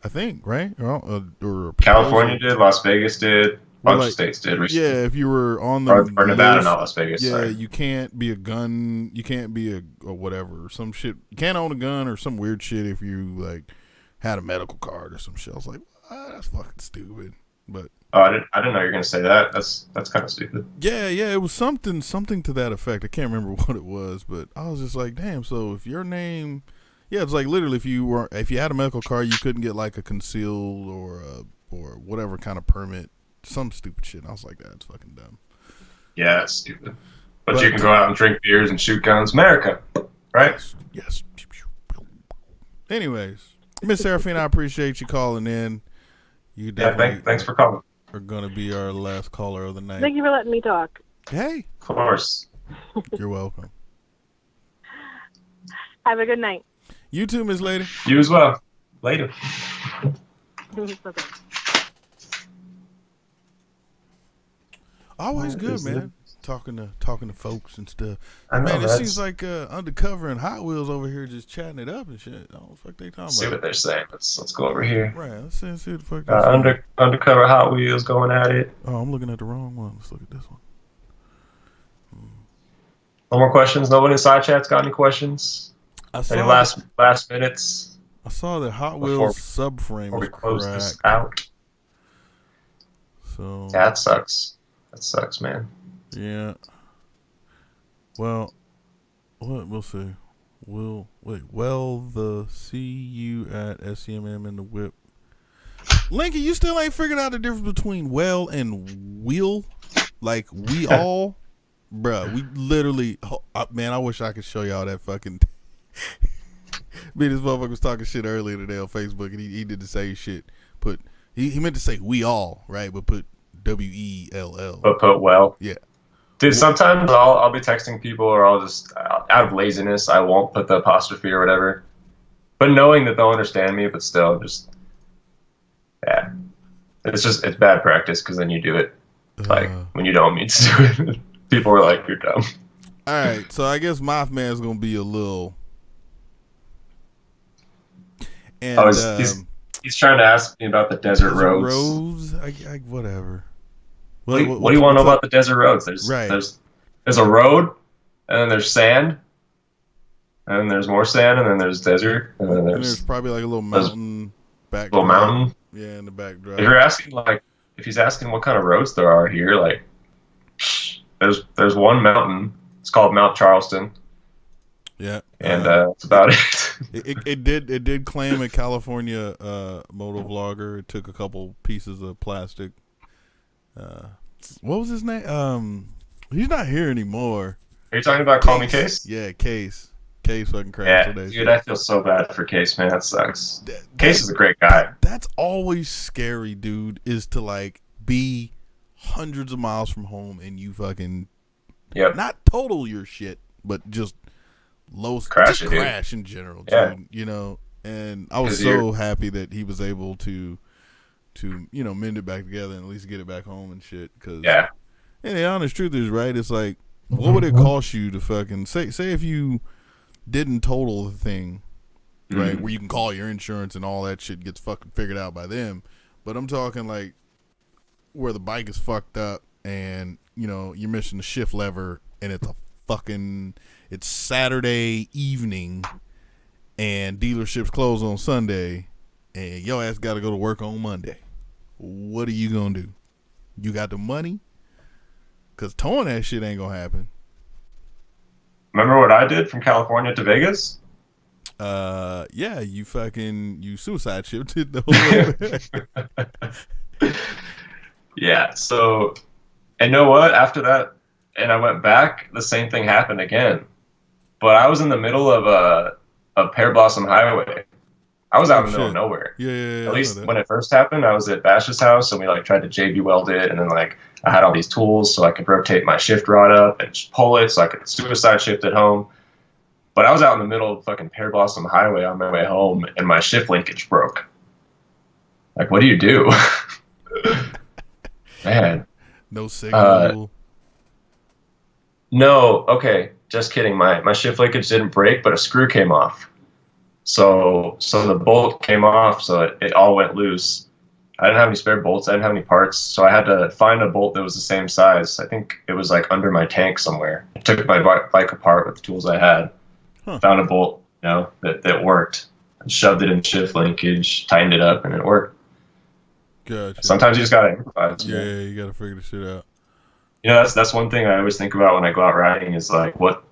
I think, right? Or California did, Las Vegas did. Bunch of states did recently. Yeah, if you were on the or Nevada, not Las Vegas. Yeah, sorry. You can't be a gun. You can't be a whatever. Some shit. You can't own a gun or some weird shit if you like had a medical card or some shit. I was like, that's fucking stupid. But I didn't know you were gonna say that. That's kind of stupid. Yeah. It was something to that effect. I can't remember what it was, but I was just like, damn. So if your name, it's like literally if you had a medical card, you couldn't get like a concealed or whatever kind of permit. Some stupid shit. I was like, that's fucking dumb. Yeah, that's stupid. But you can go out and drink beers and shoot guns. America, right? Yes. Anyways, Miss Seraphine, I appreciate you calling in. You definitely thanks for calling. Are going to be our last caller of the night. Thank you for letting me talk. Hey. Of course. You're welcome. Have a good night. You too, Miss Lady. You as well. Later. Bye-bye. Always good, man. Talking to folks and stuff. I know, man, it seems like Undercover and Hot Wheels over here just chatting it up and shit. Oh, the fuck they talking about? See what they're saying. Let's go over here. Right. Let's see what the fuck. Undercover Hot Wheels going at it. Oh, I'm looking at the wrong one. Let's look at this one. No more questions. Nobody in side chat's got any questions? Any last minutes? I saw that Hot Wheels subframe was close cracked. This out. So yeah, that sucks. That sucks, man. Yeah. Well, we'll see. See you at SEMM in the whip. Linky, you still ain't figured out the difference between well and wheel? Like, we all? Bruh, we literally... man, I wish I could show y'all that fucking... Me and this motherfucker was talking shit earlier today on Facebook, and he did the same shit. He meant to say we all, right? But put WELL. But put well. Yeah. Dude, sometimes I'll be texting people, or I'll just, out of laziness, I won't put the apostrophe or whatever. But knowing that they'll understand me, but still, just, yeah. It's bad practice, because then you do it, like, when you don't mean to do it. People are like, you're dumb. All right, so I guess Mothman's going to be a little... And, he's trying to ask me about the desert roads. Whatever. What do you want to know about the desert roads? There's a road, and then there's sand, and then there's more sand, and then there's desert, and then there's probably like a little mountain backdrop. Little mountain. Yeah, in the backdrop. If he's asking what kind of roads there are here, like, there's one mountain. It's called Mount Charleston. Yeah, and that's about it. It did claim a California motovlogger. It took a couple pieces of plastic. What was his name? He's not here anymore. Are you talking about Call Me Case? Yeah, Case. Case fucking crashed today. Dude, I feel so bad for Case, man. That sucks. Case is a great guy. That's always scary, dude, is to like be hundreds of miles from home and you fucking not total your shit, but just crash in general, dude, you know. And I was so happy that he was able to you know, mend it back together and at least get it back home and shit. Cause, and the honest truth is, right, it's like, what would it cost you to fucking say if you didn't total the thing, right, where you can call your insurance and all that shit gets fucking figured out by them, but I'm talking like where the bike is fucked up and, you know, you're missing the shift lever and it's Saturday evening and dealerships close on Sunday and your ass got to go to work on Monday. What are you going to do? You got the money? Because towing that shit ain't going to happen. Remember what I did from California to Vegas? Yeah, you suicide shifted the whole way. Yeah, so, and you know what? After that, and I went back, the same thing happened again. But I was in the middle of a Pear Blossom Highway. I was out in the middle of nowhere. Yeah. At least when it first happened, I was at Bash's house, and we like tried to JB weld it, and then like I had all these tools so I could rotate my shift rod up and pull it so I could suicide shift at home. But I was out in the middle of fucking Pear Blossom Highway on my way home, and my shift linkage broke. Like, what do you do? Man. No signal. No, okay, just kidding. My shift linkage didn't break, but a screw came off. So the bolt came off, so it all went loose. I didn't have any spare bolts. I didn't have any parts, so I had to find a bolt that was the same size. I think it was like under my tank somewhere. I took my bike apart with the tools I had, found a bolt, you know, that worked, and shoved it in shift linkage, tightened it up, and it worked. Gotcha. Sometimes you just gotta improvise. Yeah, you gotta figure the shit out. You know, that's one thing I always think about when I go out riding is like, what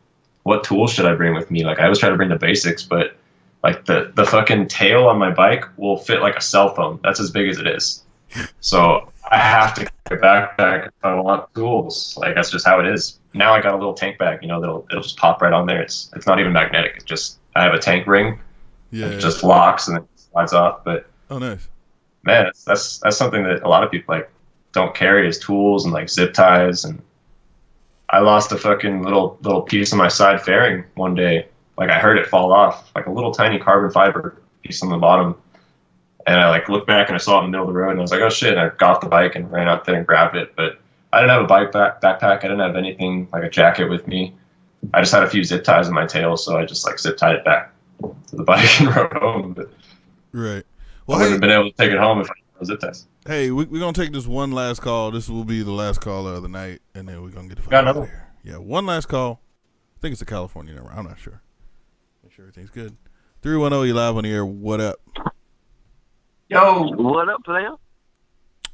tools should I bring with me? Like, I always try to bring the basics, but like the fucking tail on my bike will fit like a cell phone. That's as big as it is. So I have to carry a backpack if I want tools. Like, that's just how it is. Now I got a little tank bag, you know, it'll just pop right on there. It's not even magnetic. It's just, I have a tank ring. Yeah. It just locks and then slides off. But oh, nice. Man, that's something that a lot of people like don't carry as tools, and like zip ties. And I lost a fucking little piece of my side fairing one day. Like, I heard it fall off, like a little tiny carbon fiber piece on the bottom. And I like looked back and I saw it in the middle of the road, and I was like, oh shit. And I got off the bike and ran out there and grabbed it. But I didn't have a bike backpack. I didn't have anything like a jacket with me. I just had a few zip ties in my tail. So I just like zip tied it back to the bike and rode home. But right. Well, I wouldn't have been able to take it home if I didn't have zip ties. Hey, we're going to take this one last call. This will be the last caller of the night. And then we're going to get the fuck out of here. Yeah, one last call. I think it's a California number. I'm not sure. Make sure everything's good. 310, you live on the air. What up? Yo, what up, player?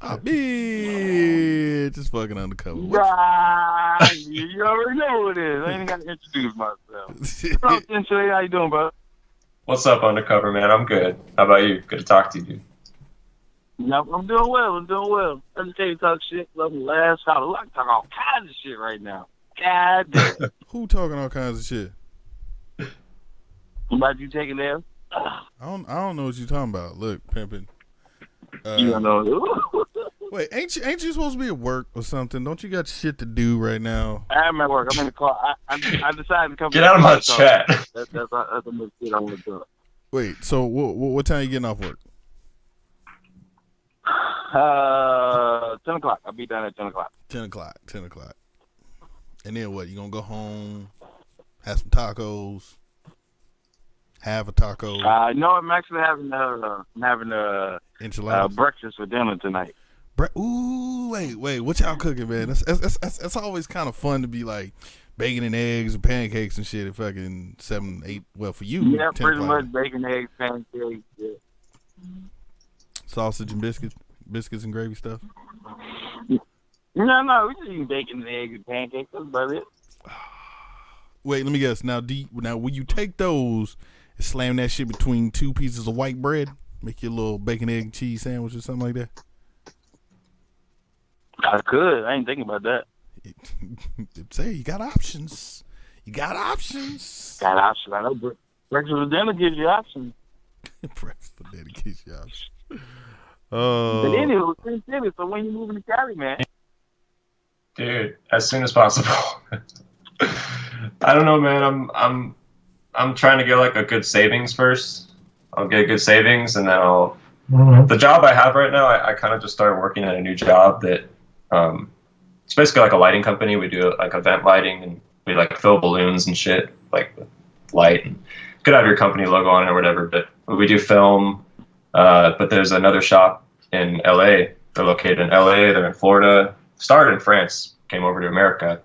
Bitch, just fucking undercover. Right, you already know what it is. I ain't got to introduce myself. What's up, SinSitySlik? How you doing, bro? What's up, undercover man? I'm good. How about you? Good to talk to you, dude. Yep, I'm doing well. Let me tell you, talk shit. Love the last call. I can talk all kinds of shit right now. God damn. Who talking all kinds of shit? About you taking them? I don't know what you're talking about. Look, pimping. You don't know. Wait, ain't you supposed to be at work or something? Don't you got shit to do right now? I'm at work. I'm in the car. I decided to come. Get out of my chat. That's the most shit I want to do. Wait, so what time you getting off work? 10 o'clock. I'll be done at 10 o'clock. 10 o'clock. And then what? You gonna go home, have some tacos, have a taco? No, I'm actually having enchiladas. Breakfast for dinner tonight. Ooh, wait, what y'all cooking, man? That's always kind of fun to be like bacon and eggs and pancakes and shit at fucking 7, 8. Well, for you, yeah, pretty much bacon, eggs, pancakes. Yeah. Sausage and biscuits and gravy stuff. No, we just eating bacon and eggs and pancakes. That's about it. Wait, let me guess. Now, will you take those and slam that shit between two pieces of white bread? Make your little bacon, egg, and cheese sandwich or something like that? I could. I ain't thinking about that. Say you got options. You got options. Got options. I know breakfast for dinner gives you options. Breakfast for dinner gives you options. But anyway, SinSity, so when you moving to Cali, man? Dude, as soon as possible. I don't know, man. I'm trying to get like a good savings first. I'll get good savings, and then I'll. The job I have right now, I kind of just started working at a new job that, it's basically like a lighting company. We do like event lighting, and we like fill balloons and shit, like light. And could have your company logo on it or whatever, but we do film. But there's another shop in LA. They're located in LA. They're in Florida. Started in France, came over to America.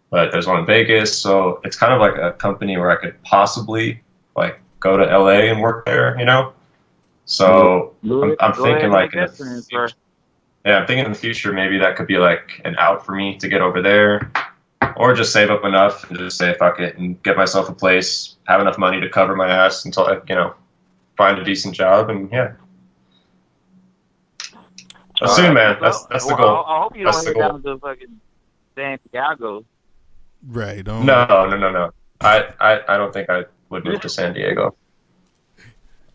But there's one in Vegas, so it's kind of like a company where I could possibly like go to LA and work there, you know. So I'm thinking like I'm thinking in the future maybe that could be like an out for me to get over there, or just save up enough and just say fuck it and get myself a place, have enough money to cover my ass until I find a decent job, and yeah. Soon, man. That's the goal. I hope you don't head down to fucking Santiago. Right. No. I don't think I would move to San Diego.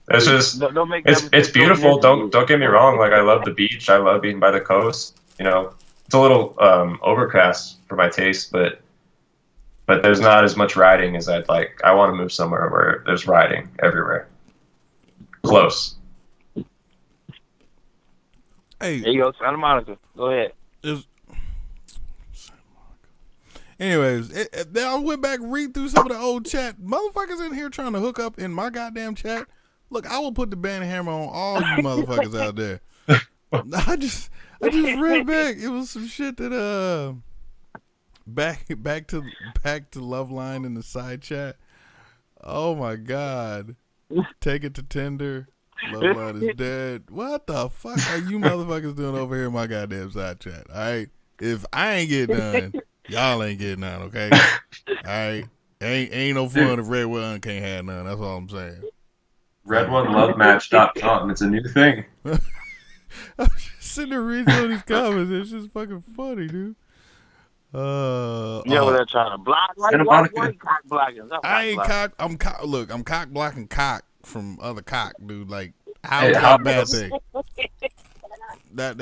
It's just it's beautiful. Don't get me wrong. Like I love the beach. I love being by the coast. It's a little overcast for my taste, but there's not as much riding as I'd like. I want to move somewhere where there's riding everywhere. Close. Hey, there you go, Santa Monica. Go ahead. Anyways, then I went back read through some of the old chat. Motherfuckers in here trying to hook up in my goddamn chat. Look, I will put the band hammer on all you motherfuckers out there. I just read back. It was some shit that back to Loveline in the side chat. Oh my god. Take it to Tinder. Loveline is dead. What the fuck are you motherfuckers doing over here in my goddamn side chat? Alright? If I ain't getting none, y'all ain't getting none, okay? Alright? Ain't no fun if Red One can't have none. That's all I'm saying. RedOneLoveMatch.com. It's a new thing. I'm just sitting there reading all these comments. It's just fucking funny, dude. They're trying to block. Why cock blocking? I ain't cock. I'm cock blocking cock from other cock, dude. Like, how is that a bad thing? That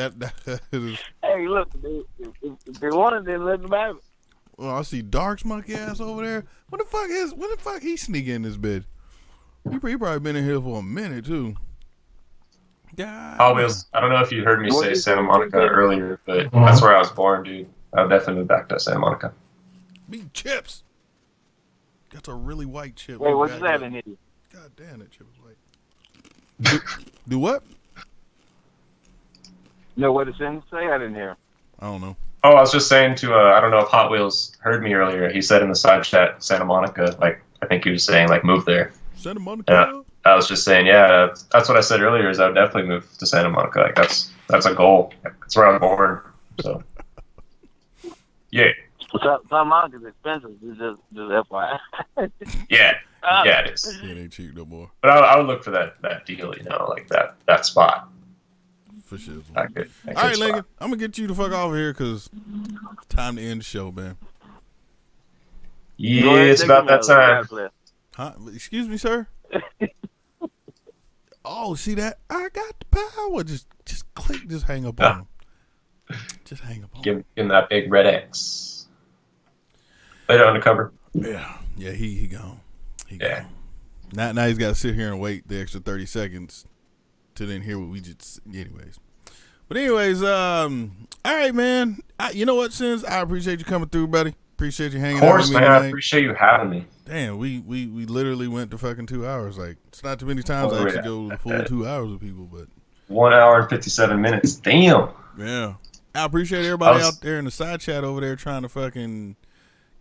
is. Hey, look, if they wanted, then let them have it. Well, I see Dark's monkey ass over there. When the fuck he sneak in this bitch? He probably been in here for a minute too. God. I don't know if you heard me say Santa Monica earlier, but that's where I was born, dude. I'll definitely move back to Santa Monica. Me chips. That's a really white chip. Wait, what's that in here? God damn, that chip is white. Do what? No, what did Sin say? I didn't hear. I don't know. Oh, I was just saying to, I don't know if Hot Wheels heard me earlier. He said in the side chat, Santa Monica, like, I think he was saying, like, move there. Santa Monica? I was just saying, yeah, that's what I said earlier, is I would definitely move to Santa Monica. Like, that's a goal. That's where I was born, so. Yeah. Santa Monica's expensive, just FYI. Yeah, it is. It ain't cheap no more. But I would look for that deal, like that spot. For sure. All right, Lincoln, I'm going to get you the fuck off of here because it's time to end the show, man. Yeah, it's about that time. Huh? Excuse me, sir? Oh, see that? I got the power. Just click, just hang up on him. Just hang up on him. Give him that big red X. Later undercover. Yeah, he gone. Gone. Now he's got to sit here and wait the extra 30 seconds to then hear what we just. Anyways, all right, man. You know what, Sins? I appreciate you coming through, buddy. Appreciate you hanging out with me. Of course, man. I appreciate you having me. Damn, we literally went to fucking 2 hours. Like, it's not too many times I actually go the full 2 hours with people, but 1 hour and 57 minutes. Damn. Yeah. I appreciate everybody out there in the side chat over there trying to fucking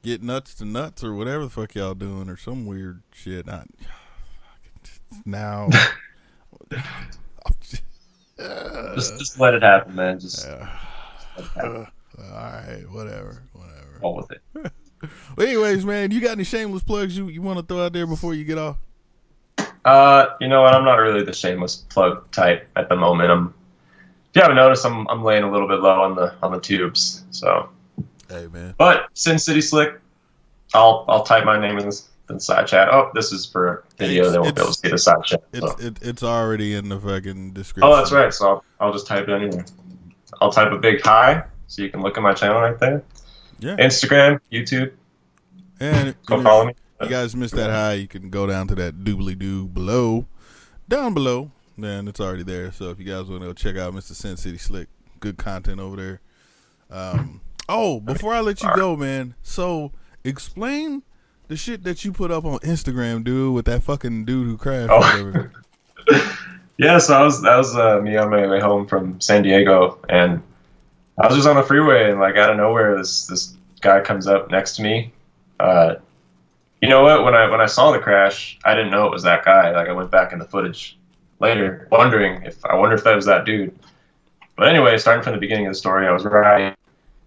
get nuts to nuts or whatever the fuck y'all doing or some weird shit. Now. Just let it happen, man. Just let it happen. All right, whatever. All with it. Well, anyways, man, you got any shameless plugs you want to throw out there before you get off? You know what? I'm not really the shameless plug type at the moment. If you haven't noticed, I'm laying a little bit low on the tubes. So. Hey, man. But SinSitySlik, I'll type my name in the side chat. Oh, this is for a video. They won't be able to see the side chat. So. It's already in the fucking description. Oh, that's right. So I'll just type it anywhere. I'll type a big hi so you can look at my channel right there. Yeah. Instagram, YouTube. And go follow me. You guys missed that hi, you can go down to that doobly-doo below. Down below. Man, it's already there. So if you guys want to go check out Mr. SinSitySlik, good content over there. Before I let you go, man, so explain the shit that you put up on Instagram, dude, with that fucking dude who crashed. Or whatever. Yeah, so that was me on my way home from San Diego, and I was just on the freeway, and like out of nowhere, this guy comes up next to me. You know what? When I saw the crash, I didn't know it was that guy. Like I went back in the footage later, wondering if that was that dude. But anyway, starting from the beginning of the story, I was riding.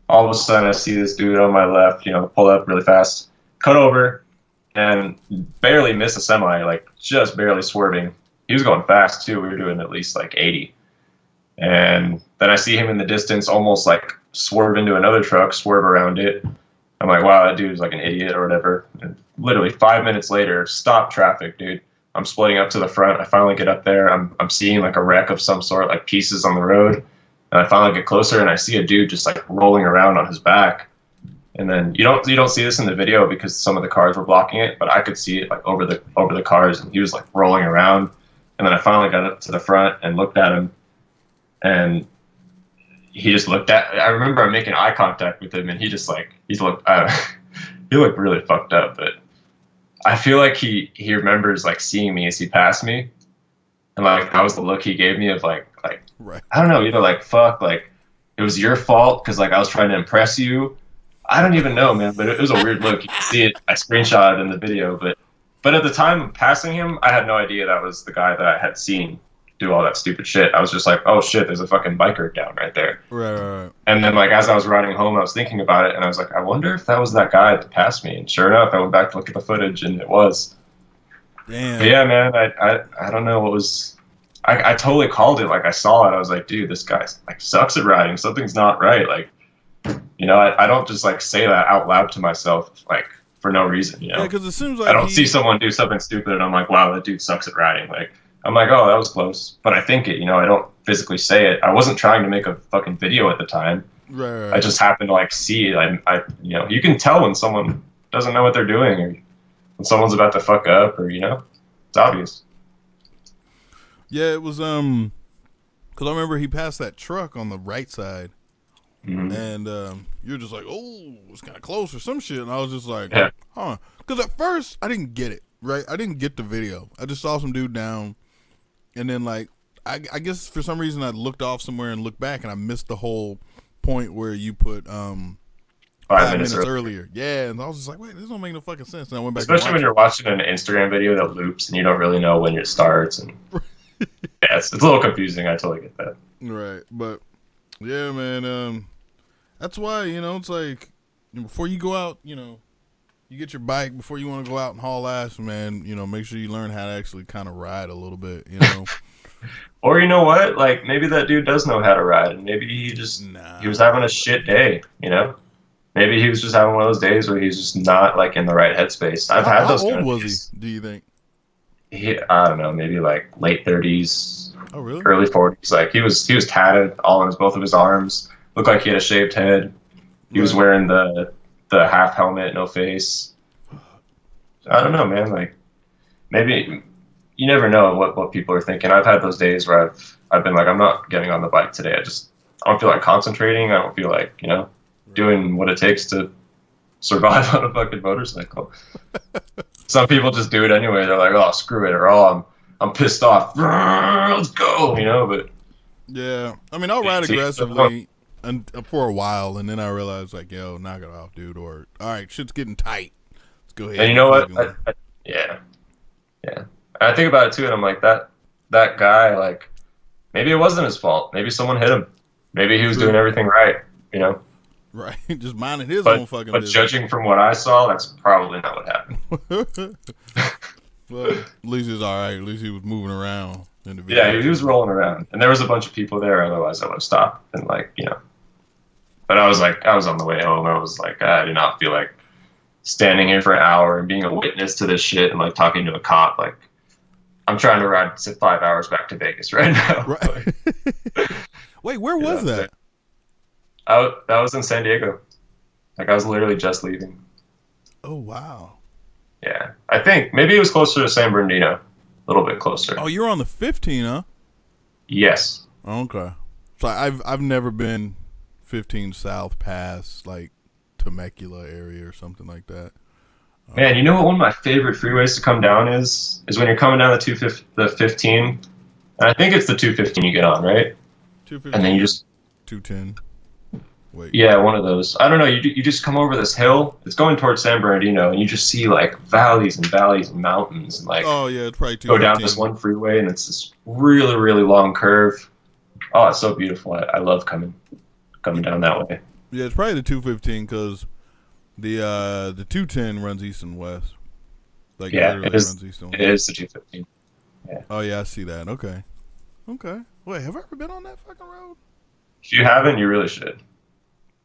All of a sudden, I see this dude on my left, pull up really fast, cut over, and barely miss a semi, like just barely swerving. He was going fast too. We were doing at least like 80. And then I see him in the distance, almost like swerve into another truck, swerve around it. I'm like, wow, that dude's like an idiot or whatever. And literally 5 minutes later, stop traffic, dude. I'm splitting up to the front. I finally get up there. I'm seeing like a wreck of some sort, like pieces on the road. And I finally get closer, and I see a dude just like rolling around on his back. And then you don't see this in the video because some of the cars were blocking it, but I could see it like over the cars, and he was like rolling around. And then I finally got up to the front and looked at him, and he just looked at. I remember I'm making eye contact with him, and he looked really fucked up. But I feel like he remembers like seeing me as he passed me, and like that was the look he gave me of like right. I don't know, like fuck, like it was your fault because like I was trying to impress you. I don't even know, man, but it was a weird look. You can see it. I screenshotted in the video, but at the time of passing him, I had no idea that was the guy that I had seen do all that stupid shit. I was just like, oh shit, there's a fucking biker down right there. Right. And then like as I was riding home, I was thinking about it, and I was like, I wonder if that was that guy that passed me. And sure enough, I went back to look at the footage, and it was. Damn. But yeah, man, I don't know what was. I totally called it. Like I saw it, I was like, dude, this guy like sucks at riding. Something's not right. Like, I don't just like say that out loud to myself like for no reason. Yeah, because it seems like I don't see someone do something stupid, and I'm like, wow, that dude sucks at riding. Like. I'm like, oh, that was close. But I think it, I don't physically say it. I wasn't trying to make a fucking video at the time. Right. I just happened to like see it. You can tell when someone doesn't know what they're doing, or when someone's about to fuck up, or, it's obvious. Yeah, it was, because I remember he passed that truck on the right side. Mm-hmm. And you're just like, oh, it's kind of close or some shit. And I was just like, yeah. Huh. Because at first, I didn't get it, right? I didn't get the video. I just saw some dude down. And then, like, I guess for some reason I looked off somewhere and looked back, and I missed the whole point where you put 5 minutes earlier. Yeah, and I was just like, wait, this don't make no fucking sense. And I went back. Especially when you're watching an Instagram video that loops and you don't really know when it starts. And yeah, it's a little confusing. I totally get that. Right, but yeah, man. That's why it's like before you go out, you get your bike before you want to go out and haul ass, man. Make sure you learn how to actually kind of ride a little bit, Or you know what? Like maybe that dude does know how to ride, and maybe he was having a shit day. Maybe he was just having one of those days where he's just not like in the right headspace. I've had those. How old was he? Do you think? I don't know, maybe like late 30s. Oh really? Early 40s. Like he was tatted all on both of his arms. Looked like he had a shaved head. He was wearing the half helmet, no face. I don't know, man. Like, maybe you never know what people are thinking. I've had those days where I've been like, I'm not getting on the bike today. I don't feel like concentrating. I don't feel like doing what it takes to survive on a fucking motorcycle. Some people just do it anyway. They're like, oh, screw it, or oh, I'm pissed off. Let's go, But yeah, I mean, I'll ride aggressively. And for a while, and then I realized, like, yo, knock it off, dude. Or, all right, shit's getting tight. Let's go ahead. And you know what? Yeah. I think about it too, and I'm like, that guy, like, maybe it wasn't his fault. Maybe someone hit him. Maybe he was doing everything right. Right, just minding his own fucking business. But judging from what I saw, that's probably not what happened. But at least he's all right. At least he was moving around in the video. Yeah, he was rolling around, and there was a bunch of people there. Otherwise, I would have stopped and But I was on the way home. I was like, I did not feel like standing here for an hour and being a witness to this shit and like talking to a cop. Like, I'm trying to ride 5 hours back to Vegas right now. Right. Wait, where was that? That was in San Diego. Like, I was literally just leaving. Oh, wow. Yeah. I think maybe it was closer to San Bernardino. A little bit closer. Oh, you're on the 15, huh? Yes. Okay. So I've never been 15 south past, like, Temecula area or something like that. Man, you know what one of my favorite freeways to come down is when you're coming down the 15, and I think it's the 215 you get on, right? 215. And then you just 210. Wait. Yeah, one of those. I don't know. You just come over this hill. It's going towards San Bernardino, and you just see like valleys and mountains, and like oh yeah, it's probably go down this one freeway, and it's this really really long curve. Oh, it's so beautiful. I love coming down that way. Yeah, it's probably the 215 because the 210 runs east and west. Like yeah, it is. Runs east and west. It is the 215. Yeah. Oh yeah, I see that. Okay. Wait, have I ever been on that fucking road? If you haven't, you really should.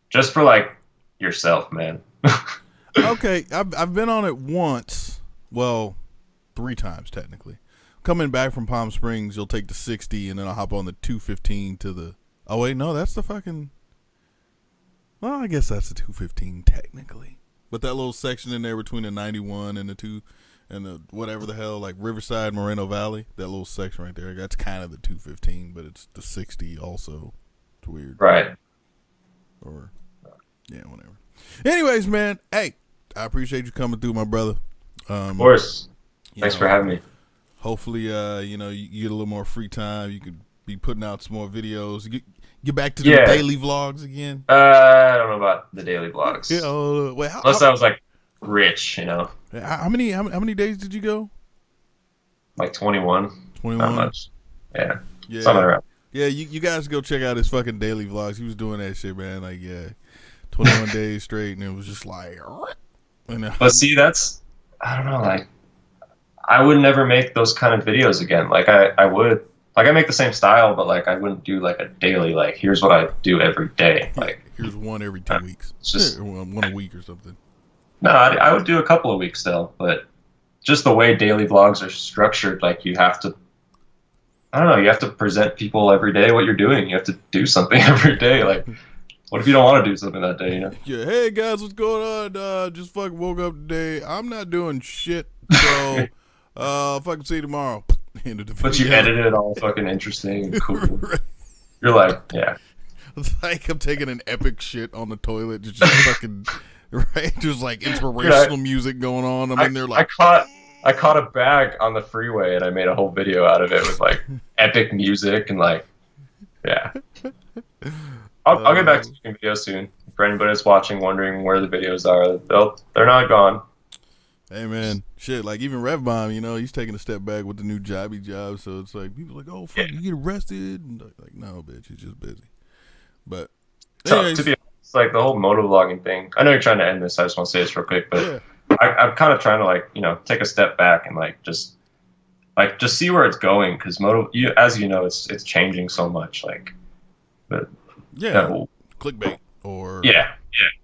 Just for like yourself, man. Okay, I've been on it once. Well, 3 times technically. Coming back from Palm Springs, you'll take the 60, and then I'll hop on the 215 to the. Oh wait, no, that's the fucking. Well, I guess that's the 215 technically. But that little section in there between the 91 and the 2 and the whatever the hell, like Riverside, Moreno Valley, that little section right there, that's kind of the 215, but it's the 60 also. It's weird. Right. Or, yeah, whatever. Anyways, man, hey, I appreciate you coming through, my brother. Of course. Thanks for having me. Hopefully, you get a little more free time. You could be putting out some more videos. Get back to the daily vlogs again. I don't know about the daily vlogs. Yeah, wait, unless I was like rich, How many days did you go? Like 21. 21. Not much. Yeah. Something around. Yeah, you guys go check out his fucking daily vlogs. He was doing that shit, man. Like, 21 days straight, and it was just like. But see, I don't know. Like, I would never make those kind of videos again. Like, I would. Like, I make the same style, but like, I wouldn't do like a daily. Like, here's what I do every day. Like, here's one every 2 weeks. It's just one a week or something. No, I would do a couple of weeks still, but just the way daily vlogs are structured, like you have to. I don't know. You have to present people every day what you're doing. You have to do something every day. Like, what if you don't want to do something that day? Yeah. Hey guys, what's going on? Just fucking woke up today. I'm not doing shit. So, fucking see you tomorrow. But you edited it all fucking interesting and cool. Right. You're like, yeah. It's like I'm taking an epic shit on the toilet, just fucking right, just like inspirational music going on. I'm in there like. I caught a bag on the freeway and I made a whole video out of it with like epic music and like, yeah. I'll get back to making videos soon. For anybody that's watching, wondering where the videos are, they're not gone. Hey man, shit, like even Rev Bomb, he's taking a step back with the new job, so it's like people are like, oh fuck, you get arrested, and like no, bitch, he's just busy. But so, to be honest, like the whole motovlogging thing. I know you're trying to end this. I just want to say this real quick, but. Yeah. I'm kind of trying to like take a step back and just see where it's going because as you know it's changing so much but clickbate or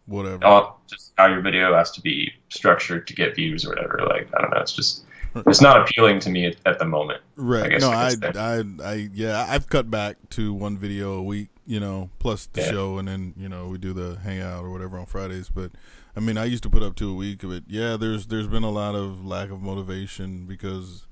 whatever just how your video has to be structured to get views or whatever I don't know it's not appealing to me at the moment. Right. I guess I've cut back to one video a week plus the show and then we do the hangout or whatever on Fridays but. I mean, I used to put up 2 a week, but there's been a lot of lack of motivation because,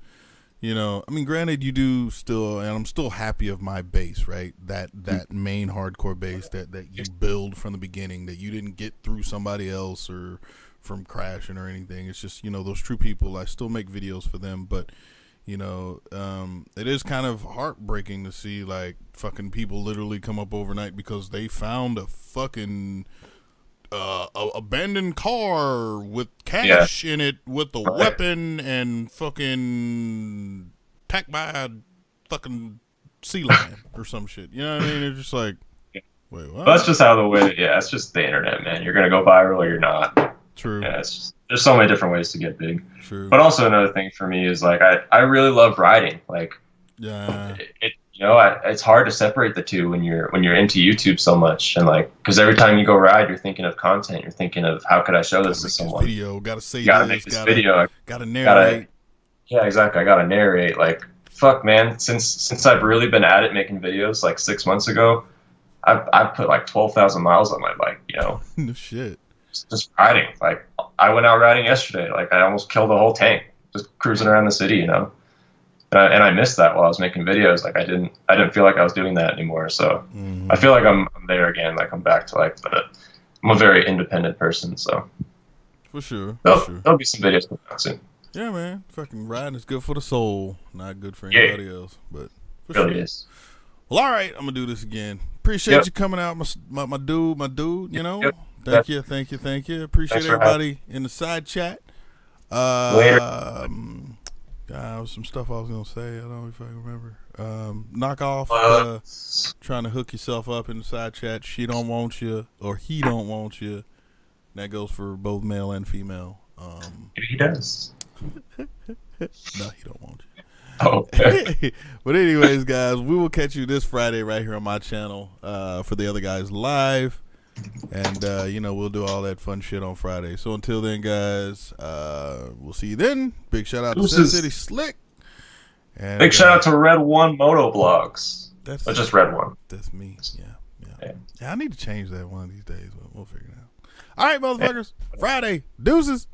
I mean, granted, you do still, and I'm still happy of my base, right? That main hardcore base that you build from the beginning, that you didn't get through somebody else or from crashing or anything. It's just, those true people. I still make videos for them, but it is kind of heartbreaking to see like fucking people literally come up overnight because they found a fucking. Abandoned car with cash in it with a weapon and fucking attacked by a fucking sea lion or some shit. You know what I mean? It's just like, wait, what? That's just how it's just the internet, man. You're gonna go viral or you're not. True. Yeah, there's so many different ways to get big. True. But also another thing for me is like I really love riding. Like, You know, it's hard to separate the two when you're into YouTube so much, and like, because every time you go ride, you're thinking of content. You're thinking of how could I show this to someone? Video, gotta say this. Gotta make this video. Gotta narrate. Yeah, exactly. I gotta narrate. Like, fuck, man. Since I've really been at it making videos, like 6 months ago, I've put like 12,000 miles on my bike. You know. No shit. Just riding. Like, I went out riding yesterday. Like, I almost killed the whole tank just cruising around the city. You know. And I missed that while I was making videos. Like, I didn't feel like I was doing that anymore. So I feel like I'm there again. Like, I'm back to like I'm a very independent person. So for sure, there'll be some videos coming out soon. Yeah, man. Fucking riding is good for the soul, not good for anybody else. But for really sure. Is. Well, all right, I'm gonna do this again. Appreciate you coming out, my dude. You know, thank you. Appreciate everybody in the side chat. Later. Some stuff I was gonna say. I don't know if I can remember. Knock off trying to hook yourself up in the side chat. She don't want you, or he don't want you. That goes for both male and female. He does. No, he don't want you. Oh, okay. But anyways, guys, we will catch you this Friday right here on my channel for the other guys live. And, we'll do all that fun shit on Friday. So until then, guys, we'll see you then. Big shout out to SinSitySlik. And big shout out to Redonemotovlogs. That's just Red One. That's me. Yeah, I need to change that one of these days. We'll figure it out. All right, motherfuckers. Friday. Deuces.